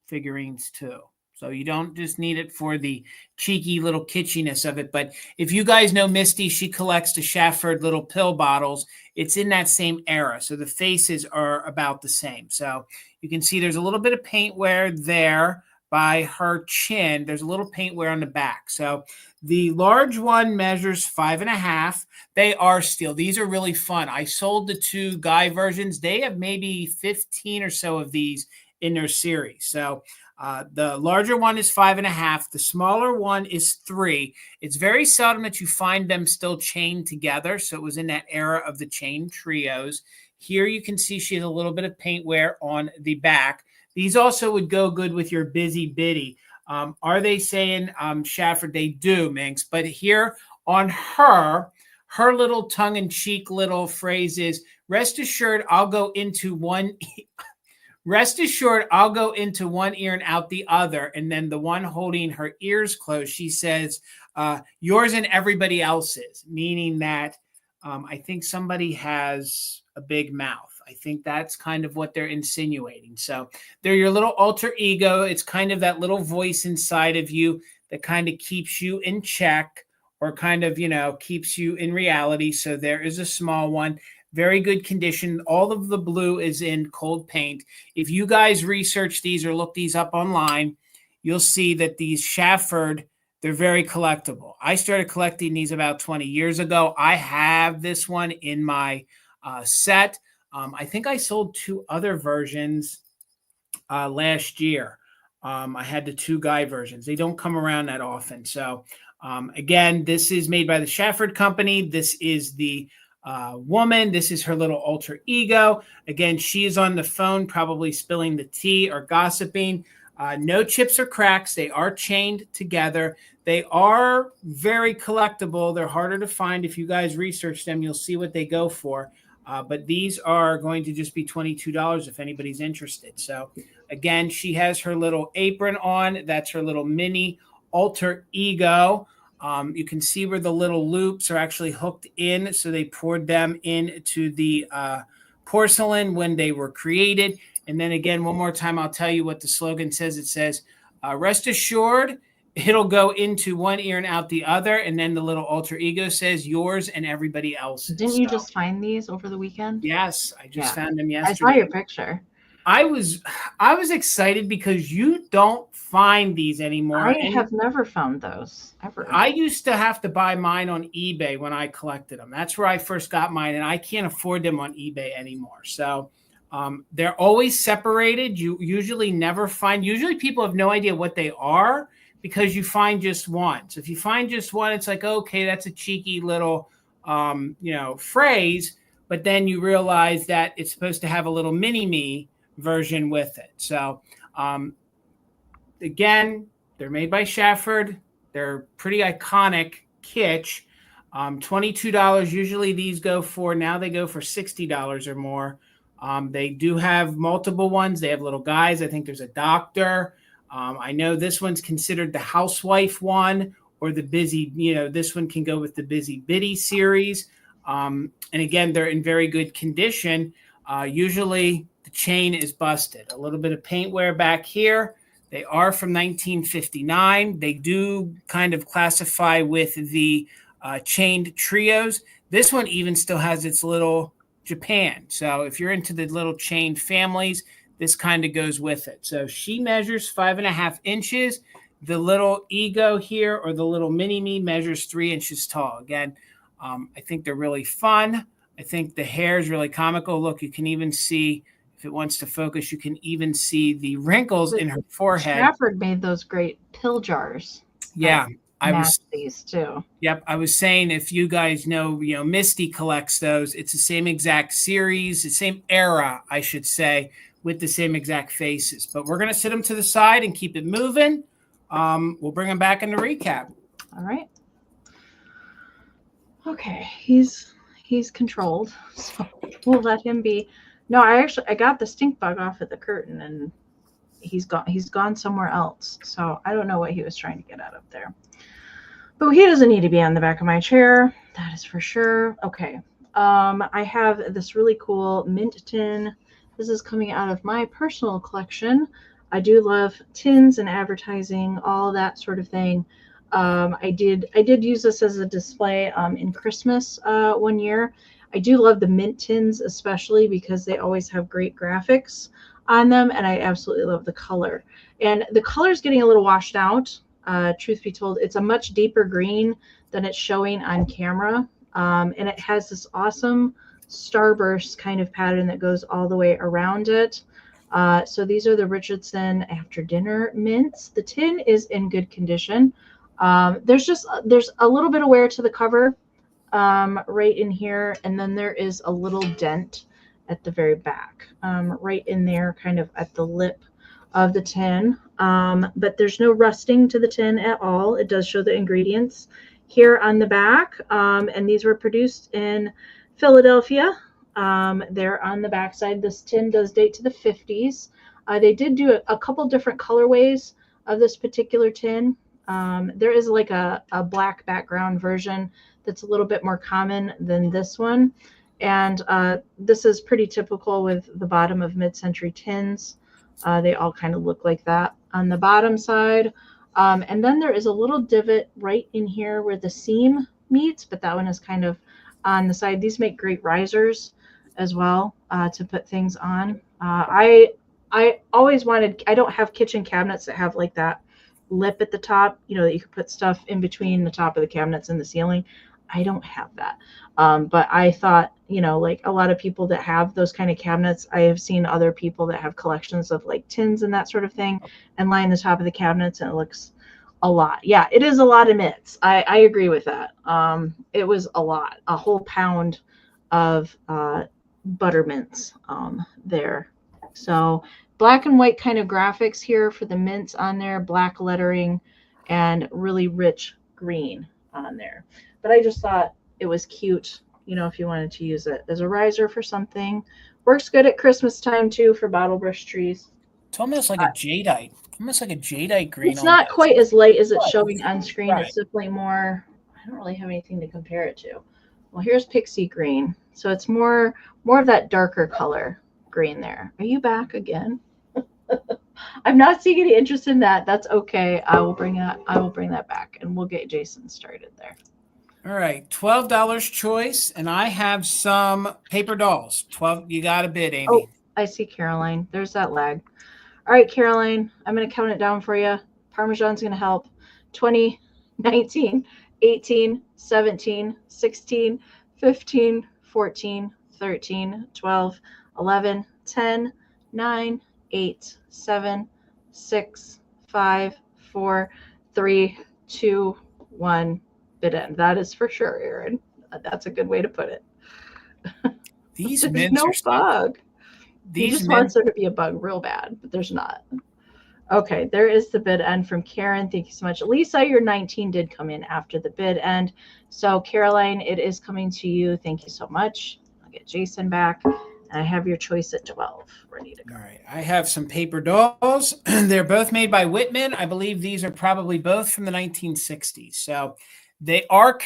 figurines too. So you don't just need it for the cheeky little kitschiness of it. But if you guys know Misty, she collects the Shafford little pill bottles. It's in that same era. So the faces are about the same. So you can see there's a little bit of paint wear there by her chin. There's a little paint wear on the back. So The large one measures 5.5. They are steel. These are really fun. I sold the 2 guy versions. They have maybe 15 or so of these in their series. So the larger one is 5.5. The smaller one is 3. It's very seldom that you find them still chained together. So it was in that era of the chain trios. Here you can see she has a little bit of paint wear on the back. These also would go good with your busy biddy. Are they saying Shafford? They do, Minx. But here on her little tongue-in-cheek little phrase is, rest assured I'll go into one ear and out the other. And then the one holding her ears closed, she says, yours and everybody else's, meaning that I think somebody has a big mouth. I think that's kind of what they're insinuating. So they're your little alter ego. It's kind of that little voice inside of you that kind of keeps you in check, or kind of, keeps you in reality. So there is a small one. Very good condition. All of the blue is in cold paint. If you guys research these or look these up online, you'll see that these Shafford, they're very collectible. I started collecting these about 20 years ago. I have this one in my set. I think I sold 2 other versions last year. I had the 2 guy versions. They don't come around that often. So again, this is made by the Shafford company. This is the woman. This is her little alter ego. Again, she is on the phone, probably spilling the tea or gossiping. No chips or cracks. They are chained together. They are very collectible. They're harder to find. If you guys research them, you'll see what they go for. But these are going to just be $22 if anybody's interested. So again, she has her little apron on. That's her little mini alter ego. You can see where the little loops are actually hooked in. So they poured them into the porcelain when they were created. And then again, one more time, I'll tell you what the slogan says. It says, rest assured, it'll go into one ear and out the other. And then the little alter ego says, yours and everybody else's. Didn't you just find these over the weekend? Yes, I just found them yesterday. I saw your picture. I was excited because you don't find these anymore. I have never found those ever. I used to have to buy mine on eBay when I collected them. That's where I first got mine, and I can't afford them on eBay anymore. So they're always separated. You usually never find. Usually people have no idea what they are because you find just one. So if you find just one, it's like, okay, that's a cheeky little phrase. But then you realize that it's supposed to have a little mini-me version with it. So again, they're made by Shafford. They're pretty iconic kitsch. $22 usually these go for. Now they go for $60 or more. They do have multiple ones. They have little guys. I think there's a doctor. I know this one's considered the housewife one, or the busy, this one can go with the busy biddy series. And again, they're in very good condition. Usually the chain is busted. A little bit of paint wear back here. They are from 1959. They do kind of classify with the chained trios. This one even still has its little Japan. So if you're into the little chained families, this kind of goes with it. So she measures 5.5 inches. The little ego here, or the little mini-me, measures 3 inches tall. Again, I think they're really fun. I think the hair is really comical. Look, you can even see, if it wants to focus, you can even see the wrinkles in her forehead. Shafford made those great pill jars. Yeah. I was these too. Yep. I was saying, if you guys know, Misty collects those. It's the same exact series, the same era, I should say, with the same exact faces. But we're going to sit them to the side and keep it moving. We'll bring them back in the recap. All right. Okay. He's controlled, so we'll let him be. No, I got the stink bug off at the curtain, and he's gone somewhere else. So I don't know what he was trying to get out of there. But he doesn't need to be on the back of my chair. That is for sure. Okay. I have this really cool mint tin. This is coming out of my personal collection. I do love tins and advertising, all that sort of thing. I did use this as a display in Christmas one year. I do love the mint tins, especially because they always have great graphics on them, and I absolutely love the color. And the color is getting a little washed out truth be told. It's a much deeper green than it's showing on camera. And it has this awesome starburst kind of pattern that goes all the way around it. So these are the Richardson after dinner mints. The tin is in good condition. There's a little bit of wear to the cover right in here, and then there is a little dent at the very back, right in there, kind of at the lip of the tin. But there's no rusting to the tin at all. It does show the ingredients here on the back, and these were produced in Philadelphia. There on the back side, this tin does date to the 50s. They did do a couple different colorways of this particular tin. There is like a black background version that's a little bit more common than this one. And this is pretty typical with the bottom of mid-century tins. They all kind of look like that on the bottom side. And then there is a little divot right in here where the seam meets, but that one is kind of on the side. These make great risers as well to put things on. I always wanted, I don't have kitchen cabinets that have like that lip at the top, you know, that you can put stuff in between the top of the cabinets and the ceiling. I don't have that. But I thought, you know, like a lot of people that have those kind of cabinets, I have seen other people that have collections of like tins and that sort of thing and line the top of the cabinets, and it looks a lot. Yeah, it is a lot of mitts. I agree with that. It was a whole pound of butter mints there. So black and white kind of graphics here for the mints on there, black lettering, and really rich green on there. But I just thought it was cute, you know, if you wanted to use it as a riser for something. Works good at Christmas time too for bottle brush trees. It's almost like a jadeite, green. It's not quite as light as it's showing on screen. Right. It's definitely more, I don't really have anything to compare it to. Well, here's Pixie green. So it's more of that darker color green there. Are you back again? I'm not seeing any interest in that. That's okay. I will bring that back, and we'll get Jason started there. All right, $12 choice, and I have some paper dolls. 12. You got a bid, Amy. Oh, I see Caroline. There's that lag. All right, Caroline, I'm going to count it down for you. Parmesan's going to help. 20, 19, 18, 17, 16, 15, 14, 13, 12, 11, 10, 9, 8, 7, 6, 5, 4, 3, 2, 1. Bid end. That is for sure, Aaron. That's a good way to put it. These there's mints no are bug. He just wants there to be a bug real bad, but there's not. Okay, there is the bid end from Karen. Thank you so much. Lisa, your 19 did come in after the bid end. So Caroline, it is coming to you. Thank you so much. I'll get Jason back. And I have your choice at 12 ready to go. All right. I have some paper dolls. They're both made by Whitman. I believe these are probably both from the 1960s. So they are,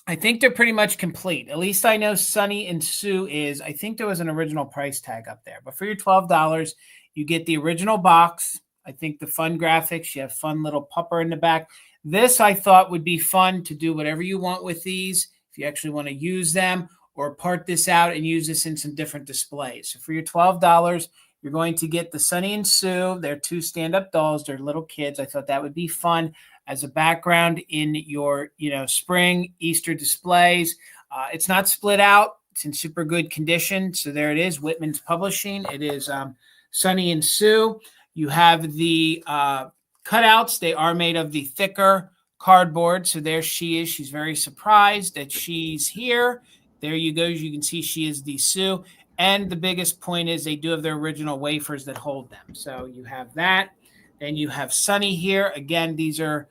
I think they're pretty much complete. At least I know Sunny and Sue is. I think there was an original price tag up there. But for your $12, you get the original box. I think the fun graphics. You have fun little pupper in the back. This I thought would be fun to do whatever you want with these. If you actually want to use them or part this out and use this in some different displays. So for your $12, you're going to get the Sunny and Sue. They're two stand-up dolls. They're little kids. I thought that would be fun as a background in your, spring Easter displays. It's not split out. It's in super good condition. So there it is, Whitman's Publishing. It is Sunny and Sue. You have the cutouts. They are made of the thicker cardboard. So there she is. She's very surprised that she's here. There you go. You can see she is the Sue. And the biggest point is they do have their original wafers that hold them. So you have that. Then you have Sunny here. Again, these are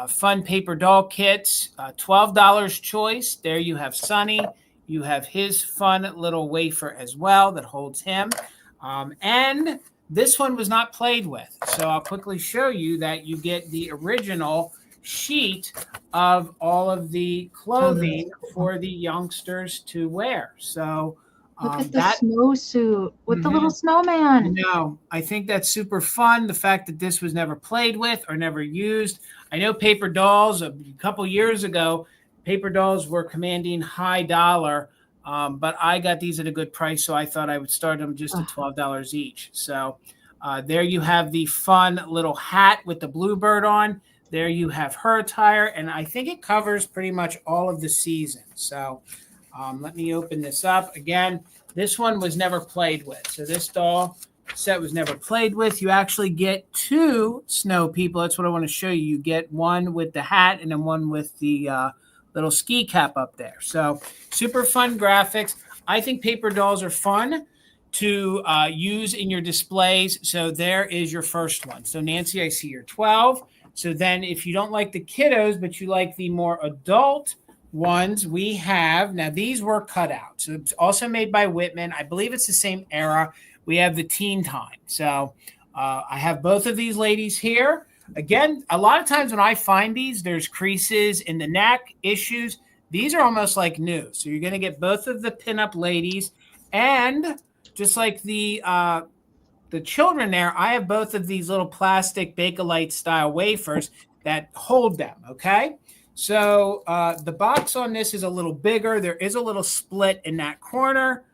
fun paper doll kits. $12 choice. There you have Sunny. You have his fun little wafer as well that holds him. And this one was not played with. So I'll quickly show you that you get the original sheet of all of the clothing for the youngsters to wear. So look at the snowsuit with the little snowman. No, I think that's super fun. The fact that this was never played with or never used. I know paper dolls a couple years ago, paper dolls were commanding high dollar, but I got these at a good price, so I thought I would start them just at $12 each. So There you have the fun little hat with the bluebird on. There you have her attire, and I think it covers pretty much all of the season. So let me open this up. Again, this one was never played with. So this doll set was never played with. You actually get 2 snow people. That's what I want to show you. You get one with the hat and then one with the little ski cap up there. So super fun graphics. I think paper dolls are fun to use in your displays. So there is your first one. So Nancy, I see you're 12. So then if you don't like the kiddos, but you like the more adult ones, we have, now these were cut out. So it's also made by Whitman. I believe it's the same era. We have the Teen Time. So I have both of these ladies here. Again, a lot of times when I find these, there's creases in the neck, issues. These are almost like new. So you're going to get both of the pinup ladies. And just like the children there, I have both of these little plastic Bakelite style wafers that hold them, okay? So the box on this is a little bigger. There is a little split in that corner.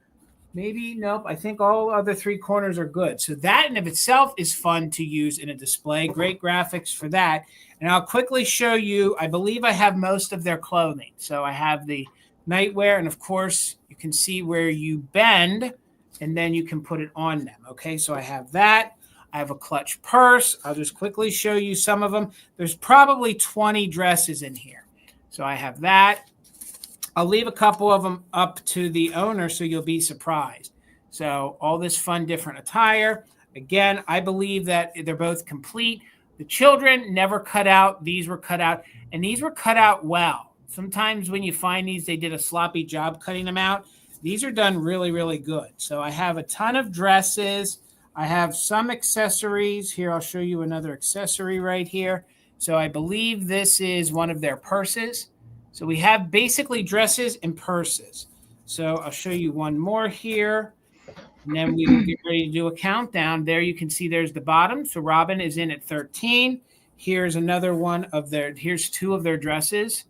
Maybe, nope, I think all other 3 corners are good. So that in of itself is fun to use in a display. Great graphics for that. And I'll quickly show you, I believe I have most of their clothing. So I have the nightwear, and of course, you can see where you bend, and then you can put it on them. Okay, so I have that. I have a clutch purse. I'll just quickly show you some of them. There's probably 20 dresses in here. So I have that. I'll leave a couple of them up to the owner so you'll be surprised. So all this fun different attire. Again, I believe that they're both complete. The children never cut out. These were cut out, and these were cut out well. Sometimes when you find these, they did a sloppy job cutting them out. These are done really, really good. So I have a ton of dresses. I have some accessories. Here, I'll show you another accessory right here. So I believe this is one of their purses. So we have basically dresses and purses. So I'll show you one more here. And then we will get ready to do a countdown. There you can see there's the bottom. So Robin is in at 13. Here's another one of their, here's 2 of their dresses.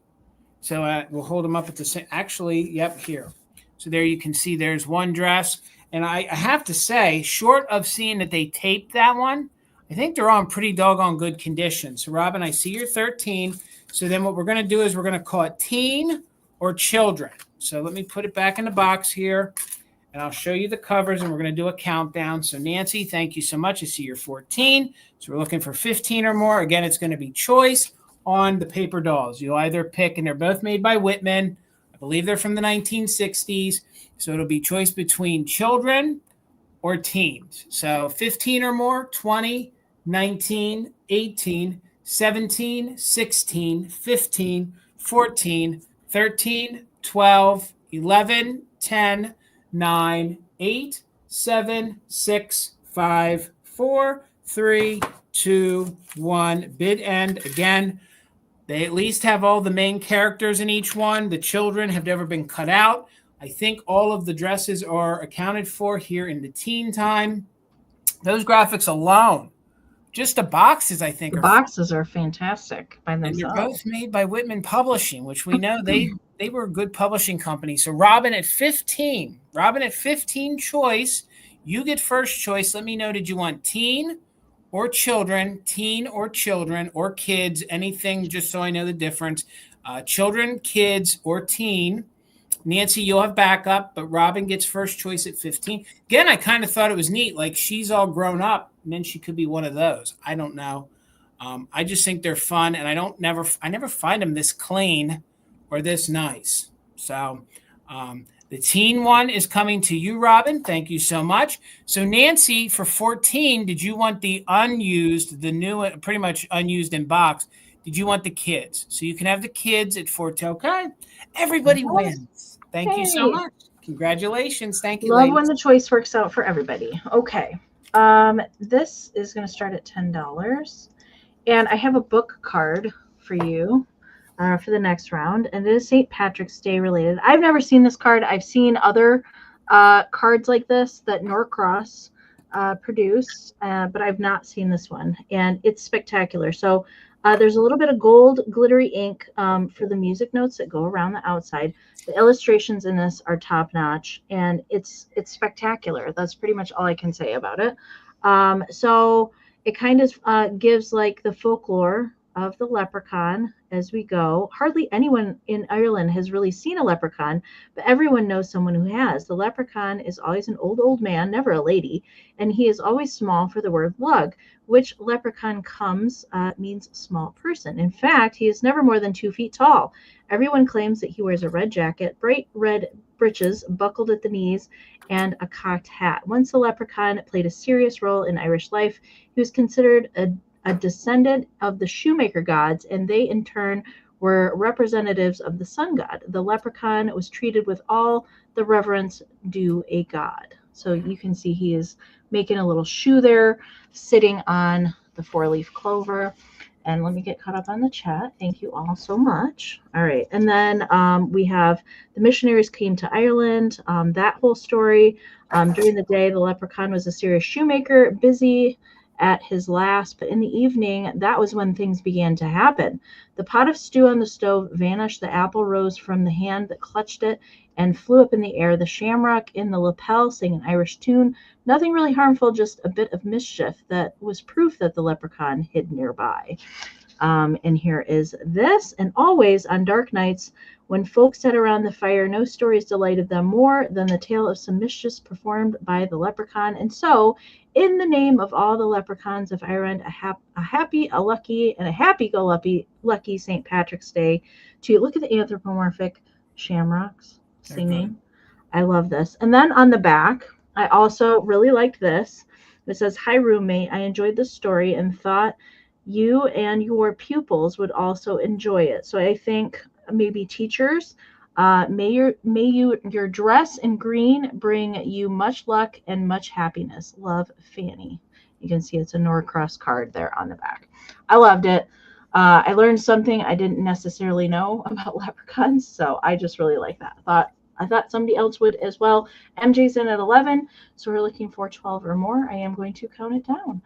So we'll hold them up at the same, actually, yep, here. So there you can see there's one dress. And I have to say, short of seeing that they taped that one, I think they're all in pretty doggone good condition. So Robin, I see you're 13. So then what we're going to do is we're going to call it teen or children. So let me put it back in the box here, and I'll show you the covers, and we're going to do a countdown. So Nancy, thank you so much. I see you're 14. So we're looking for 15 or more. Again, it's going to be choice on the paper dolls. You'll either pick, and they're both made by Whitman. I believe they're from the 1960s. So it'll be choice between children or teens. So 15 or more, 20, 19, 18, 17, 16, 15, 14, 13, 12, 11, 10, 9, 8, 7, 6, 5, 4, 3, 2, 1. Bid end. Again, they at least have all the main characters in each one. The children have never been cut out. I think all of the dresses are accounted for here in the Teen Time. Those graphics alone, just the boxes, I think. The boxes are fantastic by themselves. And they're both made by Whitman Publishing, which we know they were a good publishing company. So Robin at 15 choice, you get first choice. Let me know, did you want teen or children, or kids, anything, just so I know the difference. Children, kids, or teen. Nancy, you'll have backup, but Robin gets first choice at 15. Again, I kind of thought it was neat. Like, she's all grown up, and then she could be one of those. I don't know. I just think they're fun, and I never find them this clean or this nice. So the teen one is coming to you, Robin. Thank you so much. So Nancy, for 14, did you want the unused, the new, pretty much unused in box? Did you want the kids? So you can have the kids at 14. Okay. Everybody wins. Thank you so much. Congratulations. Thank you. Love ladies. when the choice works out for everybody. Okay. This is going to start at $10. And I have a book card for you for the next round. And it is St. Patrick's Day related. I've never seen this card. I've seen other cards like this that Norcross produced, but I've not seen this one. And it's spectacular. So there's a little bit of gold glittery ink for the music notes that go around the outside. The illustrations in this are top notch, and it's spectacular. That's pretty much all I can say about it. So it kind of gives like the folklore of the leprechaun as we go. Hardly anyone in Ireland has really seen a leprechaun, but everyone knows someone who has. The leprechaun is always an old man, never a lady, and he is always small for the word lug, which leprechaun comes means small person. In fact, he is never more than 2 feet tall. Everyone claims that he wears a red jacket, bright red breeches buckled at the knees, and a cocked hat. Once the leprechaun played a serious role in Irish life, he was considered a descendant of the shoemaker gods, and they in turn were representatives of the sun god. The leprechaun was treated with all the reverence due a god. So you can see he is making a little shoe there, sitting on the 4-leaf clover. And let me get caught up on the chat. Thank you all so much. All right. And then we have the missionaries came to Ireland. That whole story. During the day, the leprechaun was a serious shoemaker, busy at his last, but in the evening, that was when things began to happen. The pot of stew on the stove vanished. The apple rose from the hand that clutched it and flew up in the air. The shamrock in the lapel sang an Irish tune. Nothing really harmful, just a bit of mischief that was proof that the leprechaun hid nearby. And here is this. And always on dark nights, when folks sat around the fire, no stories delighted them more than the tale of some mischiefs performed by the leprechaun. And so, in the name of all the leprechauns of Ireland, a happy, a lucky, and a happy-go-lucky St. Patrick's Day to look at the anthropomorphic shamrocks singing. I love this. And then on the back, I also really liked this. It says, "Hi, roommate. I enjoyed the story and thought you and your pupils would also enjoy it. So I think maybe teachers, may your dress in green bring you much luck and much happiness. Love, Fanny." You can see it's a Norcross card there on the back. I loved it. I learned something I didn't necessarily know about leprechauns, so I just really like that. I thought somebody else would as well. MJ's in at 11, so we're looking for 12 or more. I am going to count it down.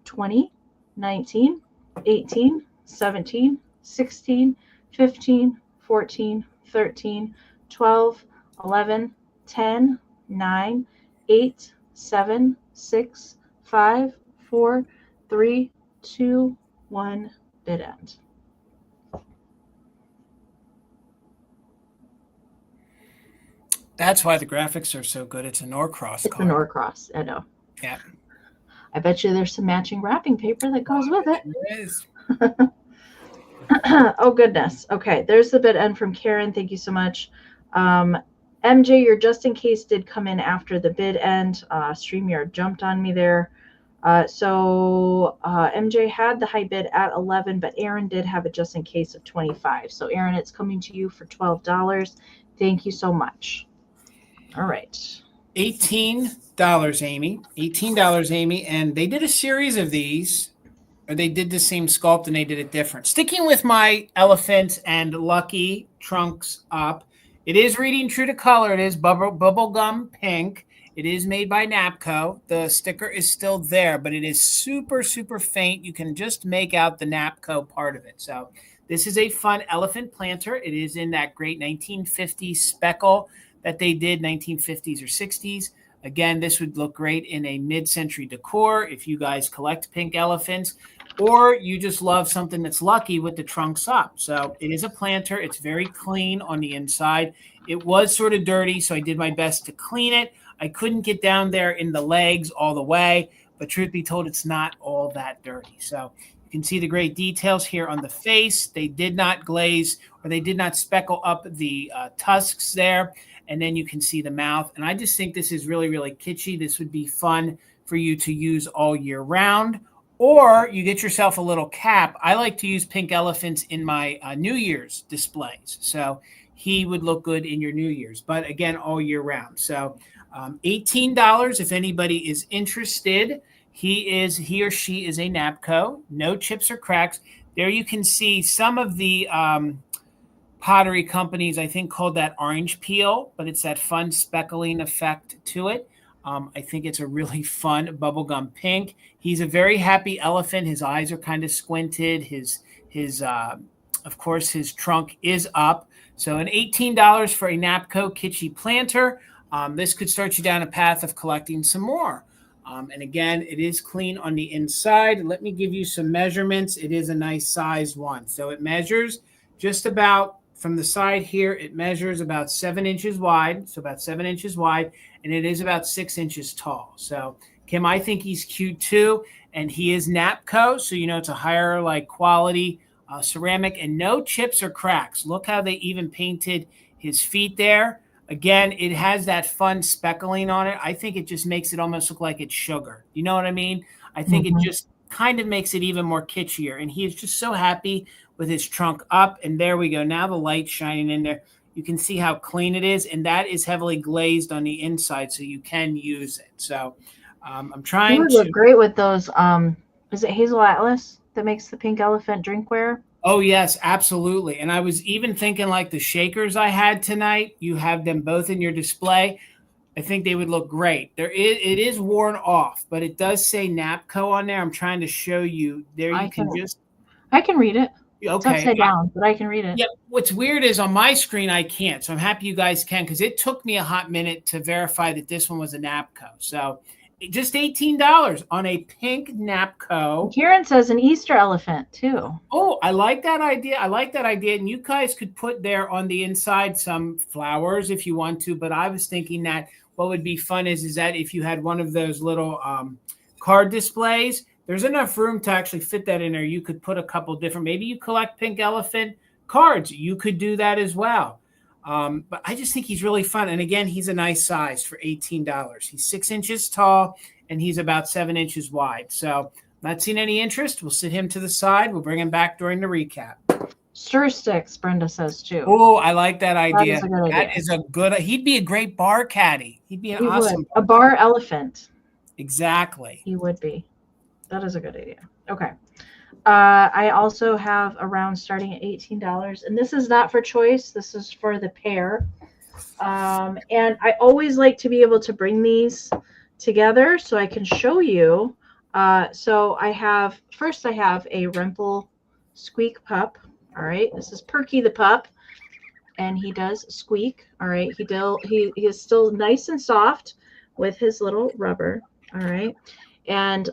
20, 19, 18, 17, 16, 15, 14, 13, 12, 11, 10, 9, 8, 7, 6, 5, 4, 3, 2, 1, bid end. That's why the graphics are so good. It's a Norcross card. It's a Norcross, I know. Yeah. I bet you there's some matching wrapping paper that goes with it. There is. Oh, goodness. Okay, there's the bid end from Karen. Thank you so much. MJ, your just in case did come in after the bid end. StreamYard jumped on me there. So MJ had the high bid at 11, but Aaron did have a just in case of 25. So Aaron, it's coming to you for $12. Thank you so much. All right. $18, Amy. $18, Amy. And they did a series of these, or they did the same sculpt and they did it different. Sticking with my elephant and lucky trunks up, it is reading true to color. It is bubblegum pink. It is made by Napco. The sticker is still there, but it is super, super faint. You can just make out the Napco part of it. So this is a fun elephant planter. It is in that great 1950s speckle that they did, 1950s or 60s. Again, this would look great in a mid-century decor if you guys collect pink elephants, or you just love something that's lucky with the trunks up. So it is a planter. It's very clean on the inside. It was sort of dirty, so I did my best to clean it. I couldn't get down there in the legs all the way, but truth be told, it's not all that dirty. So you can see the great details here on the face. They did not glaze, or they did not speckle up the tusks there. And then you can see the mouth. And I just think this is really, really kitschy. This would be fun for you to use all year round. Or you get yourself a little cap. I like to use pink elephants in my New Year's displays. So he would look good in your New Year's. But again, all year round. So $18 if anybody is interested. He or she is a Napco. No chips or cracks. There you can see some of the pottery companies, I think, called that orange peel, but it's that fun speckling effect to it. I think it's a really fun bubblegum pink. He's a very happy elephant. His eyes are kind of squinted. His of course, his trunk is up. So an $18 for a Napco kitschy planter. This could start you down a path of collecting some more. And again, it is clean on the inside. Let me give you some measurements. It is a nice size one. So it measures just about from the side here, it measures about 7 inches wide. So about 7 inches wide, and it is about 6 inches tall. So Kim, I think he's cute too. And he is Napco. So, it's a higher quality ceramic and no chips or cracks. Look how they even painted his feet there. Again, it has that fun speckling on it. I think it just makes it almost look like it's sugar. You know what I mean? I think it just kind of makes it even more kitschier. And he is just so happy with his trunk up. And there we go. Now the light's shining in there. You can see how clean it is. And that is heavily glazed on the inside, so you can use it. So I'm trying to look great with those. Is it Hazel Atlas that makes the pink elephant drinkware? Oh, yes, absolutely. And I was even thinking like the shakers I had tonight, you have them both in your display. I think they would look great. It is worn off, but it does say Napco on there. I'm trying to show you. There I can read it. Okay. It's upside down, but I can read it. Yeah. What's weird is on my screen, I can't. So I'm happy you guys can, because it took me a hot minute to verify that this one was a Napco. So just $18 on a pink Napco. Karen says an Easter elephant too. Oh, I like that idea. And you guys could put there on the inside some flowers if you want to. But I was thinking that what would be fun is that if you had one of those little card displays, there's enough room to actually fit that in there. You could put a couple different, maybe you collect pink elephant cards. You could do that as well. But I just think he's really fun. And again, he's a nice size for $18. He's 6 inches tall and he's about 7 inches wide. So not seeing any interest. We'll sit him to the side. We'll bring him back during the recap. Stir sticks, Brenda says too. Oh, I like that idea. That is a good idea. He'd be a great bar caddy. He'd be awesome. A bar elephant. Exactly. He would be. That is a good idea. Okay. I also have a round starting at $18, and this is not for choice. This is for the pair. And I always like to be able to bring these together so I can show you. So I have a Rempel squeak pup. All right. This is Perky the pup, and he does squeak. All right. He is still nice and soft with his little rubber. All right. And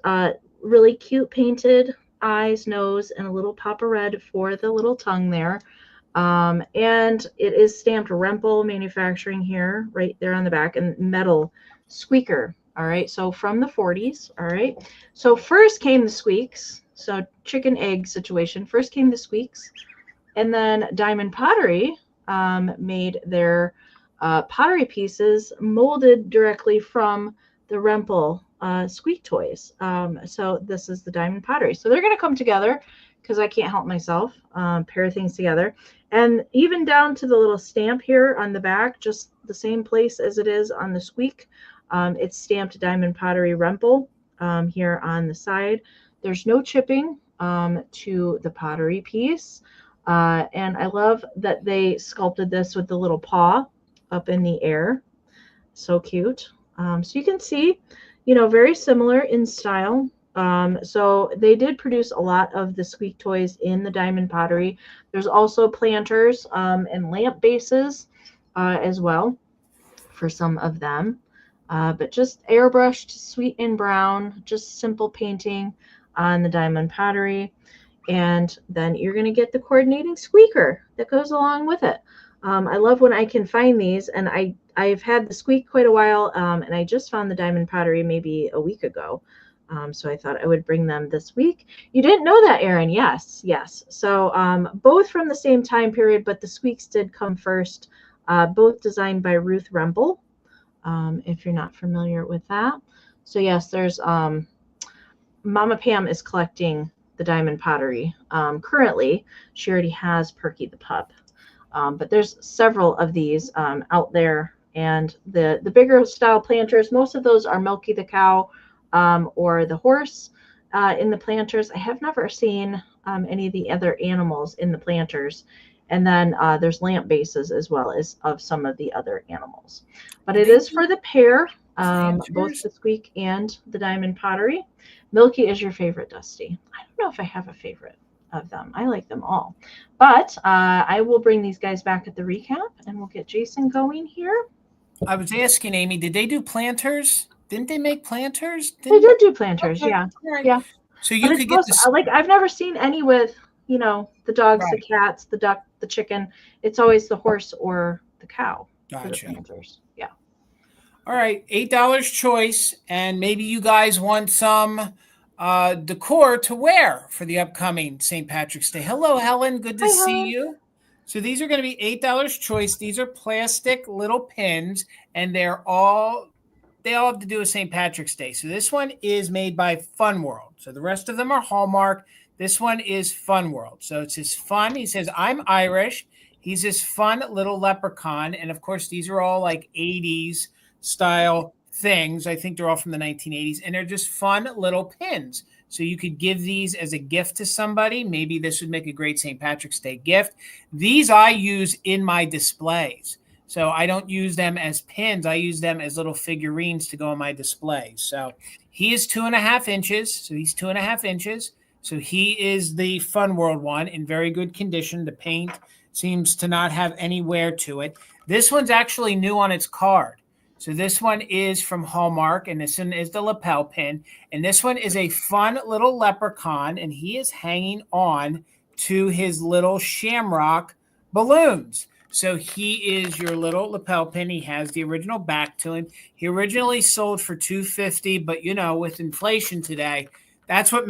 really cute painted eyes, nose, and a little pop of red for the little tongue there. And it is stamped Rempel Manufacturing here, right there on the back, and metal squeaker. All right. So from the 40s. All right. So first came the squeaks. So chicken egg situation. First came the squeaks. And then Diamond Pottery made their pottery pieces molded directly from the Rempel squeak toys. So this is the Diamond Pottery. So they're going to come together because I can't help myself pair things together. And even down to the little stamp here on the back, just the same place as it is on the squeak. It's stamped Diamond Pottery Rempel here on the side. There's no chipping to the pottery piece. And I love that they sculpted this with the little paw up in the air. So cute. So you can see, very similar in style. So they did produce a lot of the squeak toys in the Diamond Pottery. There's also planters and lamp bases as well for some of them. But just airbrushed, sweet and brown, just simple painting on the Diamond Pottery. And then you're going to get the coordinating squeaker that goes along with it. I love when I can find these, and I've had the squeak quite a while, and I just found the Diamond Pottery maybe a week ago. So I thought I would bring them this week. You didn't know that, Erin? Yes. So both from the same time period, but the squeaks did come first, both designed by Ruth Rempel, if you're not familiar with that. So yes, there's Mama Pam is collecting the Diamond Pottery. Currently, she already has Perky the pup. But there's several of these out there, and the bigger style planters, most of those are Milky the cow or the horse in the planters. I have never seen any of the other animals in the planters. And then there's lamp bases as well as of some of the other animals. But it is for the pair, both the squeak and the Diamond Pottery. Milky is your favorite, Dusty. I don't know if I have a favorite of them. I like them all. But I will bring these guys back at the recap, and we'll get Jason going here. I was asking Amy, did they do planters? Didn't they make planters? They did do planters, Okay. yeah. Right. Yeah. So you But could get this. like I've never seen any with, you know, the dogs, the cats, the duck, the chicken. It's always the horse or the cow for the planters. Yeah. All right, $8 choice, and maybe you guys want some decor to wear for the upcoming St. Patrick's Day. Hello, Helen. Good to see you. So these are going to be $8 choice. These are plastic little pins, and they all have to do with St. Patrick's Day. So this one is made by Fun World. So the rest of them are Hallmark. This one is Fun World. So it's his fun. He says, I'm Irish. He's this fun little leprechaun. And of course, these are all like 80s style things. I think they're all from the 1980s. And they're just fun little pins. So you could give these as a gift to somebody. Maybe this would make a great St. Patrick's Day gift. These I use in my displays. So I don't use them as pins. I use them as little figurines to go on my displays. So he is 2.5 inches. So he's 2.5 inches. So he is the Fun World one in very good condition. The paint seems to not have any wear to it. This one's actually new on its card. So this one is from Hallmark, and this one is the lapel pin. And this one is a fun little leprechaun, and he is hanging on to his little shamrock balloons. So he is your little lapel pin. He has the original back to him. He originally sold for $2.50, but you know, with inflation today, that's what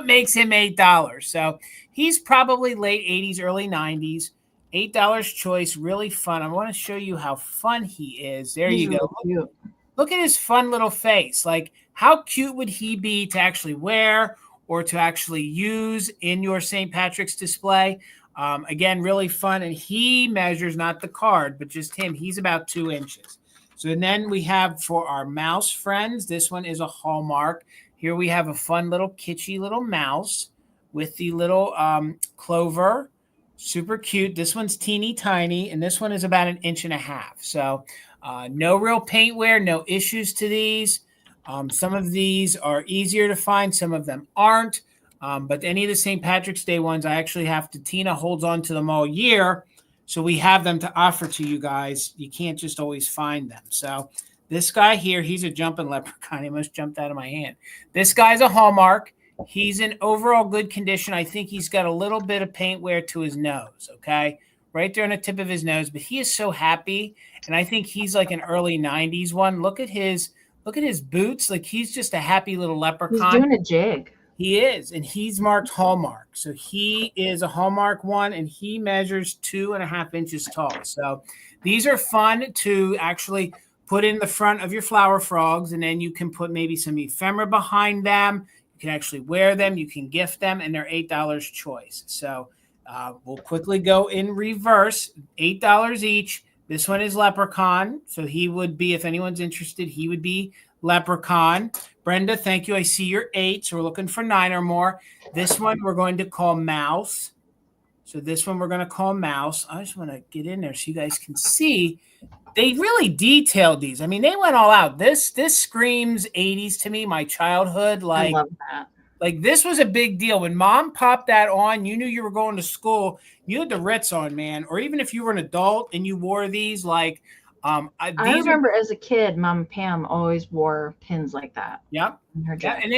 makes him $8. So he's probably late 80s, early 90s. $8 choice, really fun. I want to show you how fun he is. There you go. Really Look at his fun little face. Like, how cute would he be to actually wear or to actually use in your St. Patrick's display? Again, really fun. And he measures not the card, but just him. He's about 2 inches. So then we have for our mouse friends, this one is a Hallmark. Here we have a fun little kitschy little mouse with the little clover. Super cute. This one's teeny tiny, and this one is about 1.5 inches. So no real paint wear, no issues to these. Some of these are easier to find. Some of them aren't. But any of the St. Patrick's Day ones, I actually have to, Tina holds on to them all year. So we have them to offer to you guys. You can't just always find them. So this guy here, he's a jumping leprechaun. He almost jumped out of my hand. This guy's a Hallmark. He's in overall good condition. I think he's got a little bit of paint wear to his nose, okay? Right there on the tip of his nose. But he is so happy. And I think he's like an early 90s one. Look at his boots. Like, he's just a happy little leprechaun. He's doing a jig. He is, and he's marked Hallmark. So he is a Hallmark one, and he measures 2.5 inches tall. So these are fun to actually put in the front of your flower frogs, and then you can put maybe some ephemera behind them. You can actually wear them. You can gift them, and they're $8 choice. So we'll quickly go in reverse. $8 each. This one is Leprechaun. So he would be, if anyone's interested, he would be Leprechaun. Brenda, thank you. I see you're 8, so we're looking for 9 or more. This one we're going to call Mouse. So this one we're going to call Mouse. I just want to get in there so you guys can see. They really detailed these. I mean, they went all out. This screams 80s to me, my childhood. Like, I love that. Like, this was a big deal. When Mom popped that on, you knew you were going to school. You had the Ritz on, man. Or even if you were an adult and you wore these, like, I remember as a kid, Mom and Pam always wore pins like that. Yep. In her jacket. And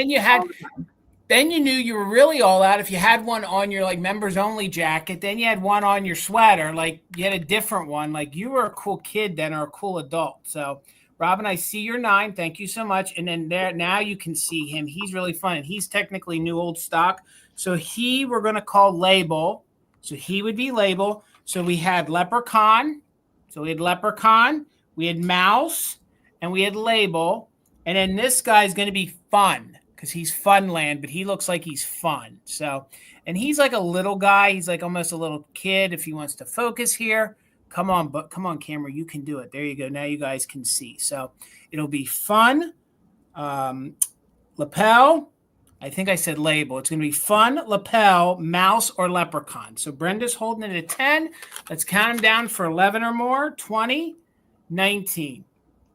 then you knew you were really all out. If you had one on your, like, members only jacket, then you had one on your sweater, like you had a different one. Like, you were a cool kid then, or a cool adult. So Robin, I see you're 9. Thank you so much. And then there, now you can see him. He's really fun. And he's technically new old stock. So we're going to call Label. So he would be Label. So we had Leprechaun. So we had Leprechaun, we had Mouse, and we had Label. And then this guy's going to be Fun, because he's Funland, but he looks like he's fun. So, and he's like a little guy. He's like almost a little kid if he wants to focus here. Come on, camera, you can do it. There you go. Now you guys can see. So it'll be Fun, Lapel. I think I said Label. It's going to be Fun, Lapel, Mouse, or Leprechaun. So Brenda's holding it at 10. Let's count them down for 11 or more. 20, 19,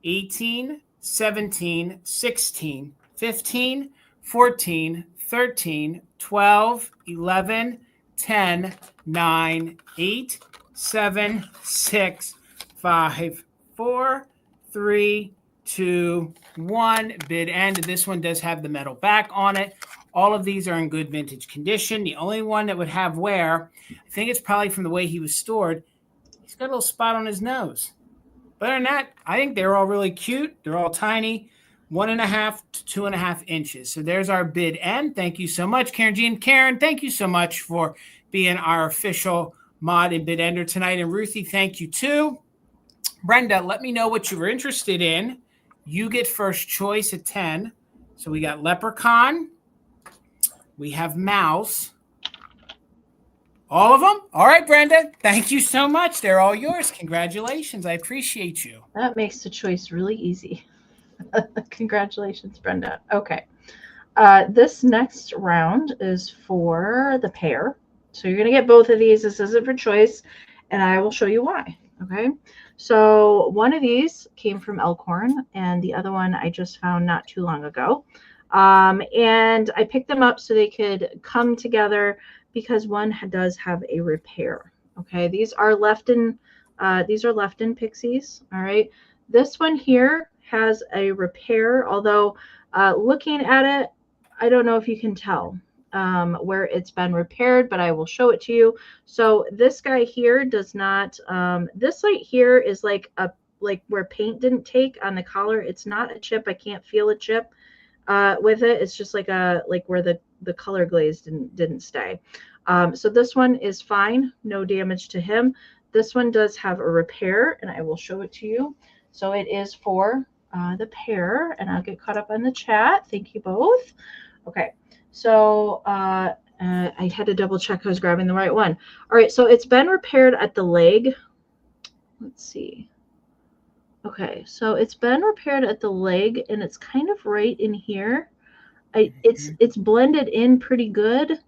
18, 17, 16, 15, 14, 13, 12, 11, 10, 9, 8, 7, 6, 5, 4, 3, 2, 1, bid end. This one does have the metal back on it. All of these are in good vintage condition. The only one that would have wear, I think it's probably from the way he was stored, he's got a little spot on his nose. But other than that, I think they're all really cute. They're all tiny, 1.5 to 2.5 inches. So there's our bid end. Thank you so much, Karen Jean. Karen, thank you so much for being our official mod and bid ender tonight. And Ruthie, thank you too. Brenda, let me know what you were interested in. You get first choice at 10. So we got Leprechaun. We have Mouse. All of them? All right, Brenda. Thank you so much. They're all yours. Congratulations. I appreciate you. That makes the choice really easy. Congratulations, Brenda. Okay. This next round is for the pair. So you're going to get both of these. This isn't for choice, and I will show you why. Okay. So one of these came from Elkhorn, and the other one I just found not too long ago. And I picked them up so they could come together because one does have a repair. Okay. These are Lefton Pixies. All right. This one here has a repair, although looking at it, I don't know if you can tell where it's been repaired, but I will show it to you. So this guy here does not, this right here is like where paint didn't take on the collar. It's not a chip. I can't feel a chip with it. It's just like where the color glaze didn't stay. So this one is fine. No damage to him. This one does have a repair, and I will show it to you. So it is for the pair, and I'll get caught up on the chat. Thank you both. Okay. So I had to double check I was grabbing the right one. All right, so it's been repaired at the leg. Let's see. Okay, so it's been repaired at the leg, and it's kind of right in here. It's blended in pretty good,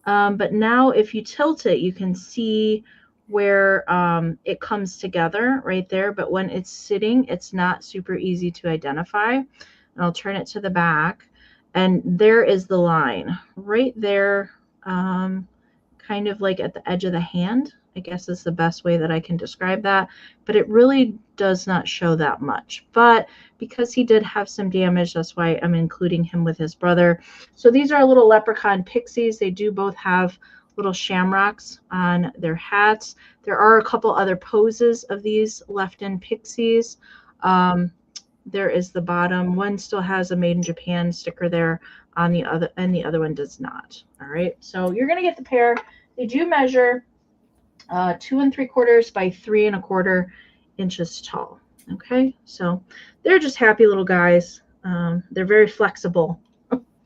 but now if you tilt it, you can see where it comes together right there. But when it's sitting, it's not super easy to identify. And I'll turn it to the back. And there is the line right there, kind of like at the edge of the hand, I guess is the best way that I can describe that. But it really does not show that much. But because he did have some damage, that's why I'm including him with his brother. So these are little Leprechaun Pixies. They do both have little shamrocks on their hats. There are a couple other poses of these Lefton Pixies. There is the bottom. One still has a Made in Japan sticker there on the other, and the other one does not. All right. So you're going to get the pair. They do measure 2 3/4 by 3 1/4 inches tall. Okay. So they're just happy little guys. They're very flexible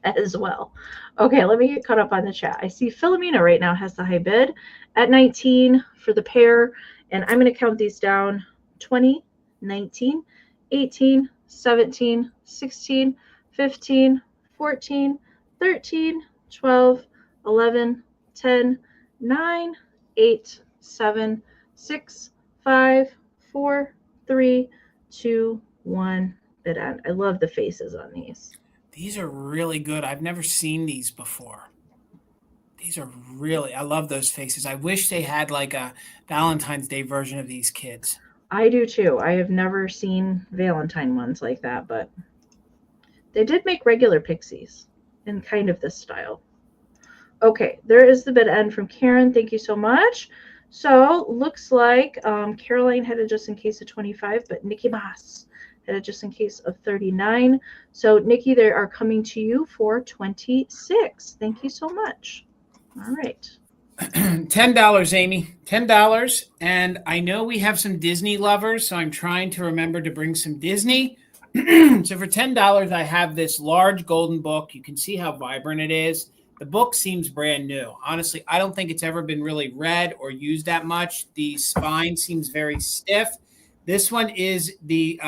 as well. Okay. Let me get caught up on the chat. I see Philomena right now has the high bid at 19 for the pair. And I'm going to count these down: 20, 19, 18, 17, 16, 15, 14, 13, 12, 11, 10, 9, 8, 7, 6, 5, 4, 3, 2, 1. Bid end. I love the faces on these. These are really good. I've never seen these before. These are really, I love those faces. I wish they had like a Valentine's Day version of these kids. I do too. I have never seen Valentine ones like that, but they did make regular Pixies in kind of this style. Okay, there is the bid end from Karen. Thank you so much. So looks like Caroline had a just in case of 25, but Nikki Moss had a just in case of 39. So Nikki, they are coming to you for 26. Thank you so much. All right. $10, Amy. $10. And I know we have some Disney lovers, so I'm trying to remember to bring some Disney. So for $10, I have this large golden book. You can see how vibrant it is. The book seems brand new. Honestly, I don't think it's ever been really read or used that much. The spine seems very stiff. This one is the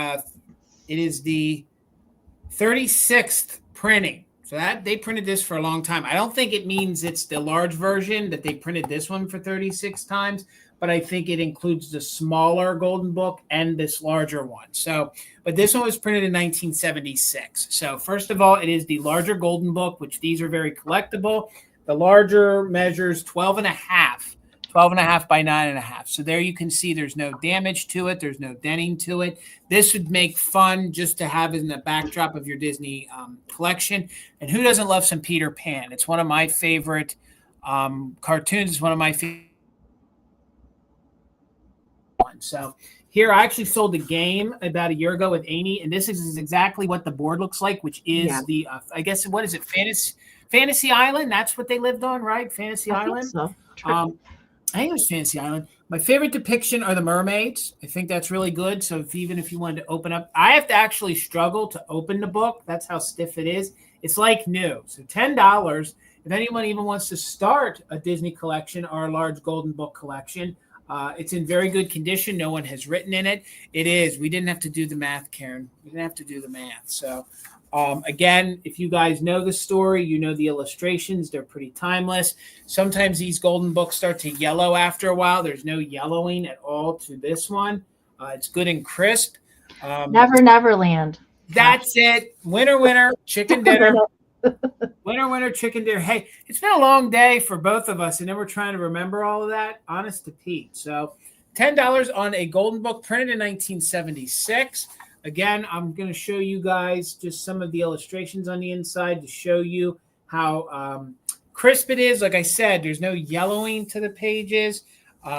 36th printing. So that they printed this for a long time. I don't think it means it's the large version that they printed this one for 36 times, but I think it includes the smaller golden book and this larger one. So, but this one was printed in 1976. So first of all, it is the larger golden book, which these are very collectible. The larger measures 12 12.5 by 9.5. So there you can see there's no damage to it. There's no denting to it. This would make fun just to have in the backdrop of your Disney collection. And who doesn't love some Peter Pan? It's one of my favorite cartoons. It's one of my favorite ones. So here, I actually sold a game about a year ago with Amy, and this is exactly what the board looks like, which is the, I guess, what is it, Fantasy Island? That's what they lived on, right? Fantasy Island? So. I think it was Fantasy Island. My favorite depiction are the mermaids. I think that's really good. So even if you wanted to open up, I have to actually struggle to open the book. That's how stiff it is. It's like new. So $10. If anyone even wants to start a Disney collection or a large golden book collection, it's in very good condition. No one has written in it. It is. We didn't have to do the math, Karen. We didn't have to do the math. So again, if you guys know the story, you know the illustrations. They're pretty timeless. Sometimes these golden books start to yellow after a while. There's no yellowing at all to this one. It's good and crisp. Neverland. That's it. Winner, chicken dinner. Winner, chicken dinner. Hey, it's been a long day for both of us, and then we're trying to remember all of that. Honest to Pete. So $10 on a golden book printed in 1976. Again, I'm going to show you guys just some of the illustrations on the inside to show you how crisp it is. Like I said, there's no yellowing to the pages.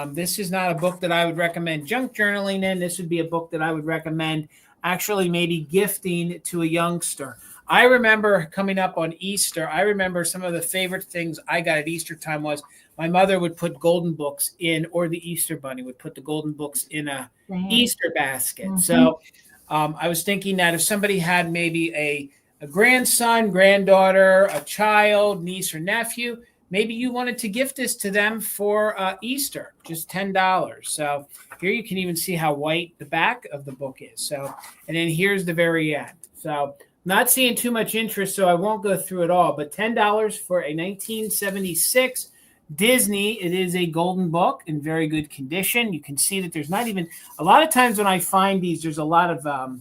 This is not a book that I would recommend junk journaling in. This would be a book that I would recommend actually maybe gifting to a youngster. I remember coming up on Easter, I remember some of the favorite things I got at Easter time was my mother would put golden books in, or the Easter bunny would put the golden books in a Easter basket. Mm-hmm. So I was thinking that if somebody had maybe a grandson, granddaughter, a child, niece, or nephew, maybe you wanted to gift this to them for Easter, just $10. So here you can even see how white the back of the book is. So, and then here's the very end. So not seeing too much interest, so I won't go through it all, but $10 for a 1976 Disney. It is a golden book in very good condition. You can see that there's not even, a lot of times when I find these, there's a lot of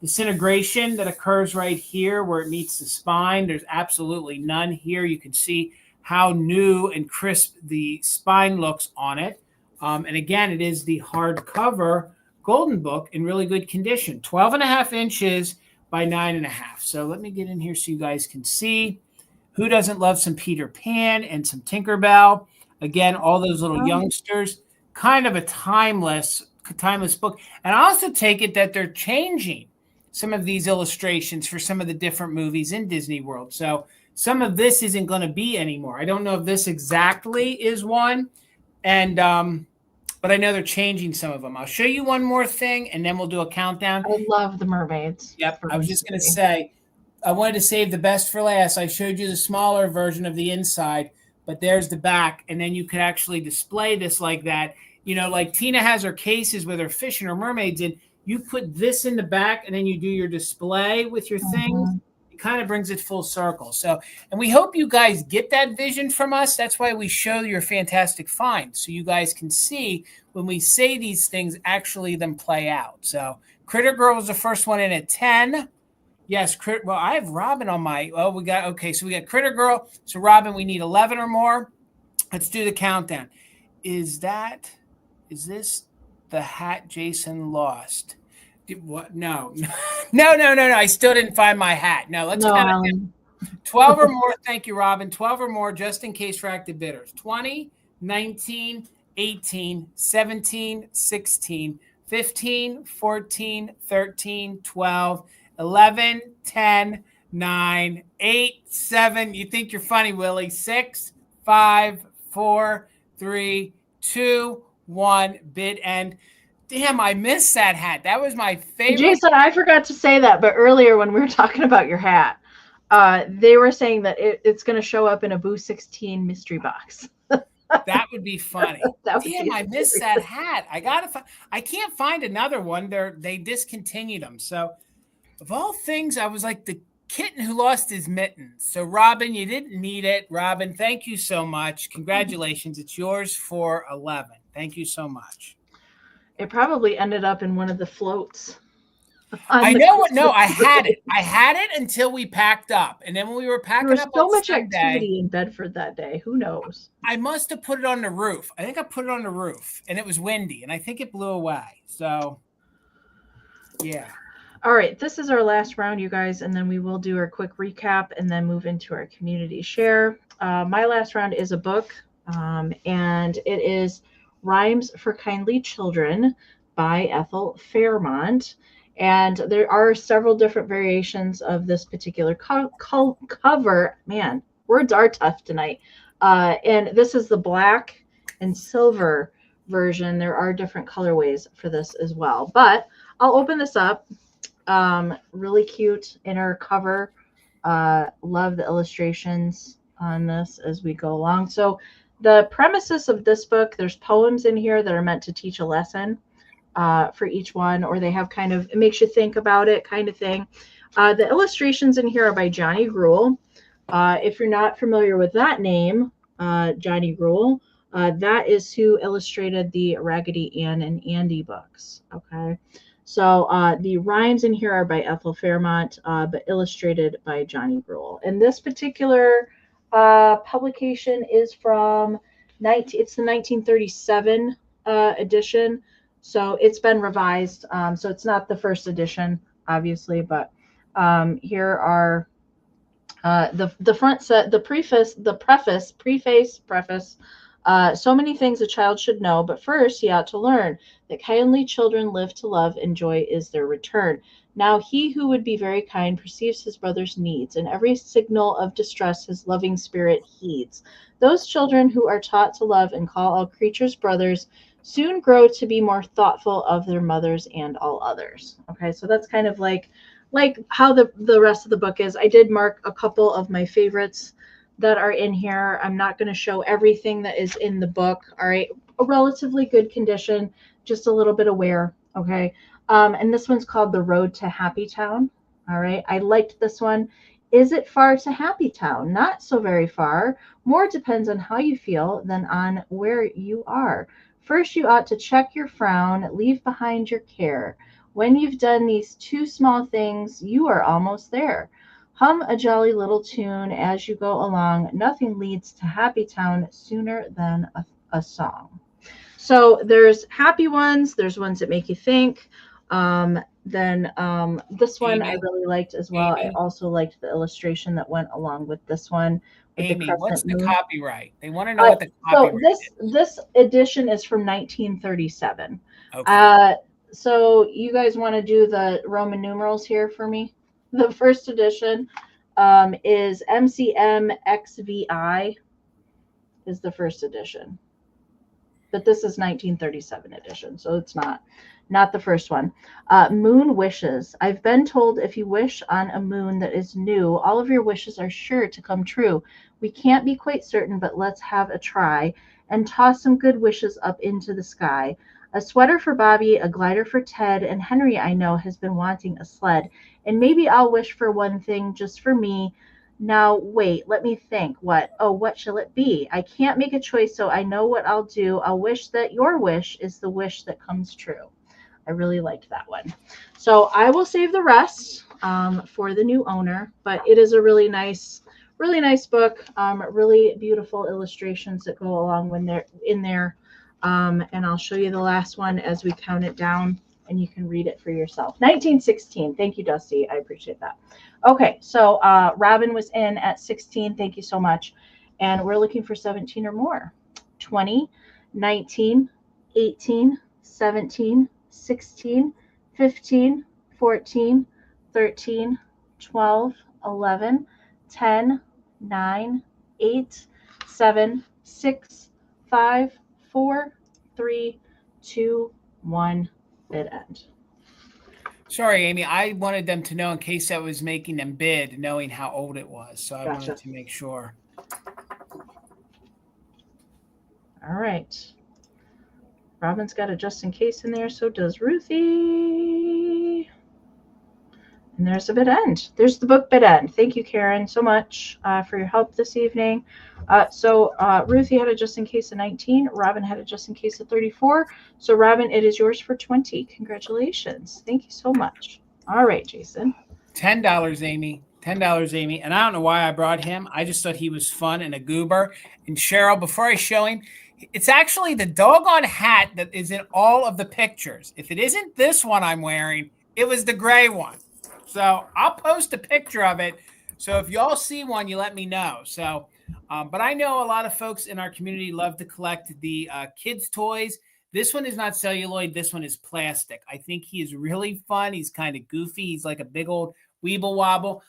disintegration that occurs right here where it meets the spine. There's absolutely none here. You can see how new and crisp the spine looks on it. And again, it is the hardcover golden book in really good condition, 12.5 inches by 9.5. So let me get in here so you guys can see. Who doesn't love some Peter Pan and some Tinkerbell? Again, all those little youngsters, kind of a timeless book. And I also take it that they're changing some of these illustrations for some of the different movies in Disney World. So some of this isn't going to be anymore. I don't know if this exactly is one. And but I know they're changing some of them. I'll show you one more thing, and then we'll do a countdown. I love the mermaids. Yep. I was just going to say, I wanted to save the best for last. I showed you the smaller version of the inside, but there's the back, and then you could actually display this like that. You know, like Tina has her cases with her fish and her mermaids in. You put this in the back, and then you do your display with your things. Kind of brings it full circle. So, and we hope you guys get that vision from us. That's why we show your fantastic finds, so you guys can see when we say these things, actually them play out. So Critter Girl was the first one in at 10. Yes, well, I have Robin on my, so we got Critter Girl. So Robin, we need 11 or more. Let's do the countdown. Is this the hat Jason lost? What? No. I still didn't find my hat. No, let's count it. 12 or more. Thank you, Robin. 12 or more, just in case for active bidders. 20, 19, 18, 17, 16, 15, 14, 13, 12, 11, 10, 9, 8, 7. You think you're funny, Willie. 6, 5, 4, 3, 2, 1. Bid end. Damn, I missed that hat. That was my favorite. Jason, I forgot to say that, but earlier when we were talking about your hat, they were saying that it's going to show up in a Boo 16 mystery box. That would be funny. Damn, I missed that hat. I can't find another one. They discontinued them. So, of all things, I was like the kitten who lost his mittens. So, Robin, you didn't need it. Robin, thank you so much. Congratulations. It's yours for 11. Thank you so much. It probably ended up in one of the floats. I know what. No, I had it. I had it until we packed up, and then when we were packing up, there was so much activity in Bedford that day. Who knows? I must have put it on the roof. I think I put it on the roof, and it was windy, and I think it blew away. So, yeah. All right, this is our last round, you guys, and then we will do our quick recap and then move into our community share. My last round is a book, and it is Rhymes for Kindly Children by Ethel Fairmont. And there are several different variations of this particular cover. Man, words are tough tonight. And this is the black and silver version. There are different colorways for this as well. But I'll open this up. Really cute inner cover. Love the illustrations on this as we go along. So the premises of this book, there's poems in here that are meant to teach a lesson for each one, or they have kind of, it makes you think about it kind of thing. The illustrations in here are by Johnny Gruelle. If you're not familiar with that name, Johnny Gruelle, that is who illustrated the Raggedy Ann and Andy books. Okay. So the rhymes in here are by Ethel Fairmont, but illustrated by Johnny Gruelle. And this particular publication is from, it's the 1937 edition. So it's been revised. So it's not the first edition, obviously, but here are the front set, the preface, preface. So many things a child should know, but first he ought to learn that kindly children live to love, and joy is their return. Now he who would be very kind perceives his brother's needs, and every signal of distress his loving spirit heeds. Those children who are taught to love and call all creatures brothers soon grow to be more thoughtful of their mothers and all others. Okay, so that's kind of like how the rest of the book is. I did mark a couple of my favorites that are in here. I'm not going to show everything that is in the book. All right, a relatively good condition, just a little bit of wear. Okay, and this one's called The Road to Happy Town. All right, I liked this one. Is it far to Happy Town? Not so very far. More depends on how you feel than on where you are. First, you ought to check your frown, leave behind your care. When you've done these two small things, you are almost there. Hum a jolly little tune as you go along. Nothing leads to Happy Town sooner than a song. So there's happy ones. There's ones that make you think. Then this one I really liked as well. I also liked the illustration that went along with this one. Amy, what's the copyright? They want to know what the copyright is. This edition is from 1937. Okay. So you guys want to do the Roman numerals here for me? The first edition is MCMXVI is the first edition. But this is 1937 edition, so it's not the first one. Moon wishes. I've been told if you wish on a moon that is new, all of your wishes are sure to come true. We can't be quite certain, but let's have a try and toss some good wishes up into the sky. A sweater for Bobby, a glider for Ted, and Henry, I know, has been wanting a sled. And maybe I'll wish for one thing just for me. Now, wait, let me think. What? Oh, what shall it be? I can't make a choice, so I know what I'll do. I'll wish that your wish is the wish that comes true. I really liked that one. So I will save the rest for the new owner, but it is a really nice book. Really beautiful illustrations that go along when they're in there. And I'll show you the last one as we count it down, and you can read it for yourself. 1916. Thank you, Dusty. I appreciate that. Okay, so Robin was in at 16. Thank you so much. And we're looking for 17 or more. 20, 19, 18, 17, 16, 15, 14, 13, 12, 11, 10, 9, 8, 7, 6, 5, 4, 3, 2, 1, bid end. Sorry, Amy. I wanted them to know in case I was making them bid, knowing how old it was. So I wanted to make sure. All right. Robin's got a just in case in there. So does Ruthie. And there's the bid end. There's the book bid end. Thank you, Karen, so much for your help this evening. So Ruthie had a just in case of 19. Robin had a just in case of 34. So Robin, it is yours for 20. Congratulations. Thank you so much. All right, Jason. $10, Amy. $10, Amy. And I don't know why I brought him. I just thought he was fun and a goober. And Cheryl, before I show him, it's actually the doggone hat that is in all of the pictures. If it isn't this one I'm wearing, it was the gray one. So I'll post a picture of it. So if y'all see one, you let me know. So, but I know a lot of folks in our community love to collect the kids' toys. This one is not celluloid. This one is plastic. I think he is really fun. He's kind of goofy. He's like a big old weeble wobble.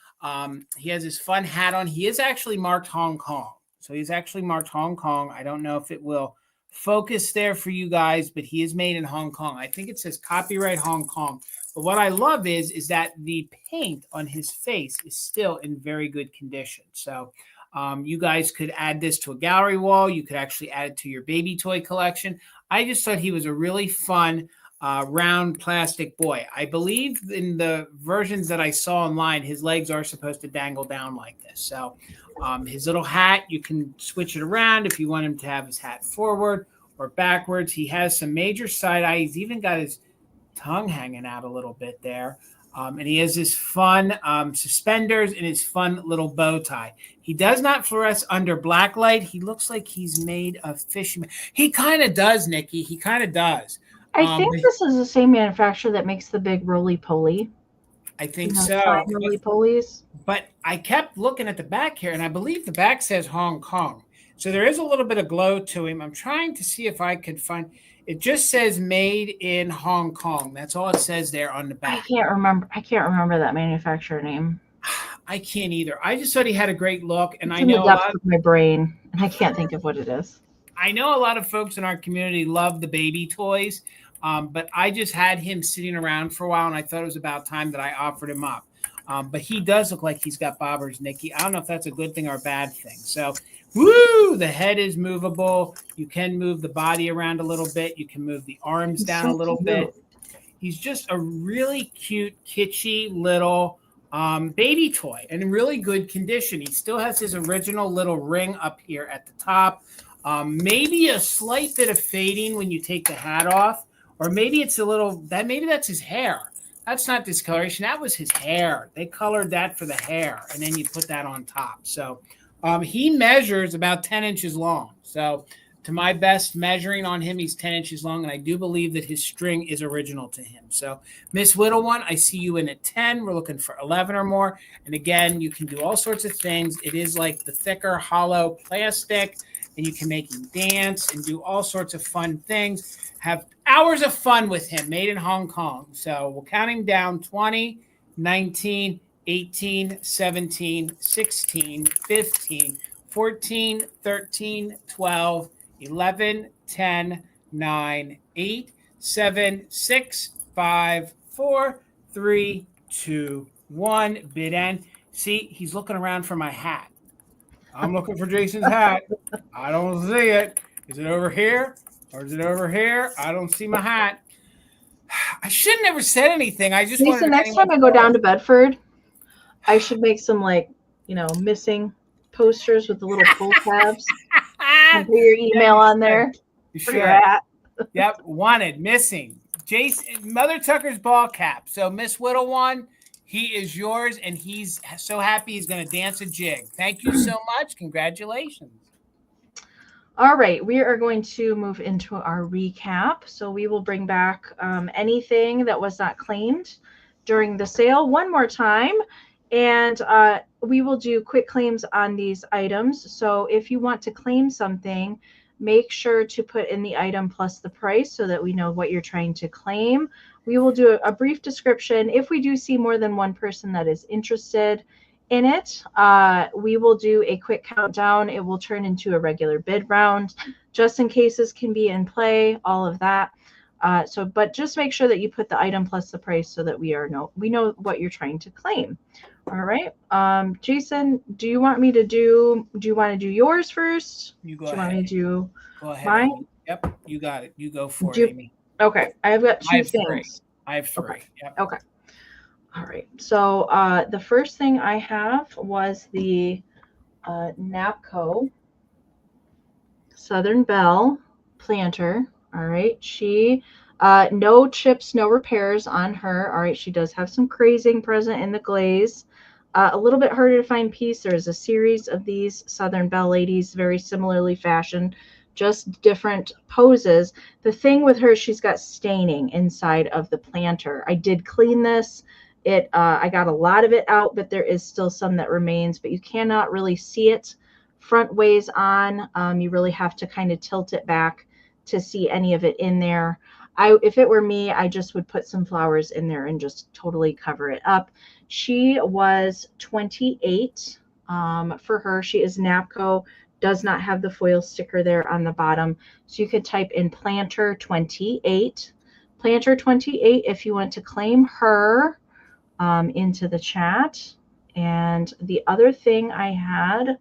He has his fun hat on. He is actually marked Hong Kong. So he's actually marked Hong Kong. I don't know if it will focus there for you guys, but he is made in Hong Kong. I think it says copyright Hong Kong. But what I love is that the paint on his face is still in very good condition. So you guys could add this to a gallery wall. You could actually add it to your baby toy collection. I just thought he was a really fun round plastic boy. I believe in the versions that I saw online, his legs are supposed to dangle down like this. So his little hat, you can switch it around if you want him to have his hat forward or backwards. He has some major side eye. He's even got his tongue hanging out a little bit there. And he has his fun suspenders and his fun little bow tie. He does not fluoresce under black light. He looks like he's made of fishing. He kind of does, Nikki. He kind of does. I think this is the same manufacturer that makes the big roly-poly. I think so. Roly-polies. But I kept looking at the back here, and I believe the back says Hong Kong. So there is a little bit of glow to him. I'm trying to see if I could find... It just says made in Hong Kong. That's all it says there on the back. I can't remember that manufacturer name. I can't either. I just thought he had a great look, and I know a lot of my brain, and I can't think of what it is. I know a lot of folks in our community love the baby toys, but I just had him sitting around for a while, and I thought it was about time that I offered him up. But he does look like he's got bobbers, Nikki. I don't know if that's a good thing or a bad thing. So, woo! The head is movable. You can move the body around a little bit. You can move the arms down a little bit. He's just a really cute, kitschy little baby toy and in really good condition. He still has his original little ring up here at the top. Maybe a slight bit of fading when you take the hat off, or maybe it's a little that maybe that's his hair. That's not discoloration. That was his hair. They colored that for the hair, and then you put that on top. So he measures about 10 inches long. So to my best measuring on him, he's 10 inches long, and I do believe that his string is original to him. So Miss Whittle one, I see you in at 10. We're looking for 11 or more. And again, you can do all sorts of things. It is like the thicker, hollow plastic, and you can make him dance and do all sorts of fun things. Have hours of fun with him, made in Hong Kong. So we'll count him down: 20, 19, 18, 17, 16, 15, 14, 13, 12, 11, 10, 9, 8, 7, 6, 5, 4, 3, 2, 1. Bid end. See, he's looking around for my hat. I'm looking for Jason's hat. I don't see it. Is it over here? Or is it over here? I don't see my hat. I should have never said anything. I just Lisa, next time I go down to Bedford, I should make some missing posters with the little pull tabs. And put your email on there. You sure? Yep. Wanted, missing. Jason, Mother Tucker's ball cap. So Miss Whittle one, he is yours, and he's so happy he's going to dance a jig. Thank you so much. Congratulations. All right, we are going to move into our recap. So we will bring back anything that was not claimed during the sale one more time. And we will do quick claims on these items. So if you want to claim something, make sure to put in the item plus the price so that we know what you're trying to claim. We will do a brief description. If we do see more than one person that is interested in it, we will do a quick countdown. It will turn into a regular bid round, just in cases can be in play, all of that. But just make sure that you put the item plus the price so that we know what you're trying to claim. All right. Jason, do you want to do yours first? You go ahead. Do you want me to go ahead, mine? Amy. Yep, you got it. You go for it, Amy. Okay. I've got two things. I have three. Okay. Yep. Okay. All right. So the first thing I have was the Napco Southern Belle planter. All right. She No chips, no repairs on her. All right, she does have some crazing present in the glaze. A little bit harder to find piece. There's a series of these Southern Belle ladies, very similarly fashioned, just different poses. The thing with her, she's got staining inside of the planter. I did clean this. I got a lot of it out, but there is still some that remains, but you cannot really see it front ways on. You really have to kind of tilt it back to see any of it in there. If it were me, I just would put some flowers in there and just totally cover it up. She was 28 for her. She is Napco, does not have the foil sticker there on the bottom. So you could type in planter 28. Planter 28 if you want to claim her into the chat. And the other thing I had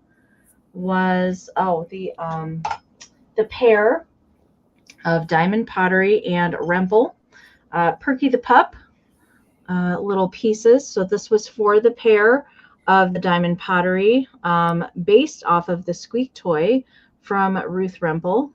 was, the pair of Diamond Pottery and Rempel. Perky the Pup, little pieces. So this was for the pair of the Diamond Pottery, based off of the Squeak toy from Ruth Rempel.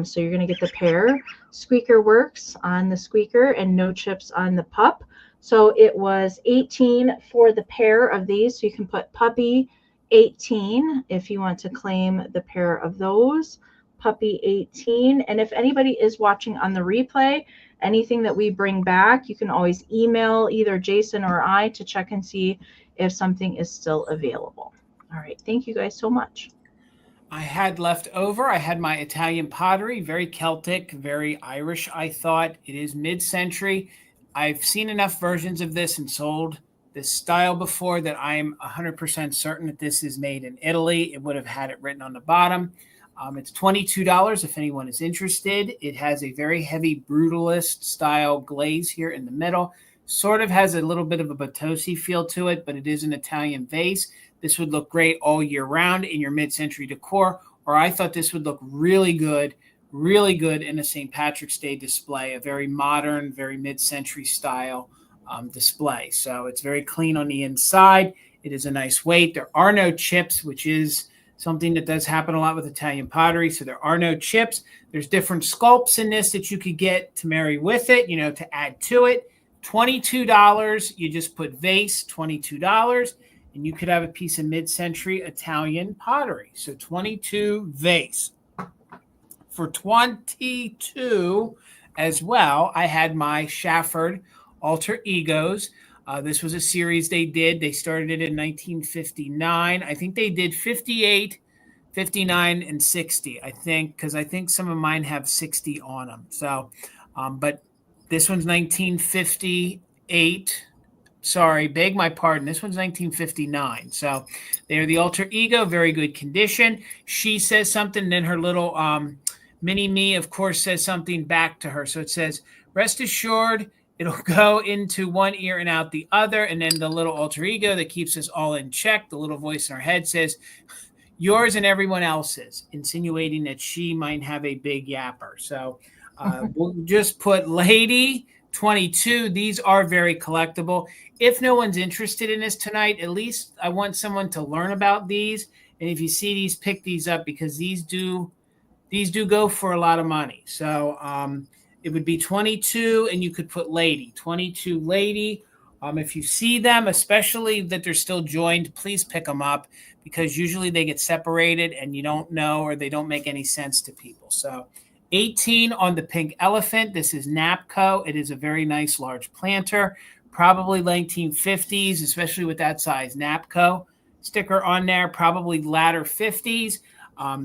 So you're going to get the pair. Squeaker works on the Squeaker and no chips on the pup. So it was 18 for the pair of these. So you can put puppy 18 if you want to claim the pair of those. Puppy 18. And if anybody is watching on the replay, anything that we bring back, you can always email either Jason or I to check and see if something is still available. All right. Thank you guys so much. I had left over. I had my Italian pottery, very Celtic, very Irish, I thought. It is mid-century. I've seen enough versions of this and sold this style before that I am 100% certain that this is made in Italy. It would have had it written on the bottom. It's $22 if anyone is interested. It has a very heavy brutalist style glaze here in the middle. Sort of has a little bit of a Potosi feel to it, but it is an Italian vase. This would look great all year round in your mid-century decor, or I thought this would look really good in a St. Patrick's Day display, a very modern, very mid-century style display. So it's very clean on the inside. It is a nice weight. There are no chips, which is something that does happen a lot with Italian pottery. So there are no chips. There's different sculpts in this that you could get to marry with it, to add to it. $22. You just put vase, $22, and you could have a piece of mid-century Italian pottery. So 22 vase. For 22 as well, I had my Shafford alter egos. This was a series they did. They started it in 1959. I think they did 58, 59, and 60, I think, because I think some of mine have 60 on them. So, but this one's 1958. Sorry, beg my pardon. This one's 1959. So they're the alter ego, very good condition. She says something, and then her little mini me, of course, says something back to her. So it says, rest assured, it'll go into one ear and out the other. And then the little alter ego that keeps us all in check, the little voice in our head says, yours and everyone else's, insinuating that she might have a big yapper. So we'll just put lady 22. These are very collectible. If no one's interested in this tonight, at least I want someone to learn about these. And if you see these, pick these up, because these do go for a lot of money. So it would be 22, and you could put lady, 22 lady. If you see them, especially that they're still joined, please pick them up, because usually they get separated and you don't know, or they don't make any sense to people. So 18 on the pink elephant. This is Napco. It is a very nice large planter, probably 1950s, especially with that size Napco sticker on there, probably latter 50s.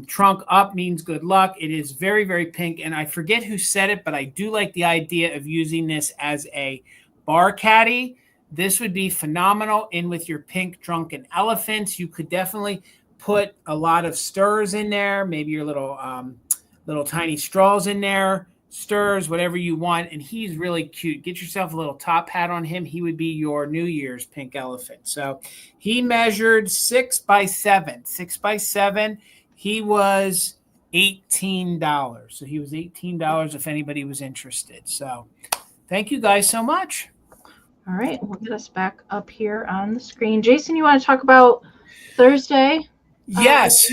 Trunk up means good luck. It is very, very pink. And I forget who said it, but I do like the idea of using this as a bar caddy. This would be phenomenal in with your pink drunken elephants. You could definitely put a lot of stirs in there, maybe your little tiny straws in there, stirs, whatever you want. And he's really cute. Get yourself a little top hat on him. He would be your New Year's pink elephant. So he measured 6 by 7. 6 by 7. He was $18. So he was $18 if anybody was interested. So thank you guys so much. All right, we'll get us back up here on the screen. Jason, you want to talk about Thursday? Yes.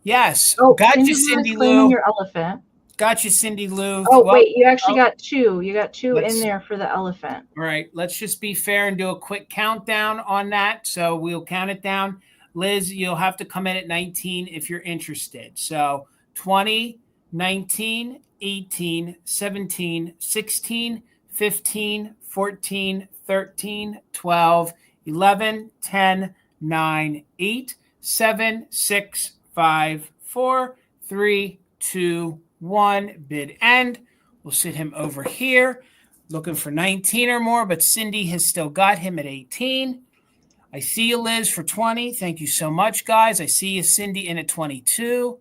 Yes. Oh, Gotcha, Cindy Lou. Your elephant. Got you, Cindy Lou. Oh, wait, you actually got two. You got two in there for the elephant. All right, let's just be fair and do a quick countdown on that. So we'll count it down. Liz, you'll have to come in at 19 if you're interested. So 20, 19, 18, 17, 16, 15, 14, 13, 12, 11, 10, 9, 8, 7, 6, 5, 4, 3, 2, 1. Bid end. We'll sit him over here. Looking for 19 or more, but Cindy has still got him at 18. I see you, Liz, for 20. Thank you so much, guys. I see you, Cindy, in at 22.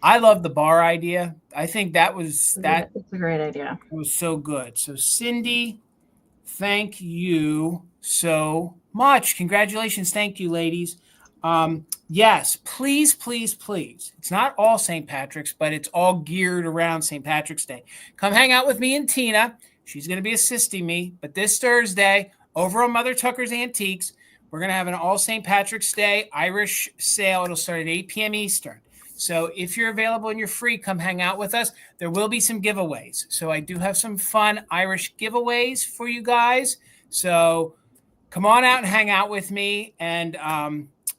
I love the bar idea. I think that was that. It's a great idea. It was so good. So, Cindy, thank you so much. Congratulations. Thank you, ladies. Yes, please, please, please. It's not all St. Patrick's, but it's all geared around St. Patrick's Day. Come hang out with me and Tina. She's going to be assisting me. But this Thursday, over on Mother Tucker's Antiques, we're going to have an all St. Patrick's Day Irish sale. It'll start at 8 p.m. Eastern. So if you're available and you're free, come hang out with us. There will be some giveaways. So I do have some fun Irish giveaways for you guys. So come on out and hang out with me. And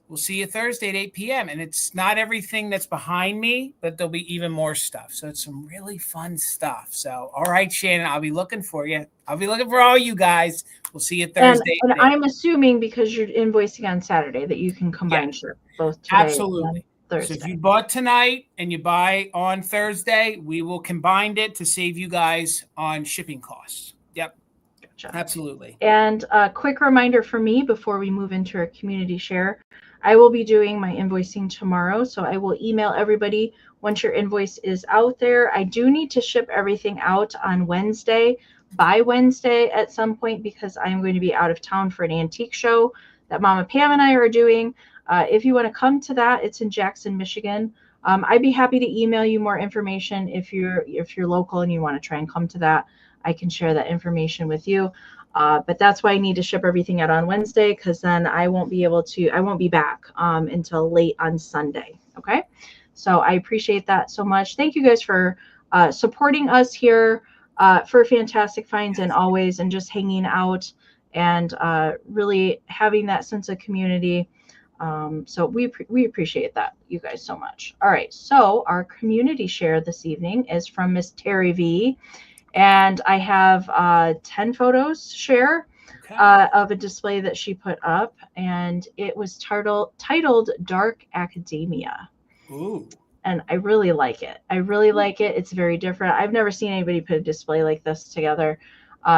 we'll see you Thursday at 8 p.m. And it's not everything that's behind me, but there'll be even more stuff. So it's some really fun stuff. So, all right, Shannon, I'll be looking for you. I'll be looking for all you guys. We'll see you Thursday. And I'm assuming because you're invoicing on Saturday that you can combine ship both today. Absolutely. Thursday. So if you bought tonight and you buy on Thursday, we will combine it to save you guys on shipping costs. Yep. Gotcha. Absolutely. And a quick reminder for me before we move into our community share, I will be doing my invoicing tomorrow. So I will email everybody once your invoice is out there. I do need to ship everything out on Wednesday, by Wednesday at some point, because I'm going to be out of town for an antique show that Mama Pam and I are doing. If you want to come to that, it's in Jackson, Michigan. I'd be happy to email you more information if you're local and you want to try and come to that. I can share that information with you. But that's why I need to ship everything out on Wednesday, because then I won't be back until late on Sunday. Okay. So I appreciate that so much. Thank you guys for supporting us here for Fantastic Finds and always, and just hanging out and really having that sense of community. So we appreciate that, you guys, so much. All right. So our community share this evening is from Miss Terry V. And I have 10 photos share of a display that she put up, and it was titled Dark Academia. Ooh. And I really like it. It's very different. I've never seen anybody put a display like this together.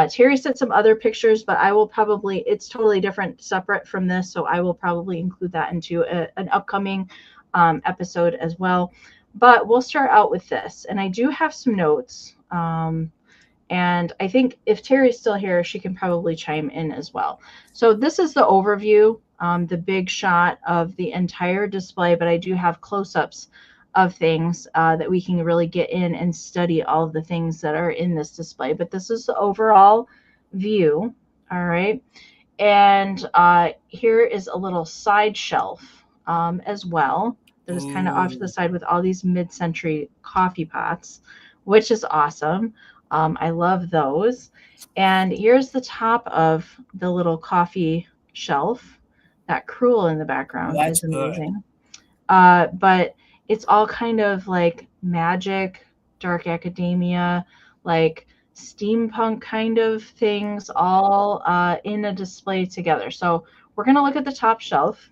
Terry sent some other pictures, but I will probably, it's totally different, separate from this. So I will probably include that into an upcoming episode as well. But we'll start out with this. And I do have some notes. And I think if Terry's still here, she can probably chime in as well. So this is the overview, the big shot of the entire display, but I do have close-ups of things that we can really get in and study all of the things that are in this display. But this is the overall view. All right. And here is a little side shelf as well. That is kind of off to the side with all these mid-century coffee pots, which is awesome. I love those. And here's the top of the little coffee shelf. That cruel in the background is amazing. But it's all kind of like magic, dark academia, like steampunk kind of things, all in a display together. So we're going to look at the top shelf.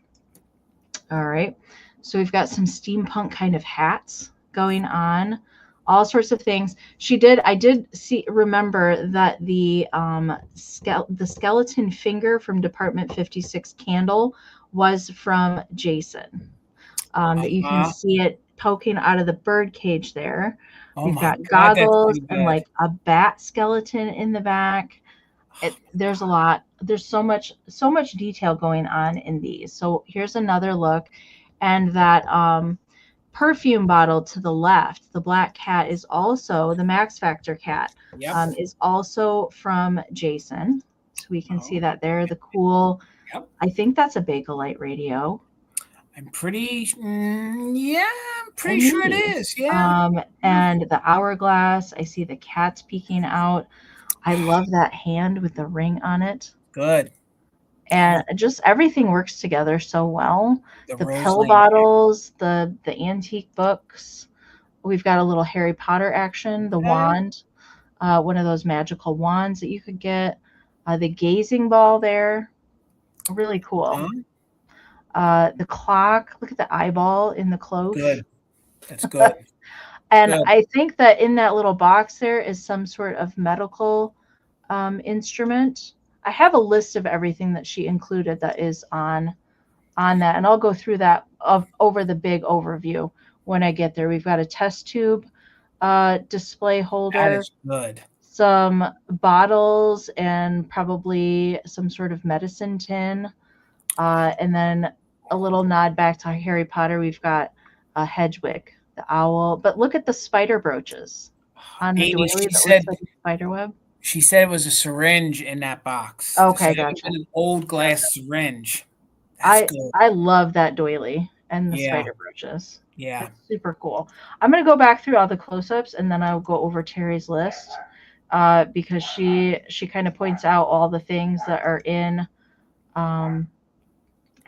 All right. So we've got some steampunk kind of hats going on, all sorts of things. I did remember that the skeleton finger from Department 56 candle was from Jason. That you can see it poking out of the bird cage there. We've got goggles and like a bat skeleton in the back. There's a lot. There's so much detail going on in these. So here's another look. And that perfume bottle to the left, the black cat, is also the Max Factor cat. Yep. Is also from Jason. So we can see that there. The cool, I think that's a Bakelite radio. I'm pretty, yeah, I'm pretty sure it is. Yeah. And the hourglass, I see the cats peeking out. I love that hand with the ring on it. Good. And just everything works together so well. The Rose pill Lane. bottles, the antique books. We've got a little Harry Potter action, the wand, one of those magical wands that you could get. The gazing ball there, really cool. The clock, look at the eyeball in the cloche. Good. That's good. And good. I think that in that little box there is some sort of medical instrument. I have a list of everything that she included that is on that, and I'll go through that over the big overview when I get there. We've got a test tube display holder. That is good. Some bottles and probably some sort of medicine tin. And then a little nod back to Harry Potter. We've got a Hedwig, the owl. But look at the spider brooches on the doily that looks like a spider web. She said it was a syringe in that box. Okay, gotcha. An old glass syringe. I love that doily and the spider brooches. Yeah. It's super cool. I'm going to go back through all the close-ups, and then I'll go over Terry's list because she kind of points out all the things that are in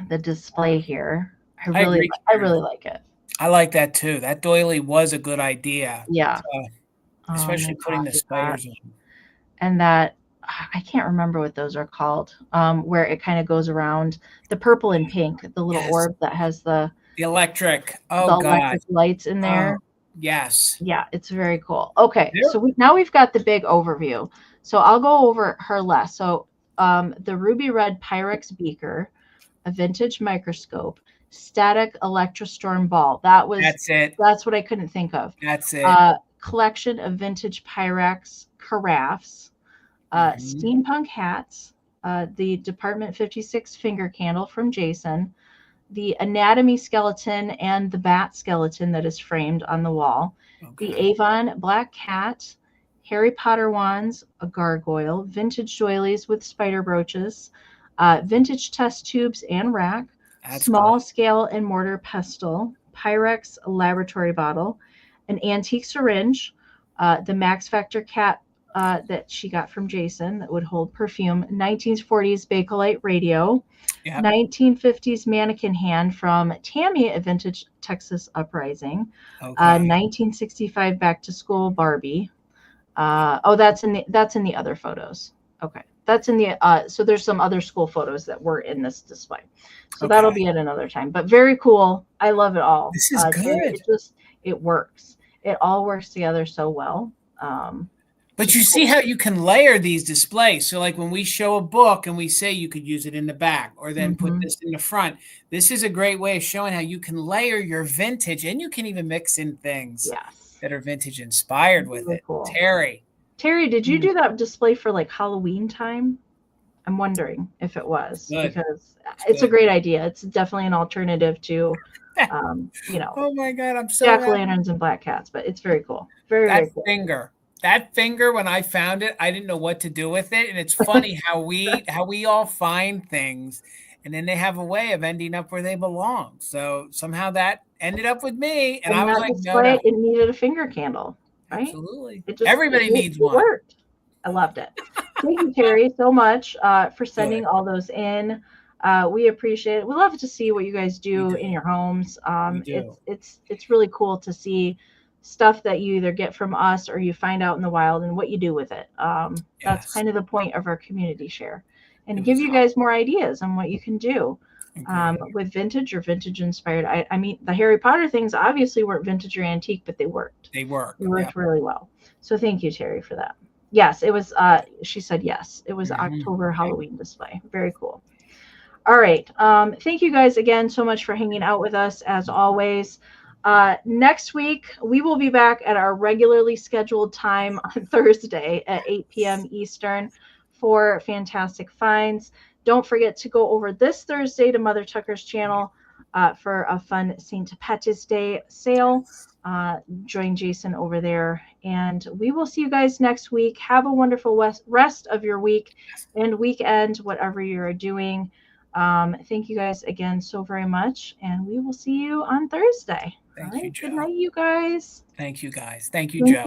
the display here. I really like it. I like that too. That doily was a good idea. Yeah. Especially putting the spiders on. And that, I can't remember what those are called, where it kind of goes around the purple and pink, the little orb that has the electric. Electric lights in there. Yes. Yeah, it's very cool. Okay, so now we've got the big overview. So I'll go over her list. So the ruby red Pyrex beaker, a vintage microscope, static electrostorm ball. That's it. That's what I couldn't think of. That's it. Collection of vintage Pyrex carafes, steampunk hats, the Department 56 finger candle from Jason, the anatomy skeleton and the bat skeleton that is framed on the wall, the Avon black cat, Harry Potter wands, a gargoyle, vintage doilies with spider brooches, vintage test tubes and rack, small scale and mortar pestle, Pyrex laboratory bottle, an antique syringe, the Max Factor cat that she got from Jason that would hold perfume, 1940s Bakelite radio, 1950s mannequin hand from Tammy at Vintage Texas Uprising, 1965 Back to School Barbie. That's in the other photos. Okay, that's in the so there's some other school photos that were in this display. So that'll be at another time. But very cool. I love it all. This is good. It works. It all works together so well. But you see how you can layer these displays. So like when we show a book and we say you could use it in the back or then put this in the front, this is a great way of showing how you can layer your vintage, and you can even mix in things that are vintage inspired with it. Cool. Terry, did you do that display for like Halloween time? I'm wondering if it was because it's a great idea. It's definitely an alternative to, oh my God, I'm so jack-o'-lanterns and black cats, but it's very cool. Very cool. That finger, when I found it, I didn't know what to do with it. And it's funny how we all find things and then they have a way of ending up where they belong. So somehow that ended up with me. And I was like, no. It needed a finger candle, right? Absolutely. Everybody needs one. It worked. I loved it. Thank you, Terry, so much for sending all those in. We appreciate it. We love to see what you guys do in your homes. It's really cool to see stuff that you either get from us or you find out in the wild and what you do with it. That's kind of the point of our community share, and to give you guys more ideas on what you can do with vintage or vintage inspired. I mean, the Harry Potter things obviously weren't vintage or antique, but they worked. They worked really well. So thank you, Terry, for that. Yes, it was. She said yes. It was October Halloween display. Very cool. All right. Thank you guys again so much for hanging out with us as always. Next week, we will be back at our regularly scheduled time on Thursday at 8 p.m. Eastern for fantastic finds. Don't forget to go over this Thursday to Mother Tucker's channel for a fun St. Patrick's Day sale. Join Jason over there. And we will see you guys next week. Have a wonderful rest of your week and weekend, whatever you're doing. Thank you guys again so very much, and we will see you on Thursday. Thank you, Joe. Good night, you guys. Thank you, guys. Thank you, Joe.